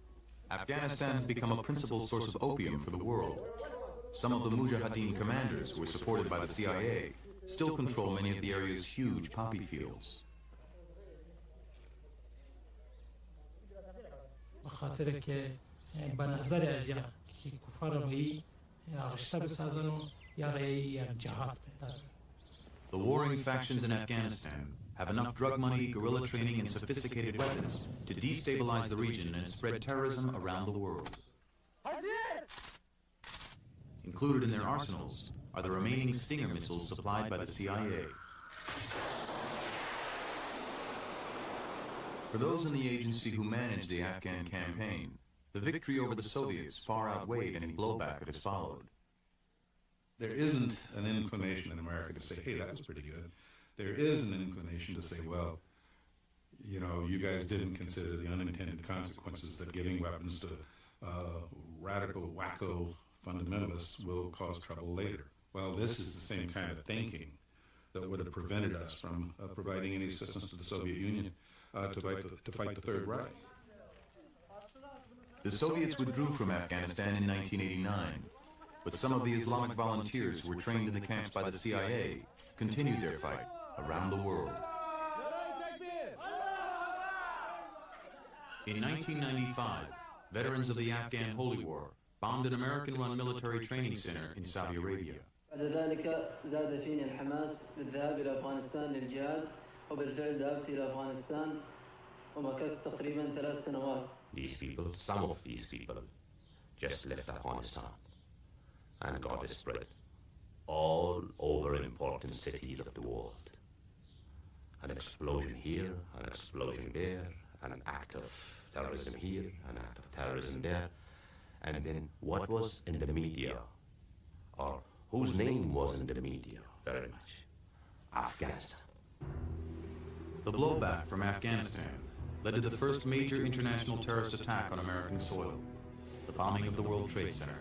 Speaker 1: Afghanistan has become a principal source of opium for the world. Some of the Mujahideen commanders, who were supported by the CIA, still control many of the area's huge poppy fields. The warring factions in Afghanistan have enough drug money, guerrilla training, and sophisticated weapons to destabilize the region and spread terrorism around the world. Included in their arsenals are the remaining Stinger missiles supplied by the CIA. For those in the agency who managed the Afghan campaign, the victory over the Soviets far outweighed any blowback that has followed.
Speaker 5: There isn't an inclination in America to say, hey, that was pretty good. There is an inclination to say, well, you know, you guys didn't consider the unintended consequences that giving weapons to radical, wacko fundamentalists will cause trouble later. Well, this is the same kind of thinking that would have prevented us from providing any assistance to the Soviet Union to fight the Third Reich.
Speaker 1: The Soviets withdrew from Afghanistan in 1989, but some of the Islamic volunteers who were trained in the camps by the CIA continued their fight around the world. In 1995, veterans of the Afghan Holy War bombed an American-run military training center in Saudi Arabia.
Speaker 14: بعد ذلك زاد فيني الحماس للذهاب إلى أفغانستان للجهاد وبالفعل ذهبت إلى أفغانستان ومكثت تقريبا 3 سنوات.
Speaker 21: These people, some of these people, just left Afghanistan, and got spread all over important cities of the world. An explosion here, an explosion there, an act of terrorism here, an act of terrorism there, and then what was in the media, or whose name was in the media very much? Afghanistan.
Speaker 1: The blowback from Afghanistan led to the first major international terrorist attack on American soil, the bombing of the World Trade Center.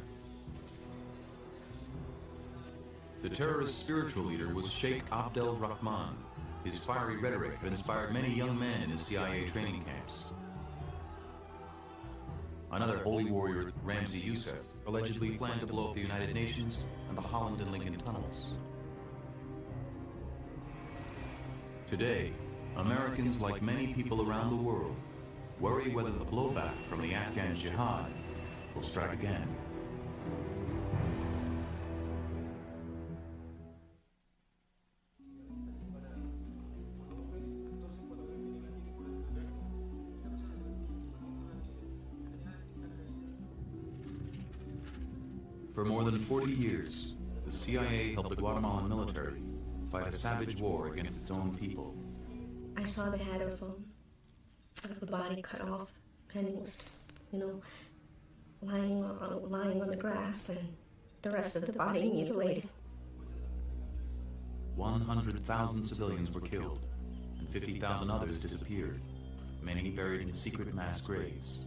Speaker 1: The terrorist's spiritual leader was Sheikh Abdel Rahman. His fiery rhetoric had inspired many young men in the CIA training camps. Another holy warrior, Ramzi Youssef, allegedly planned to blow up the United Nations and the Holland and Lincoln tunnels. Today, Americans, like many people around the world, worry whether the blowback from the Afghan jihad will strike again. For more than 40 years, the CIA helped the Guatemalan military fight a savage war against its own people.
Speaker 22: I saw the head of the body cut off, and it was just, lying on the grass, and the rest of the body mutilated.
Speaker 1: 100,000 civilians were killed, and 50,000 others disappeared, many buried in secret mass graves.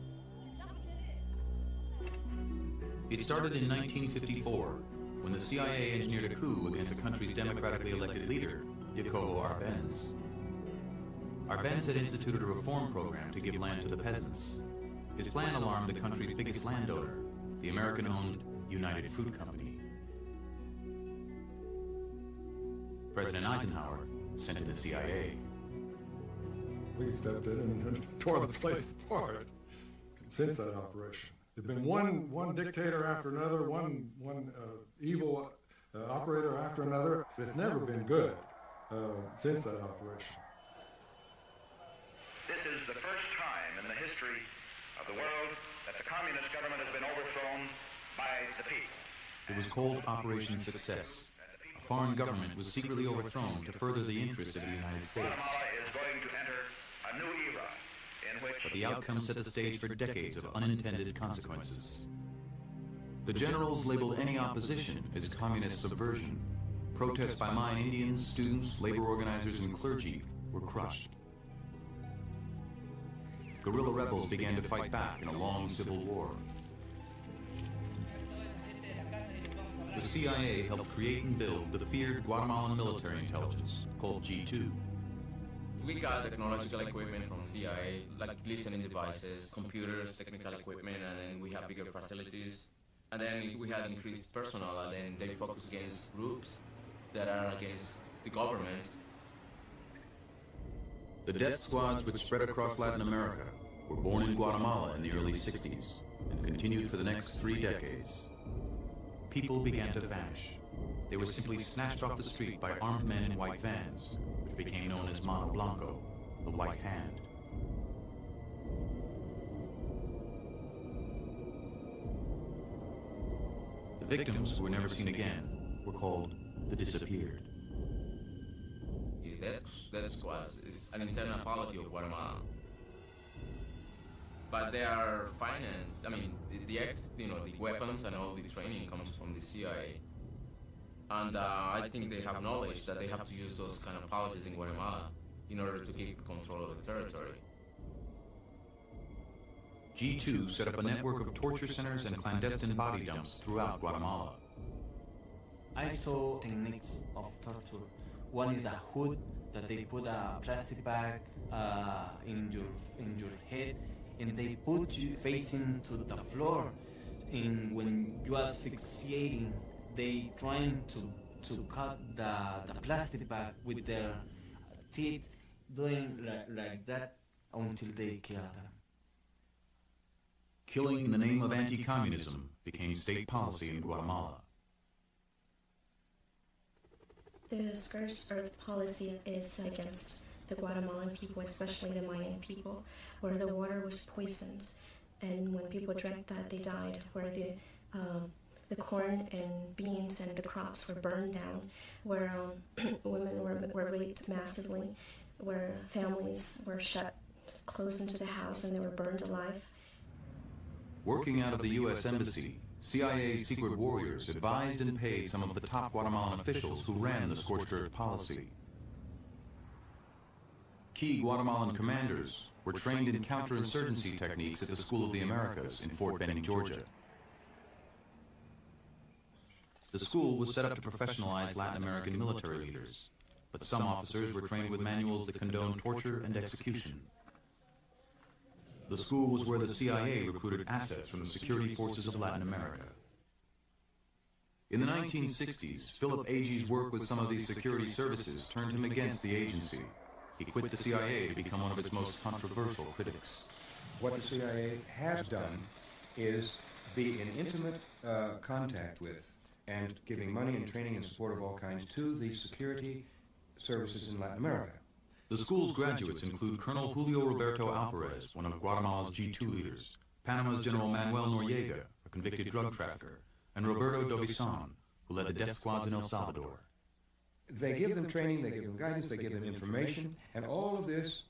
Speaker 1: It started in 1954, when the CIA engineered a coup against the country's democratically elected leader, Jacobo Arbenz. Arbenz had instituted a reform program to give land to the peasants. His plan alarmed the country's biggest landowner, the American-owned United Fruit Company. President Eisenhower sent in the CIA.
Speaker 24: We stepped in and tore the place apart since that operation. There's been one dictator after another, one evil operator after another. It's never been good since that operation.
Speaker 15: This is the first time in the history of the world that the communist government has been overthrown by the people.
Speaker 1: It was called Operation Success. A foreign government was secretly overthrown to further the interests of the United States.
Speaker 3: Guatemala is going to enter a new era in which...
Speaker 1: But the outcome set the stage for decades of unintended consequences. The generals labeled any opposition as communist subversion. Protests by Mayan Indians, students, labor organizers, and clergy were crushed. Guerrilla rebels began to fight back in a long civil war. The CIA helped create and build the feared Guatemalan military intelligence, called G2.
Speaker 16: We got technological equipment from CIA, like listening devices, computers, technical equipment, and then we have bigger facilities. And then we had increased personnel, and then they focus against groups that are against the government.
Speaker 1: The death squads, which spread across Latin America, were born in Guatemala in the early 60s and continued for the next 3 decades. People began to vanish. They were simply snatched off the street by armed men in white vans, which became known as Mano Blanco, the White Hand. The victims, who were never seen again, were called the Disappeared.
Speaker 16: That squad is an internal policy of Guatemala. But they are financed. I mean, the weapons and all the training comes from the CIA. And I think they have knowledge that they have to use those kind of policies in Guatemala in order to keep control of the territory.
Speaker 1: G2 set up a network of torture centers and clandestine body dumps throughout Guatemala.
Speaker 19: I saw techniques of torture. One is a hood that they put a plastic bag in your head, and they put you facing to the floor. And when you are asphyxiating, they trying to cut the plastic bag with their teeth, doing like that until they kill them.
Speaker 1: Killing in the name of anti-communism became state policy in Guatemala.
Speaker 22: The scourge earth policy is against the Guatemalan people, especially the Mayan people, where the water was poisoned, and when people drank that, they died. Where the corn and beans and the crops were burned down, where women were raped massively, where families were closed into the house, and they were burned alive.
Speaker 1: Working out of the U.S. Embassy, CIA secret warriors advised and paid some of the top Guatemalan officials who ran the scorched earth policy. Key Guatemalan commanders were trained in counterinsurgency techniques at the School of the Americas in Fort Benning, Georgia. The school was set up to professionalize Latin American military leaders, but some officers were trained with manuals that condoned torture and execution. The school was where the CIA recruited assets from the security forces of Latin America. In the 1960s, Philip Agee's work with some of these security services turned him against the agency. He quit the CIA to become one of its most controversial critics.
Speaker 20: What the CIA has done is be in intimate contact with and giving money and training and support of all kinds to the security services in Latin America.
Speaker 1: The school's graduates include Colonel Julio Roberto Alvarez, one of Guatemala's G2 leaders, Panama's General Manuel Noriega, a convicted drug trafficker, and Roberto Dovizon, who led the death squads in El Salvador.
Speaker 20: They give them training, they give them guidance, they give them information, and all of this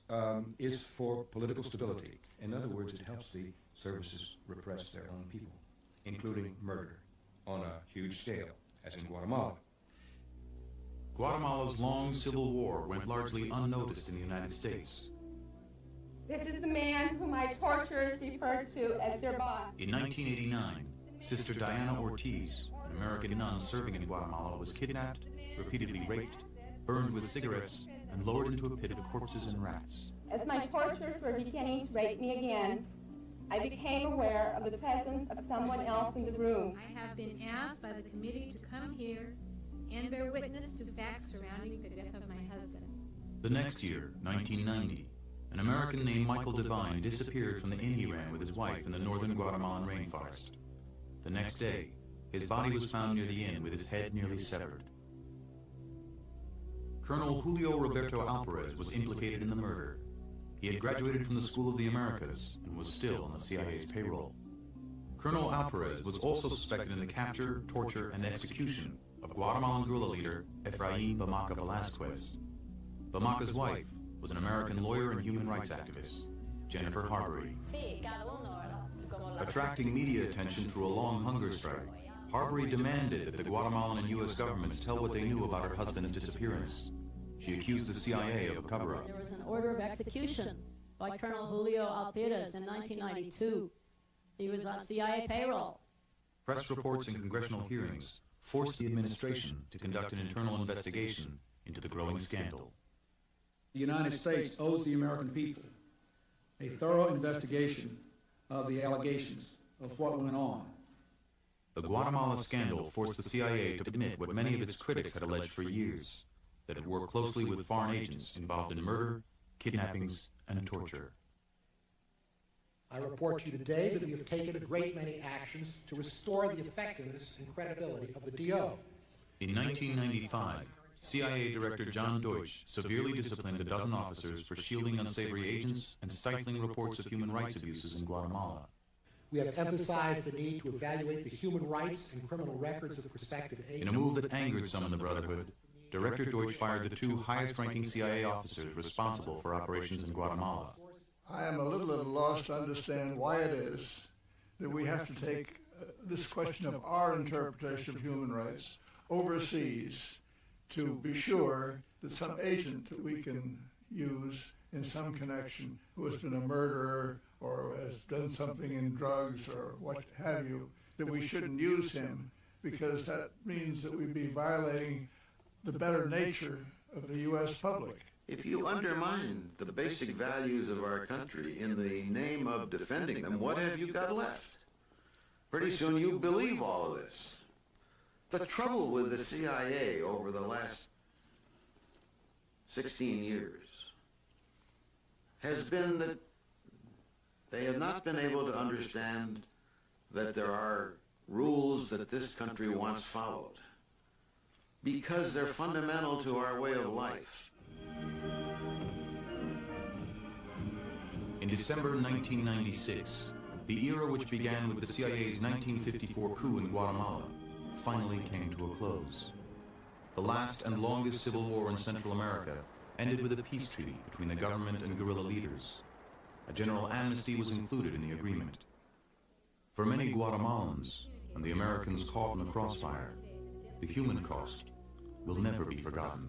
Speaker 20: is for political stability. In other words, it helps the services repress their own people, including murder on a huge scale, as in Guatemala.
Speaker 1: Guatemala's long civil war went largely unnoticed in the United States.
Speaker 25: This is the man whom my torturers referred to as their boss.
Speaker 1: In 1989, Sister Diana Ortiz, an American nun serving in Guatemala, was kidnapped, repeatedly raped, burned with cigarettes, and lowered into a pit of corpses and rats.
Speaker 25: As my torturers were beginning to rape me again, I became aware of the presence of someone else in the room.
Speaker 26: I have been asked by the committee to come here and bear witness to facts surrounding the death of my husband.
Speaker 1: The next year, 1990, an American named Michael Devine disappeared from the inn he ran with his wife in the northern Guatemalan rainforest. The next day, his body was found near the inn with his head nearly severed. Colonel Julio Roberto Alvarez was implicated in the murder. He had graduated from the School of the Americas and was still on the CIA's payroll. Colonel Alvarez was also suspected in the capture, torture, and execution of Guatemalan guerrilla leader Efraín Bamaca Velázquez. Bamaca's wife was an American lawyer and human rights activist, Jennifer Harbury. Attracting media attention through a long hunger strike, Harbury demanded that the Guatemalan and U.S. governments tell what they knew about her husband's disappearance. She accused the CIA of a cover-up.
Speaker 4: There was an order of execution by Colonel Julio Alpiras in 1992. He was on CIA payroll.
Speaker 1: Press reports and congressional hearings forced the administration to conduct an internal investigation into the growing scandal.
Speaker 9: The United States owes the American people a thorough investigation of the allegations of what went on.
Speaker 1: The Guatemala scandal forced the CIA to admit what many of its critics had alleged for years, that it worked closely with foreign agents involved in murder, kidnappings, and torture.
Speaker 7: I report to you today that we have taken a great many actions to restore the effectiveness and credibility of the DO.
Speaker 1: In 1995, CIA Director John Deutsch severely disciplined a dozen officers for shielding unsavory agents and stifling reports of human rights abuses in Guatemala.
Speaker 7: We have emphasized the need to evaluate the human rights and criminal records of prospective agents.
Speaker 1: In a move that angered some in the Brotherhood, Director Deutsch fired the two highest-ranking CIA officers responsible for operations in Guatemala.
Speaker 17: I am a little at a loss to understand why it is that we have to take this question of our interpretation of human rights overseas to be sure that some agent that we can use in some connection who has been a murderer or has done something in drugs or what have you, that we shouldn't use him because that means that we'd be violating the better nature of the U.S. public.
Speaker 23: If you undermine the basic values of our country in the name of defending them, what have you got left? Pretty soon you believe all of this. The trouble with the CIA over the last 16 years has been that they have not been able to understand that there are rules that this country wants followed because they're fundamental to our way of life.
Speaker 1: In December 1996, the era which began with the CIA's 1954 coup in Guatemala finally came to a close. The last and longest civil war in Central America ended with a peace treaty between the government and guerrilla leaders. A general amnesty was included in the agreement. For many Guatemalans and the Americans caught in the crossfire, the human cost will never be forgotten.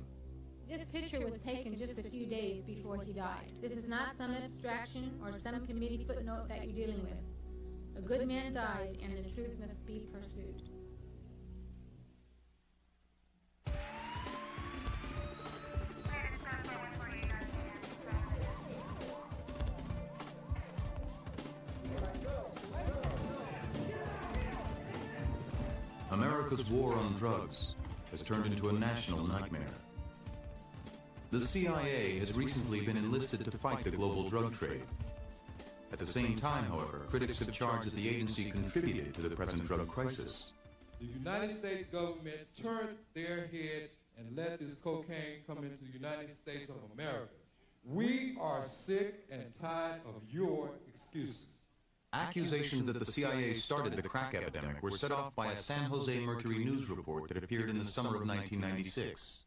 Speaker 26: This picture was taken just a few days before he died. This is not some abstraction or some committee footnote that you're dealing with. A good man died, and the truth must be pursued.
Speaker 1: America's war on drugs has turned into a national nightmare. The CIA has recently been enlisted to fight the global drug trade. At the same time, however, critics have charged that the agency contributed to the present drug crisis.
Speaker 10: The United States government turned their head and let this cocaine come into the United States of America. We are sick and tired of your excuses.
Speaker 1: Accusations that the CIA started the crack epidemic were set off by a San Jose Mercury News report that appeared in the summer of 1996.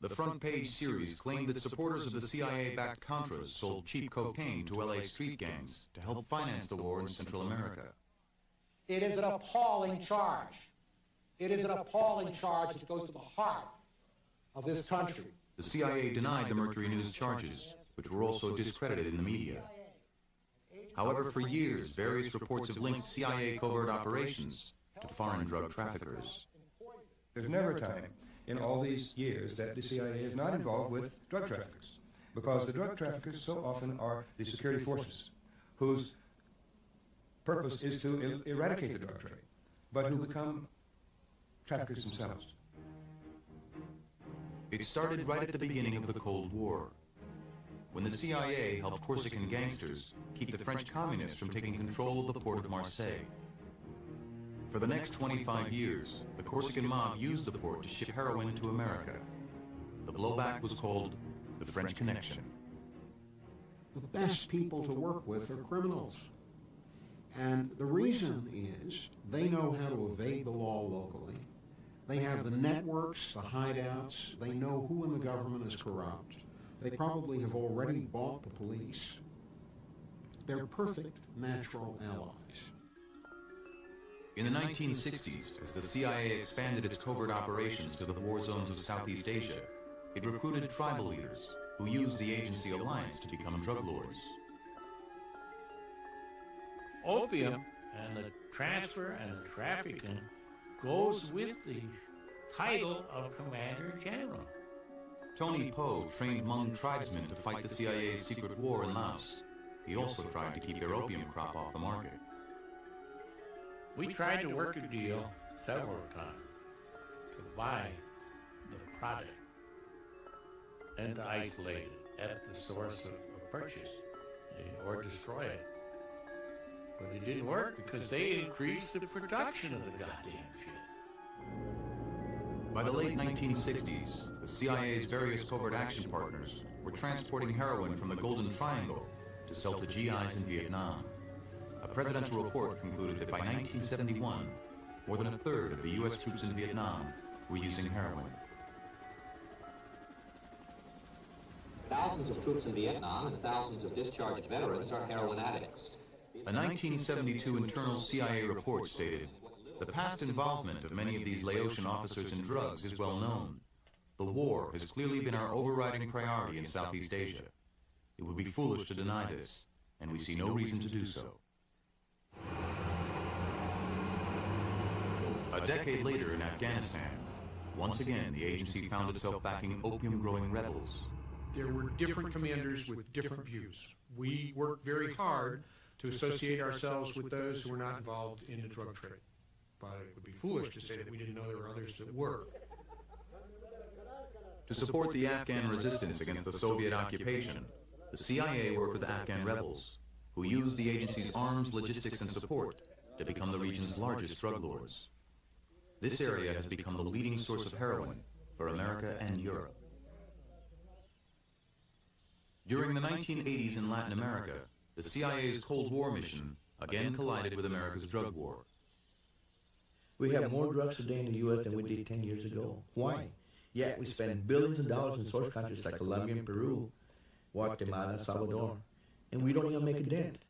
Speaker 1: The front page series claimed that supporters of the CIA-backed Contras sold cheap cocaine to LA street gangs to help finance the war in Central America.
Speaker 7: It is an appalling charge. It is an appalling charge that goes to the heart of this country.
Speaker 1: The CIA denied the Mercury News charges, which were also discredited in the media. However, for years, various reports have linked CIA covert operations to foreign drug traffickers.
Speaker 20: There's never a time in all these years that the CIA is not involved with drug traffickers, because the drug traffickers so often are the security forces whose purpose is to eradicate the drug trade, but who become traffickers themselves.
Speaker 1: It started right at the beginning of the Cold War, when the CIA helped Corsican gangsters keep the French communists from taking control of the port of Marseille. For the next 25 years, the Corsican mob used the port to ship heroin to America. The blowback was called the French Connection.
Speaker 7: The best people to work with are criminals. And the reason is they know how to evade the law locally. They have the networks, the hideouts. They know who in the government is corrupt. They probably have already bought the police. They're perfect natural allies.
Speaker 1: In the 1960s, as the CIA expanded its covert operations to the war zones of Southeast Asia, it recruited tribal leaders who used the agency alliance to become drug lords.
Speaker 2: Opium and the transfer and the trafficking goes with the title of Commander General.
Speaker 1: Tony Poe trained Hmong tribesmen to fight the CIA's secret war in Laos. He also tried to keep their opium crop off the market.
Speaker 2: We tried to work a deal several times to buy the product and to isolate it at the source of purchase or destroy it. But it didn't work because they increased the production of the goddamn shit.
Speaker 1: By the late 1960s, the CIA's various covert action partners were transporting heroin from the Golden Triangle to sell to GIs in Vietnam. A presidential report concluded that by 1971, more than a third of the U.S. troops in Vietnam were using heroin.
Speaker 8: Thousands of troops in Vietnam and thousands of discharged veterans are heroin addicts.
Speaker 1: A 1972 internal CIA report stated, "The past involvement of many of these Laotian officers in drugs is well known. The war has clearly been our overriding priority in Southeast Asia. It would be foolish to deny this, and we see no reason to do so." A decade later in Afghanistan, once again the agency found itself backing opium-growing rebels.
Speaker 9: There were different commanders with different views. We worked very hard to associate ourselves with those who were not involved in the drug trade. But it would be foolish to say that we didn't know there were others that were.
Speaker 1: To support the Afghan resistance against the Soviet occupation, the CIA worked with Afghan rebels, who used the agency's arms, logistics, and support to become the region's largest drug lords. This area has become the leading source of heroin for America and Europe. During the 1980s in Latin America, the CIA's Cold War mission again collided with America's drug war.
Speaker 11: We have more drugs today in the U.S. than we did 10 years ago. Why? Yet we spend billions of dollars in source countries like Colombia and Peru, Guatemala, Salvador, and we don't even make a dent.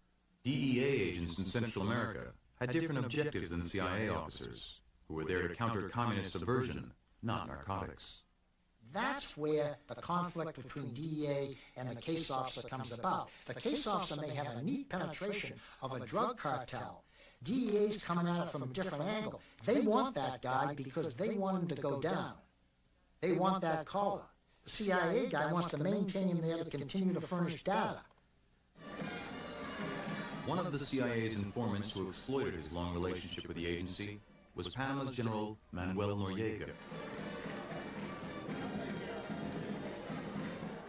Speaker 1: DEA agents in Central America had different objectives than CIA officers, who were there to counter communist subversion, not narcotics.
Speaker 7: That's where the conflict between DEA and the case officer comes about. The case officer may have a neat penetration of a drug cartel. DEA's coming at it from a different angle. They want that guy because they want him to go down. They want that caller. The CIA guy wants to maintain him there to continue to furnish data.
Speaker 1: One of the CIA's informants who exploited his long relationship with the agency was Panama's General Manuel Noriega.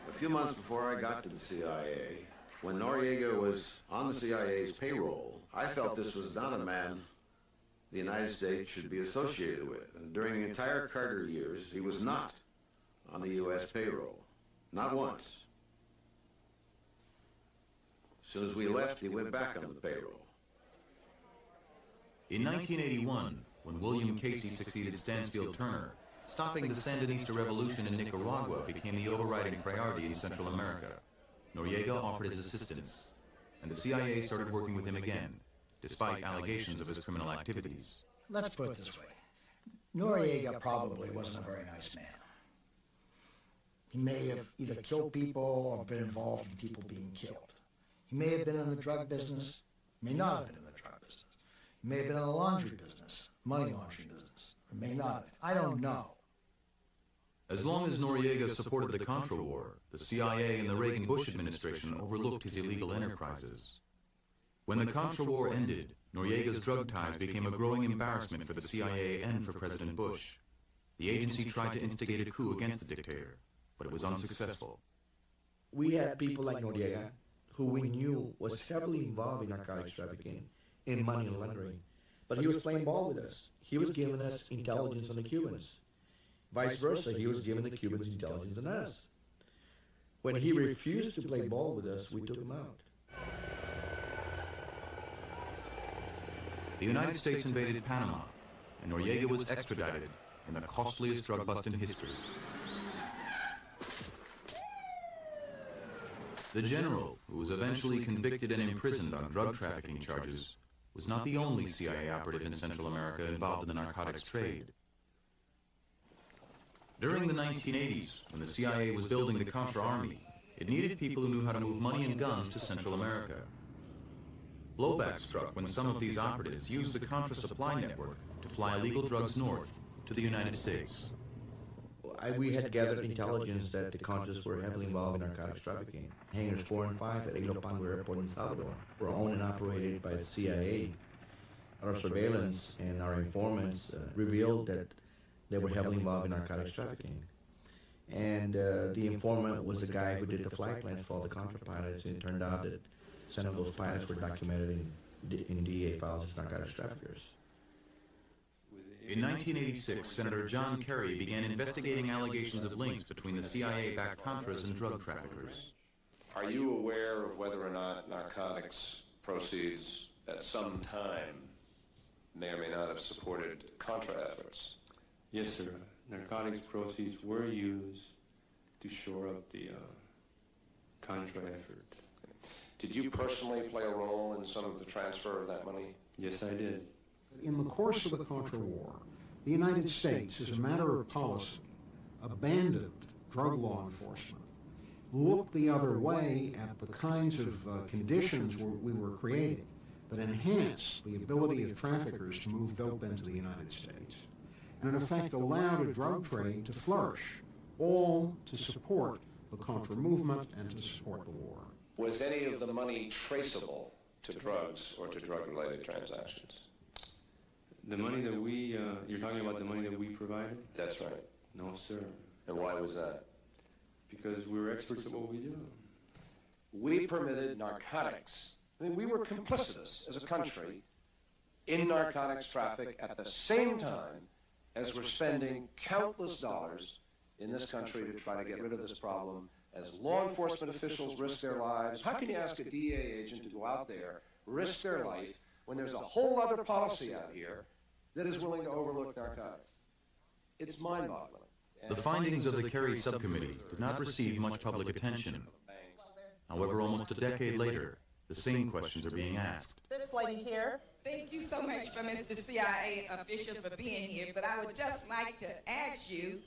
Speaker 23: A few months before I got to the CIA, when Noriega was on the CIA's payroll, I felt this was not a man the United States should be associated with. And during the entire Carter years, he was not on the U.S. payroll. Not once. As soon as we left, he went back on the payroll.
Speaker 1: In 1981, when William Casey succeeded Stansfield Turner, stopping the Sandinista revolution in Nicaragua became the overriding priority in Central America. Noriega offered his assistance, and the CIA started working with him again, despite allegations of his criminal activities.
Speaker 7: Let's put it this way. Noriega probably wasn't a very nice man. He may have either killed people or been involved in people being killed. He may have been in the drug business, may not have been in the drug business. He may have been in the laundry business, money laundering business, or may not have been. I don't know.
Speaker 1: As long as Noriega supported the Contra War, the CIA and the Reagan-Bush administration overlooked his illegal enterprises. When the Contra War ended, Noriega's drug ties became a growing embarrassment for the CIA and for President Bush. The agency tried to instigate a coup against the dictator, but it was unsuccessful.
Speaker 11: We had people like Noriega, who we knew was heavily involved in narcotics trafficking and money laundering, but he was playing ball with us. He was giving us intelligence on the Cubans. Vice versa, he was giving the Cubans intelligence on us. When he refused to play ball with us, we took him out.
Speaker 1: The United States invaded Panama, and Noriega was extradited in the costliest drug bust in history. The general, who was eventually convicted and imprisoned on drug trafficking charges, was not the only CIA operative in Central America involved in the narcotics trade. During the 1980s, when the CIA was building the Contra Army, it needed people who knew how to move money and guns to Central America. Blowback struck when some of these operatives used the Contra supply network to fly illegal drugs north to the United States.
Speaker 11: We had gathered intelligence that the Contras were heavily involved in narcotics trafficking. Hangars 4 and 5 at Ilopango Airport in Salvador were owned and operated by the CIA. Our surveillance and our informants revealed that they were heavily involved in narcotics trafficking. And the informant was the guy who did the flight plans for all the Contra pilots, and it turned out that some of those pilots were documented in DEA files as narcotics traffickers.
Speaker 1: In 1986, Senator John Kerry began investigating allegations of links between the CIA-backed Contras and drug traffickers.
Speaker 5: Are you aware of whether or not narcotics proceeds at some time may or may not have supported Contra efforts?
Speaker 6: Yes, sir. Narcotics proceeds were used to shore up the Contra effort.
Speaker 5: Did you personally play a role in some of the transfer of that money?
Speaker 6: Yes, I did.
Speaker 7: In the course of the Contra War, the United States, as a matter of policy, abandoned drug law enforcement, looked the other way at the kinds of conditions we were creating that enhanced the ability of traffickers to move dope into the United States, and in effect allowed a drug trade to flourish, all to support the Contra movement and to support the war.
Speaker 5: Was any of the money traceable to drugs or to drug-related transactions?
Speaker 6: The money that we, you're talking about the money that we provided?
Speaker 5: That's right.
Speaker 6: No, sir.
Speaker 5: And why was that?
Speaker 6: Because we're experts at what we do.
Speaker 5: We permitted narcotics. I mean, we were complicitous as a country in narcotics traffic at the same time as we're spending countless dollars in this country to try to get rid of this problem. As law enforcement officials risk their lives, how can you ask a DEA agent to go out there, risk their life, when there's a whole other policy out here that is willing to overlook narcotics? It's mind-boggling.
Speaker 1: The findings of the Kerry subcommittee did not receive much public attention. However, almost a decade later, the same questions are being asked.
Speaker 12: This lady here.
Speaker 13: Thank you so much for Mr. CIA official for being here, but I would just like to ask you,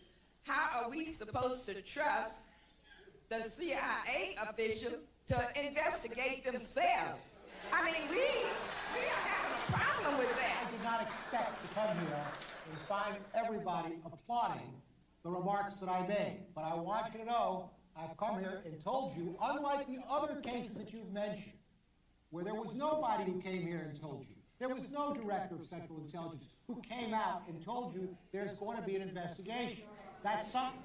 Speaker 13: how are we supposed to trust the CIA official to investigate themselves? I mean, we are having a problem with that.
Speaker 7: I did not expect to come here and find everybody applauding the remarks that I made. But I want you to know, I've come here and told you, unlike the other cases that you've mentioned, where there was nobody who came here and told you, there was no director of Central Intelligence who came out and told you there's going to be an investigation. That's something.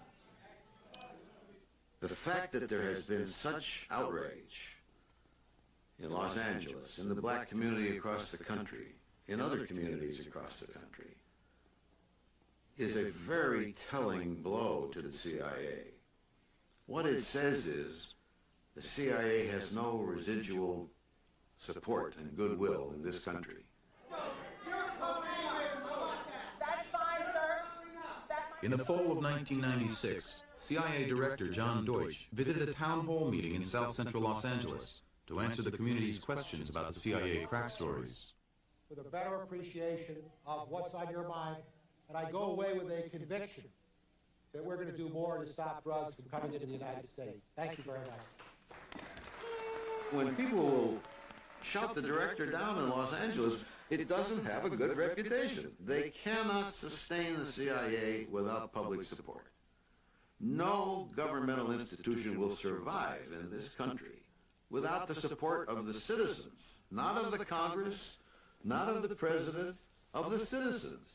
Speaker 23: The fact that there has been such outrage in Los Angeles, in the black community across the country, in other communities across the country, is a very telling blow to the CIA. What it says is the CIA has no residual support and goodwill in this country.
Speaker 12: That's fine, sir.
Speaker 1: In the fall of 1996, CIA Director John Deutsch visited a town hall meeting in South Central Los Angeles to answer the community's questions about the CIA crack stories.
Speaker 7: With a better appreciation of what's on your mind, and I go away with a conviction that we're going to do more to stop drugs from coming into the United States. Thank you very much.
Speaker 23: When people will shout the director down in Los Angeles, it doesn't have a good reputation. They cannot sustain the CIA without public support. No governmental institution will survive in this country without the support of the citizens, not of the Congress, not of the President, of the citizens.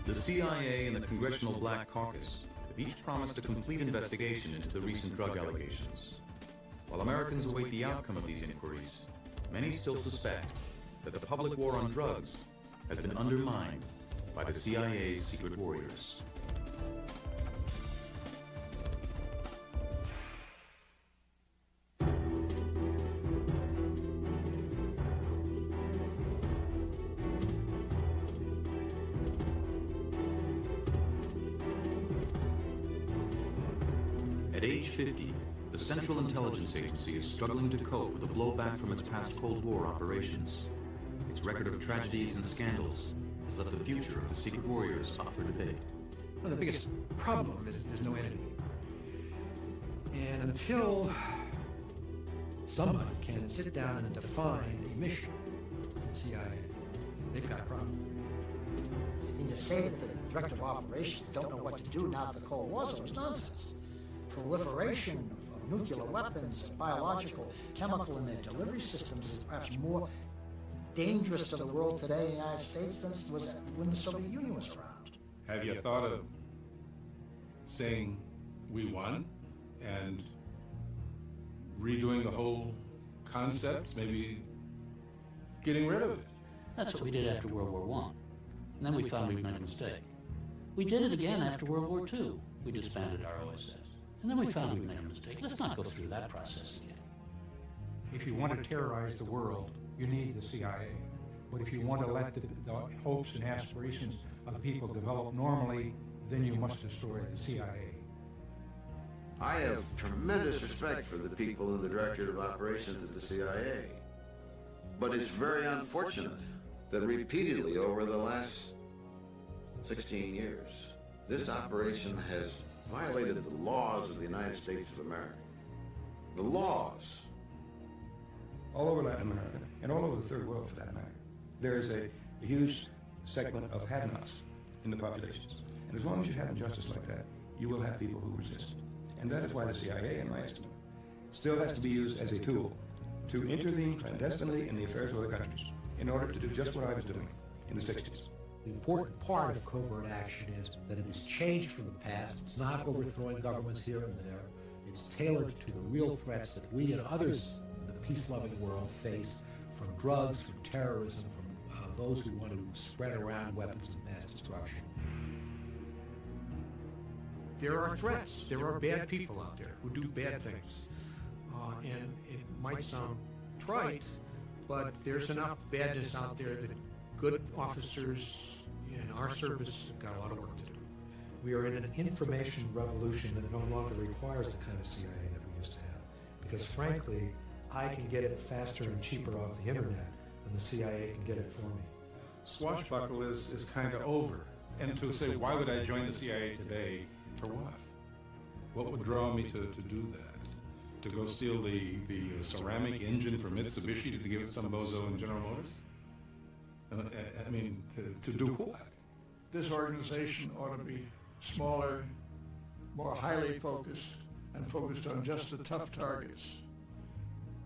Speaker 1: The CIA and the Congressional Black Caucus have each promised a complete investigation into the recent drug allegations. While Americans await the outcome of these inquiries, many still suspect that the public war on drugs has been undermined by the CIA's secret warriors. At age 50, the Central Intelligence Agency is struggling to cope with the blowback from its past Cold War operations. Its record of tragedies and scandals has left the future of the Secret Warriors up for debate.
Speaker 3: Well, the biggest problem is that there's no enemy. And until somebody can sit down and define a mission, the CIA, they've got a problem.
Speaker 14: And to say that the Director of Operations don't know what to do now that the Cold War's over is nonsense. Proliferation of nuclear weapons, biological, chemical, and their delivery systems is perhaps more dangerous to the world today in the United States than it was when the Soviet Union was around.
Speaker 15: Have you thought of saying we won and redoing the whole concept, maybe getting rid of it?
Speaker 18: That's what we did after World War I. And then we found we'd made a mistake. We did it again after World War II. We disbanded our OSS. And then we found we'd made a mistake. Let's not go through that process again.
Speaker 7: If you want to terrorize the world, you need the CIA. But if you want to let the hopes and aspirations of people develop normally, then you must destroy the CIA.
Speaker 23: I have tremendous respect for the people in the Directorate of Operations at the CIA. But it's very unfortunate that repeatedly over the last 16 years, this operation has violated the laws of the United States of America. The laws.
Speaker 20: All over Latin America, and all over the third world for that matter, there is a huge segment of have-nots in the populations. And as long as you have injustice like that, you will have people who resist. And that is why the CIA, in my estimate, still has to be used as a tool to intervene clandestinely in the affairs of other countries in order to do just what I was doing in the 60s.
Speaker 7: The important part of covert action is that it is changed from the past. It's not overthrowing governments here and there. It's tailored to the real threats that we and others in the peace-loving world face, from drugs, from terrorism, from those who want to spread around weapons of mass destruction.
Speaker 9: There are threats. There are bad people out there who do bad things. And it might sound trite, but there's enough badness out there that good officers in our service have got a lot of work to do.
Speaker 7: We are in an information revolution that no longer requires the kind of CIA that we used to have. Because frankly, I can get it faster and cheaper off the internet than the CIA can get it for me.
Speaker 15: Swashbuckle is kind of over. And to say, why would I join the CIA today? For what? What would draw me to do that? To go steal the ceramic engine from Mitsubishi to give it some bozo in General Motors? I mean, to do what?
Speaker 17: This organization ought to be smaller, more highly focused, and focused on just the tough targets.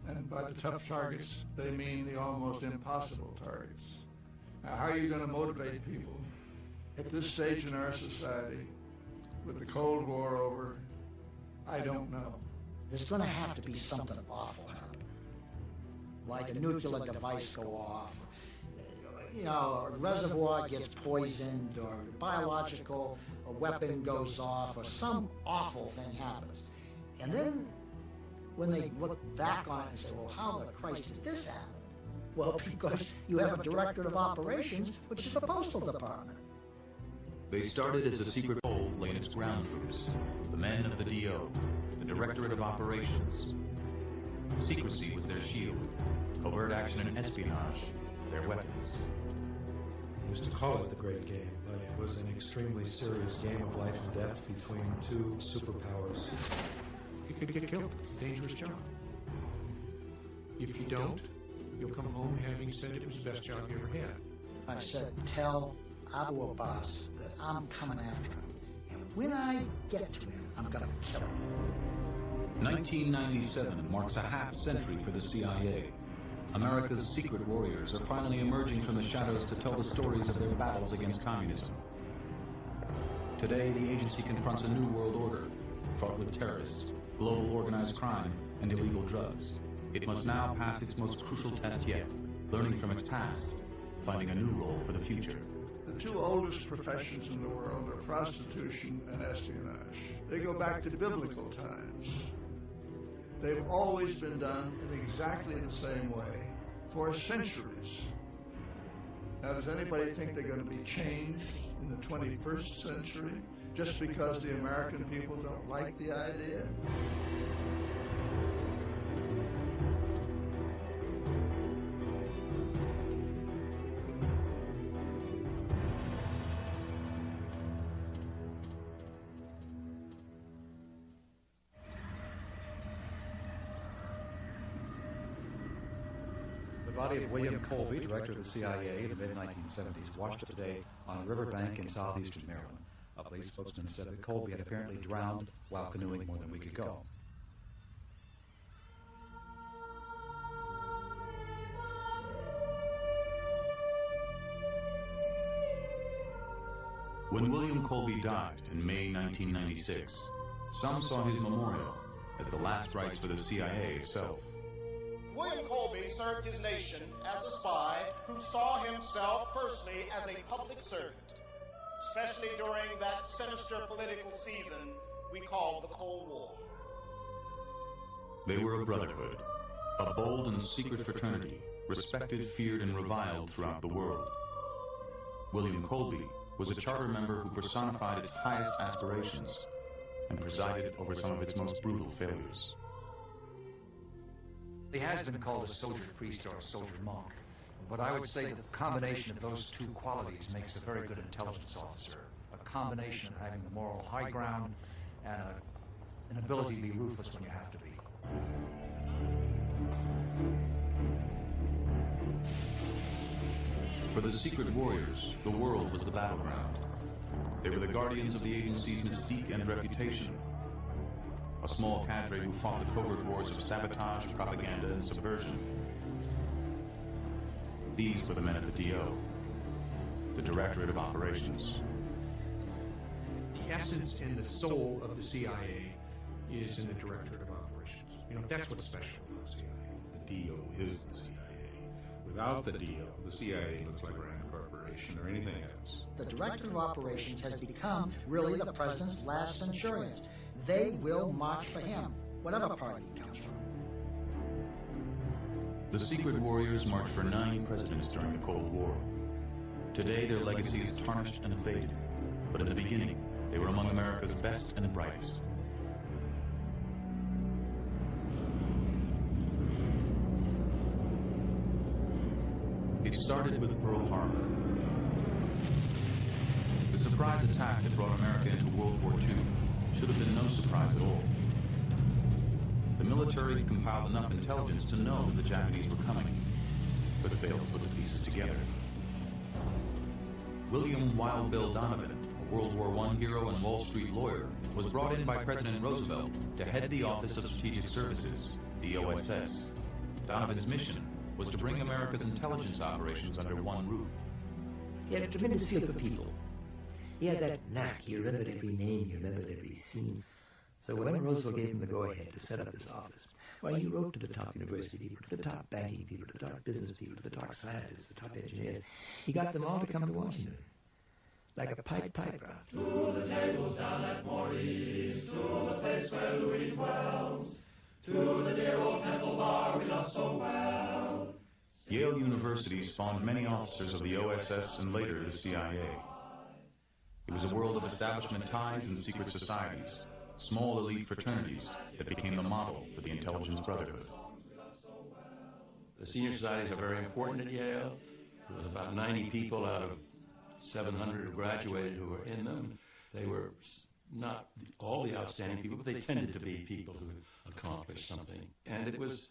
Speaker 17: And by the tough targets, they mean the almost impossible targets. Now, how are you going to motivate people at this stage in our society, with the Cold War over? I don't know.
Speaker 14: There's going to have to be something awful happen, like a nuclear device go off, a reservoir gets poisoned, or biological weapon goes off, or some awful thing happens. And then when they look back on it and say, well, how the Christ did this happen? Well, because you have a Directorate of Operations, which is the Postal Department.
Speaker 1: They started as a secret hole lay in its ground troops, the men of the DO, the Directorate of Operations. Secrecy was their shield, covert action and espionage, their weapons.
Speaker 7: We used to call it the Great Game, but it was an extremely serious game of life and death between two superpowers.
Speaker 9: You could get killed. It's a dangerous job. If you don't, you'll come home having said it was the best job you ever had.
Speaker 14: I said, tell Abu Abbas that I'm coming after him. And when I get to him, I'm going to kill him.
Speaker 1: 1997 marks a half-century for the CIA. America's secret warriors are finally emerging from the shadows to tell the stories of their battles against communism. Today, the agency confronts a new world order, fraught with terrorists, global organized crime, and illegal drugs. It must now pass its most crucial test yet, learning from its past, finding a new role for the future.
Speaker 17: The two oldest professions in the world are prostitution and espionage. They go back to biblical times. They've always been done in exactly the same way for centuries. Now, does anybody think they're going to be changed in the 21st century just because the American people don't like the idea?
Speaker 16: The body of William Colby, director of the CIA in the mid-1970s, washed up today on a riverbank in southeastern Maryland. A police spokesman said that Colby had apparently drowned while canoeing more than a week ago.
Speaker 1: When William Colby died in May 1996, some saw his memorial as the last rites for the CIA itself.
Speaker 19: William Colby served his nation as a spy who saw himself firstly as a public servant, especially during that sinister political season we called the Cold War.
Speaker 1: They were a brotherhood, a bold and secret fraternity, respected, feared, and reviled throughout the world. William Colby was a charter member who personified its highest aspirations and presided over some of its most brutal failures.
Speaker 21: He has been called a soldier priest or a soldier monk, but I would say that the combination of those two qualities makes a very good intelligence officer. A combination of having the moral high ground and an ability to be ruthless when you have to be.
Speaker 1: For the secret warriors, the world was the battleground. They were the guardians of the agency's mystique and reputation. A small cadre who fought the covert wars of sabotage, propaganda, and subversion. These were the men at the DO, the Directorate of Operations.
Speaker 9: The essence and the soul of the CIA is in the Directorate of Operations. You know, that's what's special about CIA.
Speaker 15: The DO is the CIA. Without the DO, the CIA looks like a Rand Corporation or anything else.
Speaker 14: The Director of Operations has become really the President's last centurions. They will march for him, whatever party he comes from.
Speaker 1: The secret warriors marched for 9 presidents during the Cold War. Today, their legacy is tarnished and faded, but in the beginning, they were among America's best and brightest. It started with Pearl Harbor. The surprise attack that brought America into World War II should have been no surprise at all. The military compiled enough intelligence to know that the Japanese were coming, but failed to put the pieces together. William Wild Bill Donovan, a World War I hero and Wall Street lawyer, was brought in by President Roosevelt to head the Office of Strategic Services, the OSS. Donovan's mission was to bring America's intelligence operations under one roof.
Speaker 22: He had a tremendous feel for people. He had that knack. He remembered every name, he remembered every scene. So when Roosevelt gave him the go-ahead to set up this office, well, he wrote to the top university people, to the top banking people, to the top business people, to the top scientists, the top engineers. He got them all to come to Washington, like a pipe round.
Speaker 24: To the tables down at Maurice, to the place where Louis dwells, to the dear old Temple Bar we love so well.
Speaker 1: Yale University spawned many officers of the OSS and later the CIA. It was a world of establishment ties and secret societies, small elite fraternities that became the model for the intelligence brotherhood.
Speaker 25: The senior societies are very important at Yale. There was about 90 people out of 700 who graduated who were in them. They were not all the outstanding people, but they tended to be people who accomplished something. And it was,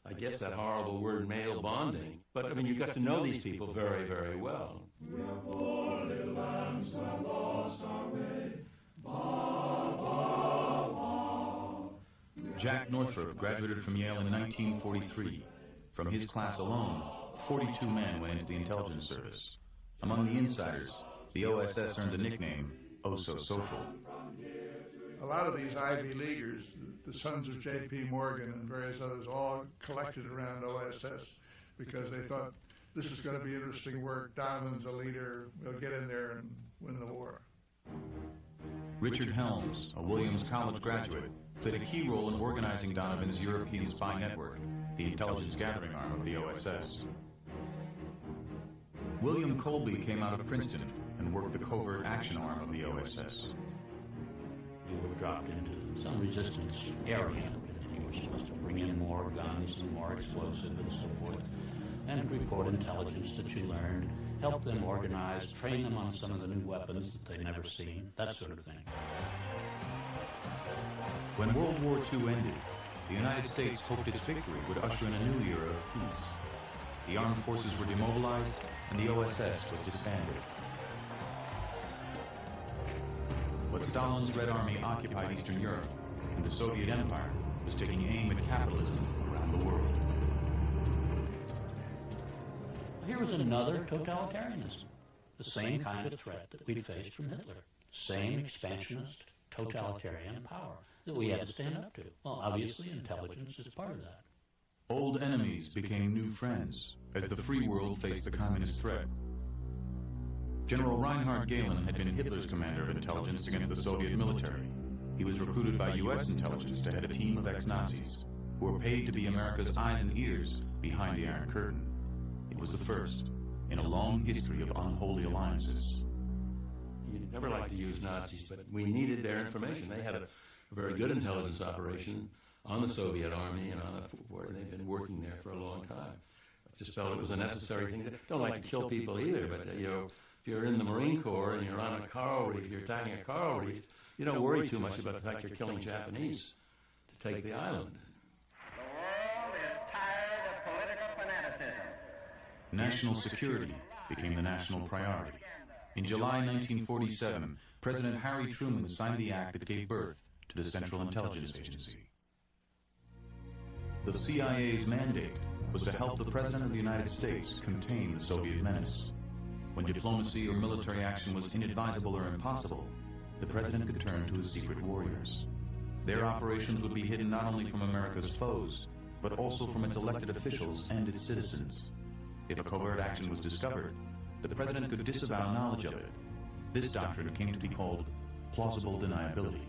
Speaker 25: I guess, that horrible word male bonding. But, I mean, you got to know these people very, very well.
Speaker 24: We are poor little lambs who have lost our way. Ba, ba, ba.
Speaker 1: Jack Northrop graduated from Yale in 1943. From his class alone, 42 men went into the intelligence service. Among the insiders, the OSS earned the nickname, Oh So Social.
Speaker 17: A lot of these Ivy Leaguers, the sons of J.P. Morgan and various others, all collected around OSS because they thought, this is going to be interesting work. Donovan's a leader. We'll get in there and win the war.
Speaker 1: Richard Helms, a Williams College graduate, played a key role in organizing Donovan's European spy network, the intelligence gathering arm of the OSS. William Colby came out of Princeton and worked the covert action arm of the OSS.
Speaker 18: you were dropped into some resistance area. You were supposed to bring in more guns and more explosive and so forth, and report intelligence that you learned, help them organize, train them on some of the new weapons that they'd never seen, that sort of thing.
Speaker 1: When World War II ended, the United States hoped its victory would usher in a new era of peace. The armed forces were demobilized and the OSS was disbanded. But Stalin's Red Army occupied Eastern Europe, and the Soviet Empire was taking aim at capitalism around the world.
Speaker 18: Here was another totalitarianism, the same kind of threat that we faced from Hitler, same expansionist, totalitarian power that we had to stand up to. Well, obviously, intelligence is part of that.
Speaker 1: Old enemies became new friends as the free world faced the communist threat. General Reinhard Gehlen had been Hitler's commander of intelligence against the Soviet military. He was recruited by U.S. intelligence to head a team of ex-Nazis who were paid to be America's eyes and ears behind the Iron Curtain. It was the first in a long history of unholy alliances.
Speaker 25: You'd never like to use Nazis, but we needed their information. They had a very good intelligence operation on the Soviet army and on the fort, and they've been working there for a long time. I just felt it was a necessary thing. Don't like to kill people either, but if you're in the Marine Corps and you're on a coral reef, you're attacking a coral reef, you don't worry too much about the fact you're killing Japanese to take the island.
Speaker 24: The world is tired of political fanaticism.
Speaker 1: National security became the national priority. In July 1947, President Harry Truman signed the act that gave birth to the Central Intelligence Agency. The CIA's mandate was to help the President of the United States contain the Soviet menace. When diplomacy or military action was inadvisable or impossible, the President could turn to his secret warriors. Their operations would be hidden not only from America's foes, but also from its elected officials and its citizens. If a covert action was discovered, the President could disavow knowledge of it. This doctrine came to be called plausible deniability.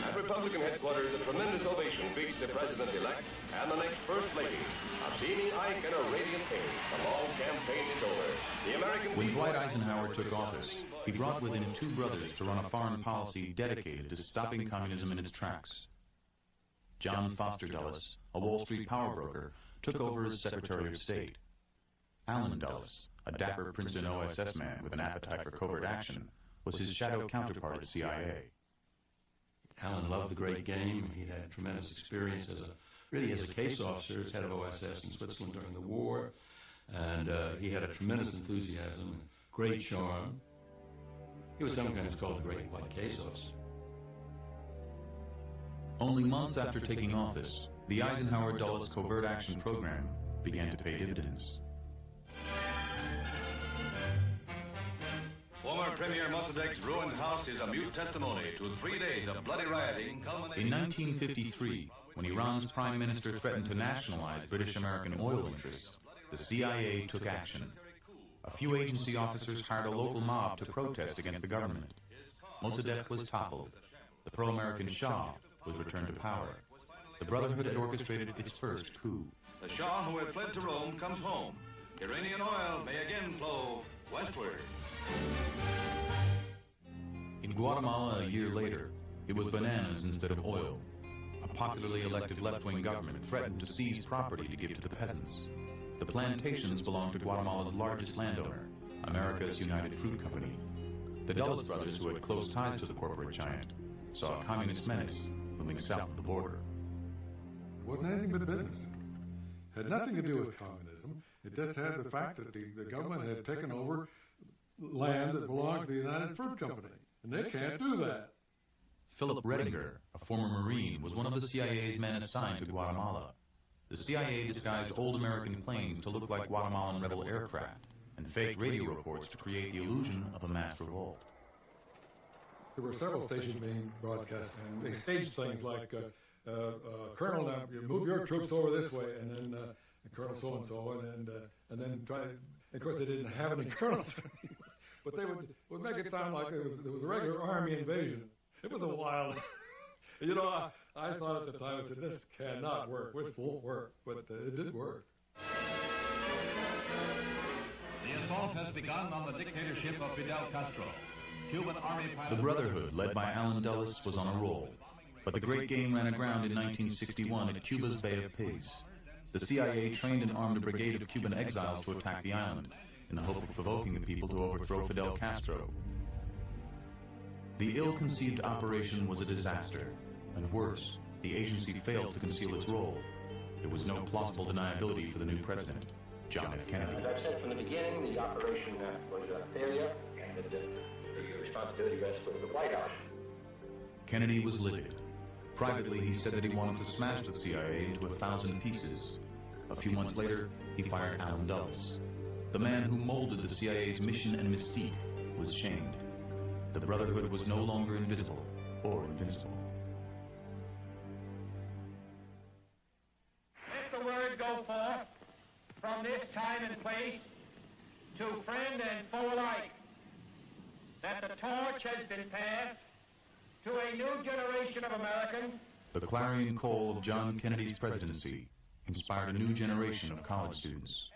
Speaker 2: At Republican headquarters, a tremendous ovation greets the President-elect and the next First Lady. A beaming Ike and a radiant Amy. The long campaign is over. The American
Speaker 1: When Dwight Eisenhower took office, he brought with him two brothers to run a foreign policy dedicated to stopping communism in its tracks. John Foster Dulles, a Wall Street power broker, took over as Secretary of State. Allen Dulles, a dapper Princeton OSS man with an appetite for covert action, was his shadow counterpart at CIA.
Speaker 25: Allen loved the great game. He'd had tremendous experience as a case officer, as head of OSS in Switzerland during the war, and he had a tremendous enthusiasm and great charm. He was sometimes called the Great White Case Officer.
Speaker 1: Only months after taking office, the Eisenhower-Dulles covert action program began to pay dividends.
Speaker 2: Former Premier Mossadegh's ruined house is a mute testimony to 3 days of bloody rioting.
Speaker 1: In 1953, when Iran's prime minister threatened to nationalize British-American oil interests, the CIA took action. A few agency officers hired a local mob to protest against the government. Mossadegh was toppled. The pro-American Shah was returned to power. The Brotherhood had orchestrated its first coup.
Speaker 2: The Shah, who had fled to Rome, comes home. Iranian oil may again flow westward.
Speaker 1: In Guatemala a year later, it was bananas instead of oil. A popularly elected left-wing government threatened to seize property to give to the peasants. The plantations belonged to Guatemala's largest landowner, America's United Fruit Company. The Dulles brothers, who had close ties to the corporate giant, saw a communist menace looming south of the border.
Speaker 4: It wasn't anything but business. It had nothing to do with communism. It just had the fact that the government had taken over land that belonged to the United Fruit Company, and they can't do that.
Speaker 1: Philip Redinger, a former Marine, was one of the CIA's men assigned to Guatemala. The CIA disguised old American planes to look like Guatemalan rebel aircraft and faked radio reports to create the illusion of a mass revolt.
Speaker 4: There were several stations being broadcast, and they staged things like, Colonel, now you move your troops over this way, and then Colonel so-and-so, and then try. Of course, they didn't have any colonels, but they would make it sound like it was a regular army invasion. It was a wild. I thought at the time, I said, this cannot work. This won't work, but it did work.
Speaker 2: The assault has
Speaker 5: begun on the dictatorship of Fidel Castro. Cuban Army pilots...
Speaker 1: The Brotherhood, led by Allen Dulles, was on a roll. But the great game ran aground in 1961 at Cuba's Bay of Pigs. The CIA trained and armed a brigade of Cuban exiles to attack the island, in the hope of provoking the people to overthrow Fidel Castro. The ill-conceived operation was a disaster, and worse, the agency failed to conceal its role. There was no plausible deniability for the new president, John F. Kennedy.
Speaker 6: As I've said from the beginning, the operation was a failure, and that the responsibility rests with the White House.
Speaker 1: Kennedy was livid. Privately, he said that he wanted to smash the CIA into 1,000 pieces. A few months later, he fired Allen Dulles. The man who molded the CIA's mission and mystique was shamed. The Brotherhood was no longer invisible or invincible.
Speaker 8: Let the word go forth from this time and place to friend and foe alike that the torch has been passed to a new generation of Americans.
Speaker 1: The clarion call of John Kennedy's presidency inspired a new generation of college students.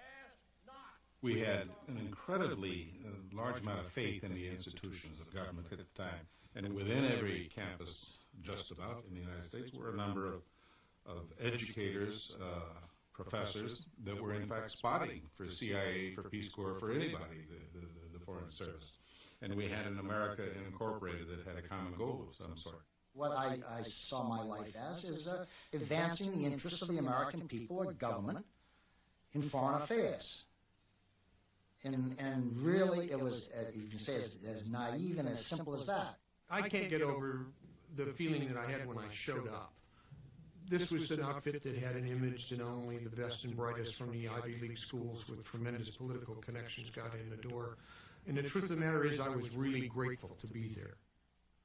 Speaker 15: We had an incredibly large amount of faith in the institutions of government at the time. And within every campus, just about, in the United States, were a number of educators, professors, that were in fact spotting for CIA, for Peace Corps, for anybody, the Foreign Service. And we had an America Incorporated that had a common goal of some sort.
Speaker 14: What I saw my life as is advancing the interests of the American people or government in foreign affairs. And really, it was, you can say, as naive and as simple as that.
Speaker 9: I can't get over the feeling that I had when I showed up. This was an outfit that had an image that only the best and brightest from the Ivy League schools with tremendous political connections got in the door. And the truth of the matter is I was really grateful to be there.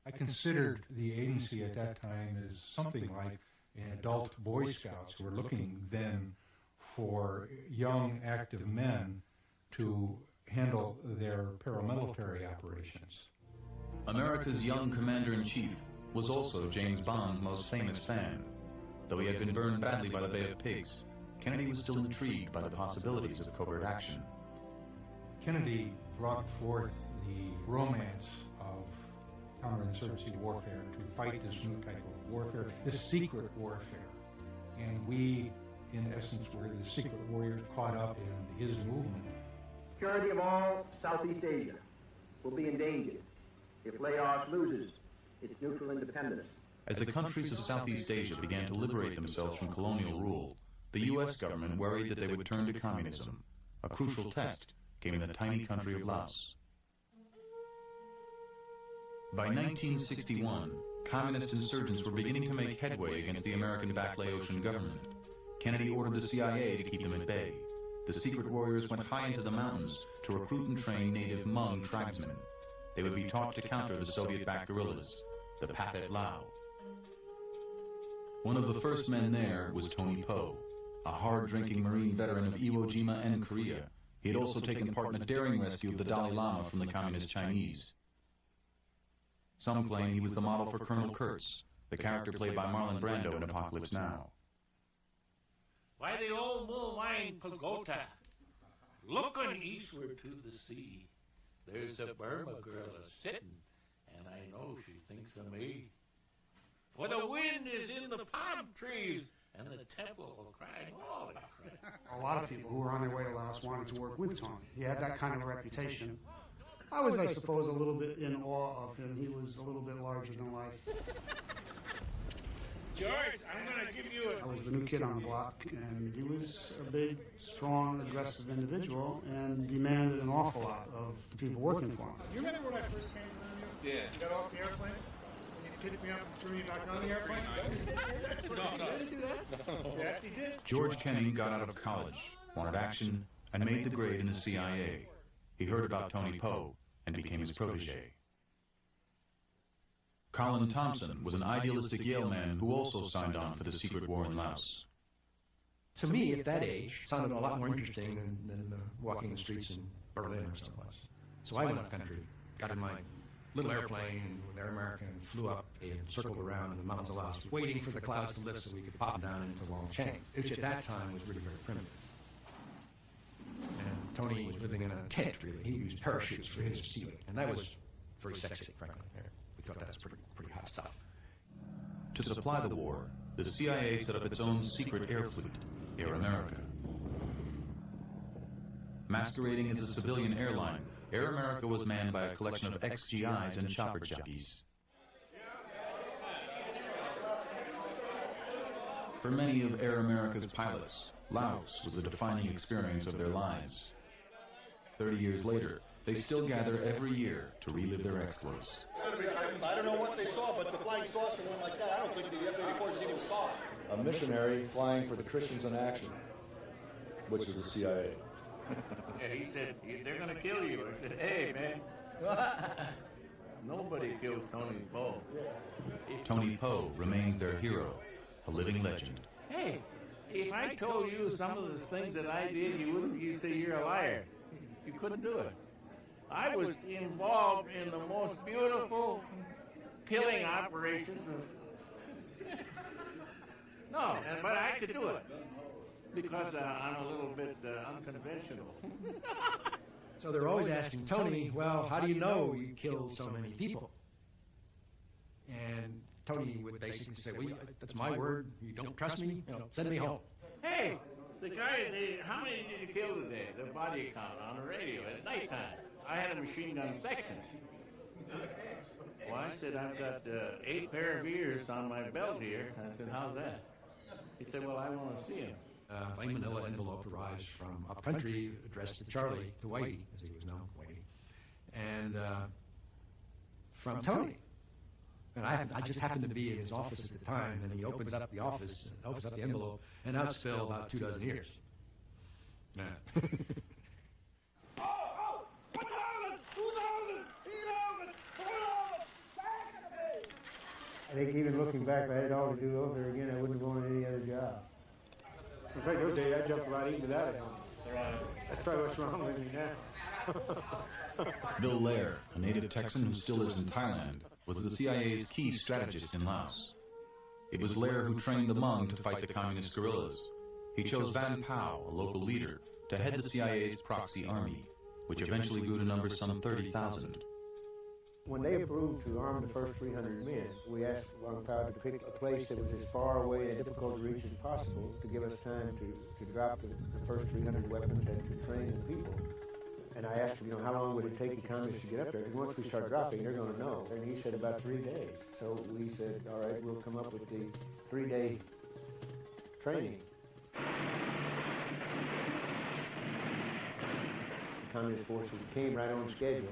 Speaker 7: I considered the agency at that time as something like an adult Boy Scouts who were looking then for young, active men to handle their paramilitary operations.
Speaker 1: America's young commander-in-chief was also James Bond's most famous fan. Though he had been burned badly by the Bay of Pigs, Kennedy was still intrigued by the possibilities of covert action.
Speaker 7: Kennedy brought forth the romance of counterinsurgency warfare to fight this new type of warfare, this secret warfare. And we, in essence, were the secret warriors caught up in his movement.
Speaker 8: Security of all Southeast Asia will be endangered if Laos loses its neutral independence.
Speaker 1: As the countries of Southeast Asia began to liberate themselves from colonial rule, the U.S. government worried that they would turn to communism. A crucial test came in the tiny country of Laos. By 1961, communist insurgents were beginning to make headway against the American-backed Laotian government. Kennedy ordered the CIA to keep them at bay. The secret warriors went high into the mountains to recruit and train native Hmong tribesmen. They would be taught to counter the Soviet-backed guerrillas, the Pathet Lao. One of the first men there was Tony Poe, a hard-drinking Marine veteran of Iwo Jima and Korea. He had also taken part in a daring rescue of the Dalai Lama from the Communist Chinese. Some claim he was the model for Colonel Kurtz, the character played by Marlon Brando in Apocalypse Now.
Speaker 10: By the old Moulmein Pagoda, looking eastward to the sea, there's a Burma girl a-sitting, and I know she thinks of me. For the wind is in the palm trees, and the temple will cry, holy crap.
Speaker 11: A lot of people who were on their way to Laos wanted to work with Tony. He had that kind of a reputation. I was, I suppose, a little bit in awe of him. He was a little bit larger than life.
Speaker 10: George, I'm going to give you
Speaker 11: I was the new kid on the block, and he was a big, strong, aggressive individual and demanded an awful lot of the people working for him.
Speaker 8: You remember when I first came to you?
Speaker 10: Yeah.
Speaker 8: You got off the airplane? And you picked me up and threw me back on the airplane? That's pretty
Speaker 10: No.
Speaker 8: Did he do that?
Speaker 10: No.
Speaker 8: Yes, he did.
Speaker 1: George Kenny got out of college, wanted action, and made the grade in the CIA. He heard about Tony Poe and became his protege. Colin Thompson was an idealistic Yale man who also signed on for the secret war in Laos.
Speaker 3: To me, at that age, it sounded a lot more interesting than walking the streets in Berlin or someplace. So I went up country, got in my little airplane with Air America and flew up and circled around in the mountains of Laos, waiting for the clouds to lift so we could pop down into Longcheng, which at that time was really very primitive. And Tony was living in a tent, really. He used parachutes for his ceiling, and that was very sexy, frankly. We thought that was pretty hot stuff.
Speaker 1: To supply the war, the CIA set up its own secret air fleet, Air America. Masquerading as a civilian airline, Air America was manned by a collection of ex-GIs and chopper jockeys. For many of Air America's pilots, Laos was a defining experience of their lives. 30 years later, they still gather every year to relive their exploits.
Speaker 12: I don't know what they saw, but the flying saucer one like that, I don't think the F-84s even saw it.
Speaker 13: A missionary flying for the Christians in Action, which is the CIA.
Speaker 10: Yeah, he said, they're going to kill you. I said, hey, man. Nobody kills Tony Poe.
Speaker 1: Tony Poe remains their hero, a living legend.
Speaker 10: Hey, if I told you some of the things that I did, you'd say you're a liar. You couldn't do it. I was involved in the most beautiful killing operations of... No, but I could do it. Because I'm a little bit unconventional.
Speaker 3: So they're always asking Tony, well, how do you know you killed so many people? And Tony would basically say, well, that's my word. You don't trust me? Send me home.
Speaker 10: Hey, the guy said, how many did you kill today? The body count on the radio at nighttime. I had a machine gun section. Well, I said, I've got 8 pair of ears on my belt here. I said, how's that? He said, well, I want to see him.
Speaker 3: Plain manila envelope arrives from upcountry, addressed to Charlie, to Whitey, as he was known, Whitey, and from Tony. And I just happened to be in his office at the time, and he opens up the office, opens up the envelope, and out spill about 2 dozen ears. Yeah.
Speaker 16: I think even looking back, if I had it all to do over again, I wouldn't have wanted any other job. In fact, those days I jumped right into that. That's probably what's wrong with me now.
Speaker 1: Bill Lair, a native Texan who still lives in Thailand, was the CIA's key strategist in Laos. It was Lair who trained the Hmong to fight the communist guerrillas. He chose Van Pao, a local leader, to head the CIA's proxy army, which eventually grew to number some 30,000.
Speaker 16: When they approved to arm the first 300 men, we asked Van Pao to pick a place that was as far away and difficult to reach as possible to give us time to drop the first 300 weapons and to train the people. And I asked him, how long would it take the communists to get up there? Because once we start dropping, they're going to know. And he said about 3 days. So we said, all right, we'll come up with the 3-day training. The communist forces came right on schedule.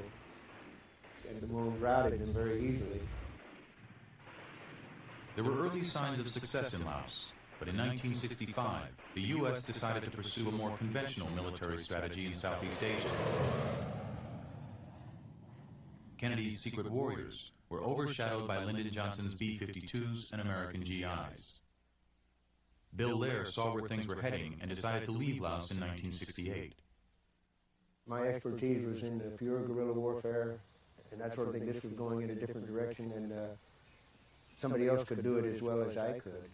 Speaker 16: And the Hmong routed them very easily.
Speaker 1: There were early signs of success in Laos, but in 1965, the U.S. decided to pursue a more conventional military strategy in Southeast Asia. Kennedy's secret warriors were overshadowed by Lyndon Johnson's B-52s and American GIs. Bill Lair saw where things were heading and decided to leave Laos in 1968.
Speaker 16: My expertise was in the pure guerrilla warfare, and that sort of thing. This was going in a different direction, and somebody else could do it as well as I could.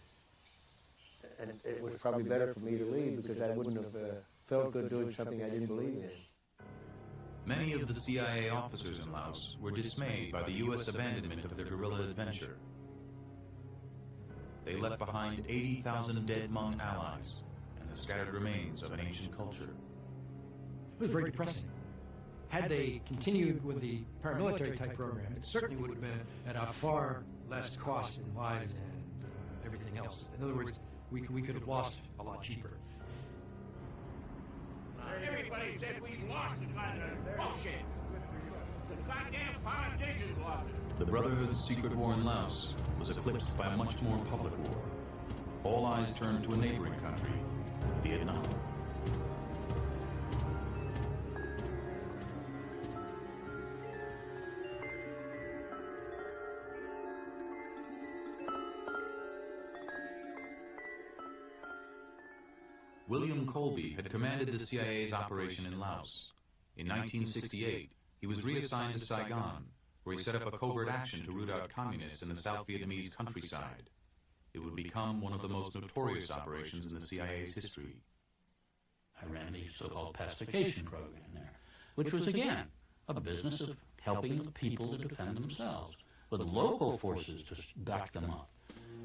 Speaker 16: And it was probably better for me to leave because I wouldn't have felt good doing something I didn't believe in.
Speaker 1: Many of the CIA officers in Laos were dismayed by the U.S. abandonment of their guerrilla adventure. They left behind 80,000 dead Hmong allies and the scattered remains of an ancient culture.
Speaker 3: It was very depressing. Had they continued with the paramilitary type program, it certainly would have been at a far less cost in lives and everything else. In other words, we could have lost a lot cheaper.
Speaker 10: Everybody said we lost the goddamn bullshit. The goddamn politicians lost it.
Speaker 1: The Brotherhood's secret war in Laos was eclipsed by a much more public war. All eyes turned to a neighboring country, Vietnam. William Colby had commanded the CIA's operation in Laos. In 1968, he was reassigned to Saigon, where he set up a covert action to root out communists in the South Vietnamese countryside. It would become one of the most notorious operations in the CIA's history.
Speaker 18: I ran the so-called pacification program there, which was, again, a business of helping the people to defend themselves, with local forces to back them up.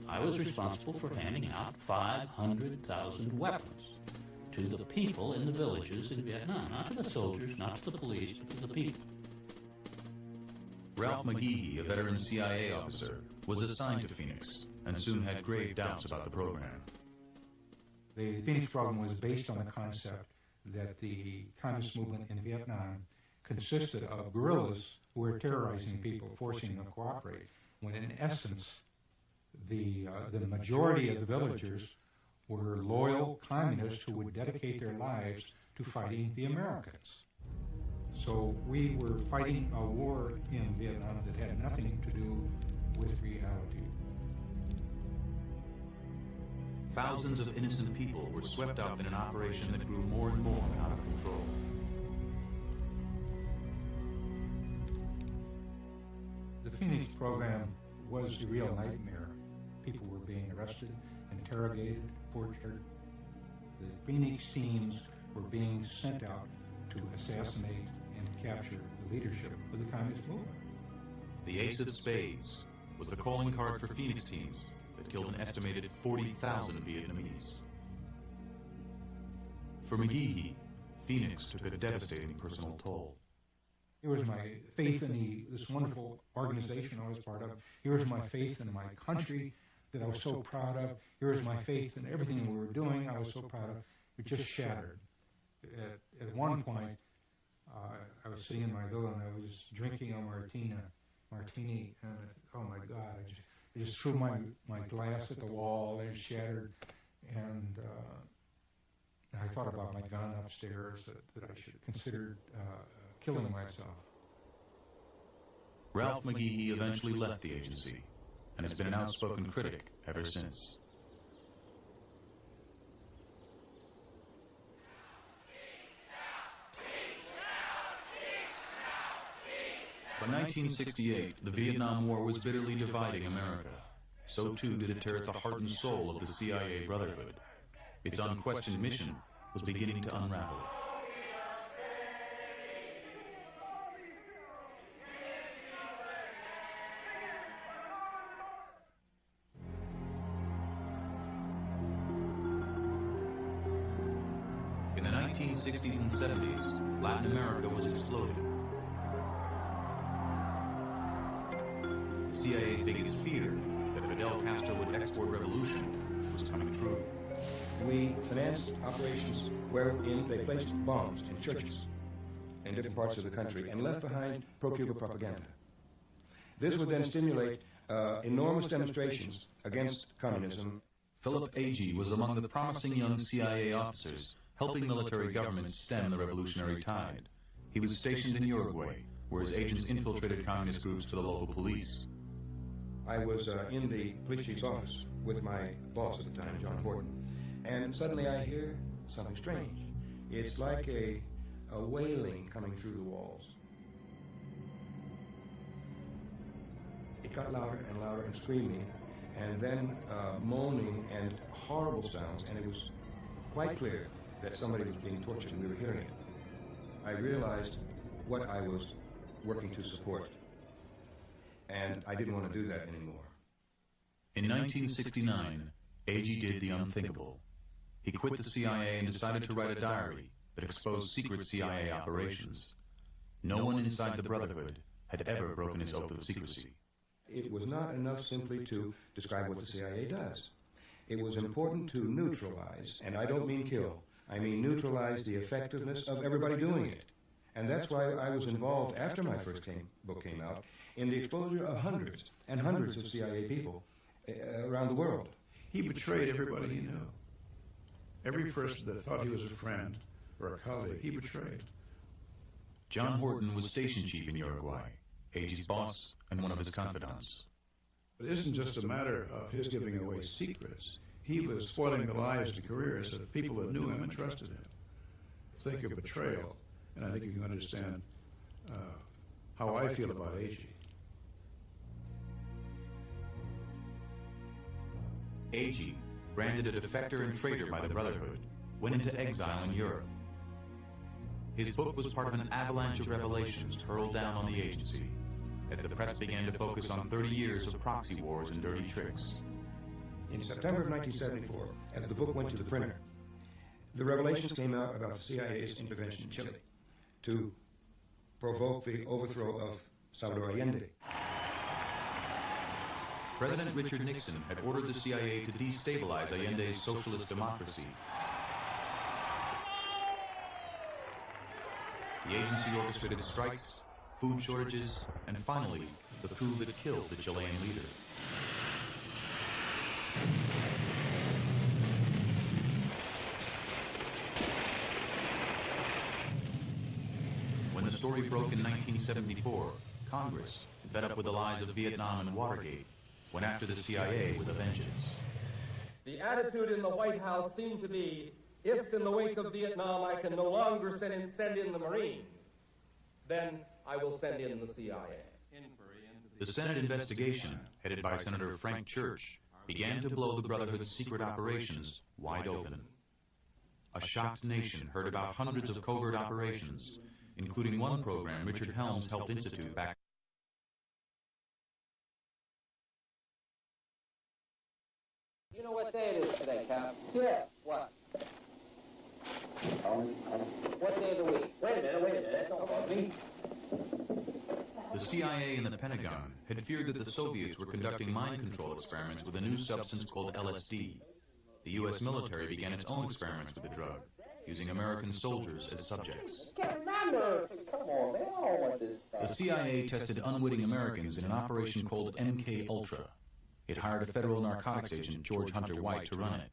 Speaker 18: I was responsible for handing out 500,000 weapons to the people in the villages in Vietnam, not to the soldiers, not to the police, but to the people.
Speaker 1: Ralph McGehee, a veteran CIA officer, was assigned to Phoenix and soon had grave doubts about the program.
Speaker 7: The Phoenix program was based on the concept that the communist movement in Vietnam consisted of guerrillas who were terrorizing people, forcing them to cooperate, when in essence the majority of the villagers were loyal communists who would dedicate their lives to fighting the Americans. So we were fighting a war in Vietnam that had nothing to do with reality.
Speaker 1: Thousands of innocent people were swept up in an operation that grew more and more out of control.
Speaker 7: The Phoenix program was a real nightmare. People were being arrested, interrogated, tortured. The Phoenix teams were being sent out to assassinate and capture the leadership of the communist movement.
Speaker 1: The Ace of Spades was the calling card for Phoenix teams that killed an estimated 40,000 Vietnamese. For McGehee, Phoenix took a devastating personal toll.
Speaker 7: Here was my faith in this wonderful organization I was part of. Here was my faith in my country that I was so proud of. Here was my faith in everything we were doing I was so proud of. It just shattered. At one point, I was sitting in my villa and I was drinking a martini, and oh my God, I just threw my glass at the wall and it shattered. And I thought about my gun upstairs, that I should consider killing myself.
Speaker 1: Ralph McGehee eventually left the agency and has been an outspoken critic ever since. By 1968, the Vietnam War was bitterly dividing America. So too did it tear at the heart and soul of the CIA Brotherhood. Its unquestioned mission was beginning to unravel. In the 1960s and 70s, Latin America was exploding. The CIA's biggest fear, that Fidel Castro would export revolution, was coming true.
Speaker 19: We financed operations wherein they placed bombs in churches in different parts of the country and left behind pro-Cuba propaganda. This would then stimulate enormous demonstrations against communism.
Speaker 1: Philip Agee was among the promising young CIA officers helping military governments stem the revolutionary tide. He was stationed in Uruguay, where his agents infiltrated communist groups to the local police.
Speaker 19: I was in the police chief's office with my boss at the time, John Horton, and suddenly I hear something strange. It's like a wailing coming through the walls. It got louder and louder and screaming, and then moaning and horrible sounds, and it was quite clear that somebody was being tortured, and we were hearing it. I realized what I was working to support, and I didn't want to do that anymore.
Speaker 1: In 1969, Agee did the unthinkable. He quit the CIA and decided to write a diary that exposed secret CIA operations. No one inside the Brotherhood had ever broken his oath of secrecy.
Speaker 19: It was not enough simply to describe what the CIA does. It was important to neutralize, and I don't mean kill, I mean neutralize the effectiveness of everybody doing it. And that's why I was involved, after my first book came out, in the exposure of hundreds and hundreds of CIA people around the world.
Speaker 17: He betrayed everybody he knew. Every person that thought he was a friend or a colleague, he betrayed.
Speaker 1: John Horton was station chief in Uruguay, Agee's boss and one of his confidants.
Speaker 17: It isn't just a matter of his giving away secrets. He was spoiling the lives and careers of people that knew him and trusted him. Think of betrayal, and I think you can understand how I feel about Agee.
Speaker 1: Agee, branded a defector and traitor by the Brotherhood, went into exile in Europe. His book was part of an avalanche of revelations hurled down on the agency as the press began to focus on 30 years of proxy wars and dirty tricks.
Speaker 19: In September of 1974, as the book went to the printer, the revelations came out about the CIA's intervention in Chile to provoke the overthrow of Salvador Allende.
Speaker 1: President Richard Nixon had ordered the CIA to destabilize Allende's socialist democracy. The agency orchestrated strikes, food shortages, and finally, the coup that killed the Chilean leader. When the story broke in 1974, Congress, fed up with the lies of Vietnam and Watergate, went after the CIA with a vengeance.
Speaker 20: The attitude in the White House seemed to be, if in the wake of Vietnam I can no longer send in the Marines, then I will send in the CIA.
Speaker 1: The Senate investigation, headed by Senator Frank Church, began to blow the Brotherhood's secret operations wide open. A shocked nation heard about hundreds of covert operations, including one program Richard Helms helped institute back.
Speaker 6: You know what day it is today, Cap? Yeah. What? What day of the week? Wait a minute. Don't bug me.
Speaker 1: The CIA and the Pentagon had feared that the Soviets were conducting mind control experiments with a new substance called LSD. The U.S. military began its own experiments with the drug, using American soldiers as subjects.
Speaker 6: Can't remember. Come on, man. I don't want this stuff.
Speaker 1: The CIA tested unwitting Americans in an operation called MK Ultra. It hired a federal narcotics agent, George Hunter White, to run it.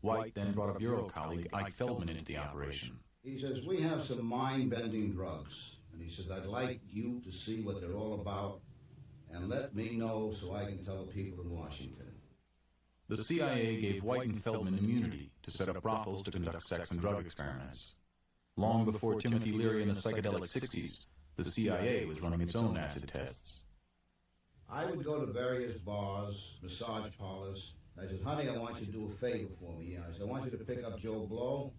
Speaker 1: White then brought a bureau colleague, Ike Feldman, into the operation.
Speaker 21: He says, we have some mind-bending drugs. And he says, I'd like you to see what they're all about and let me know so I can tell the people in Washington.
Speaker 1: The CIA gave White and Feldman immunity to set up brothels to conduct sex and drug experiments. Long before Timothy Leary in the psychedelic 60s, the CIA was running its own acid tests.
Speaker 21: I would go to various bars, massage parlors. I said, honey, I want you to do a favor for me. I said, I want you to pick up Joe Blow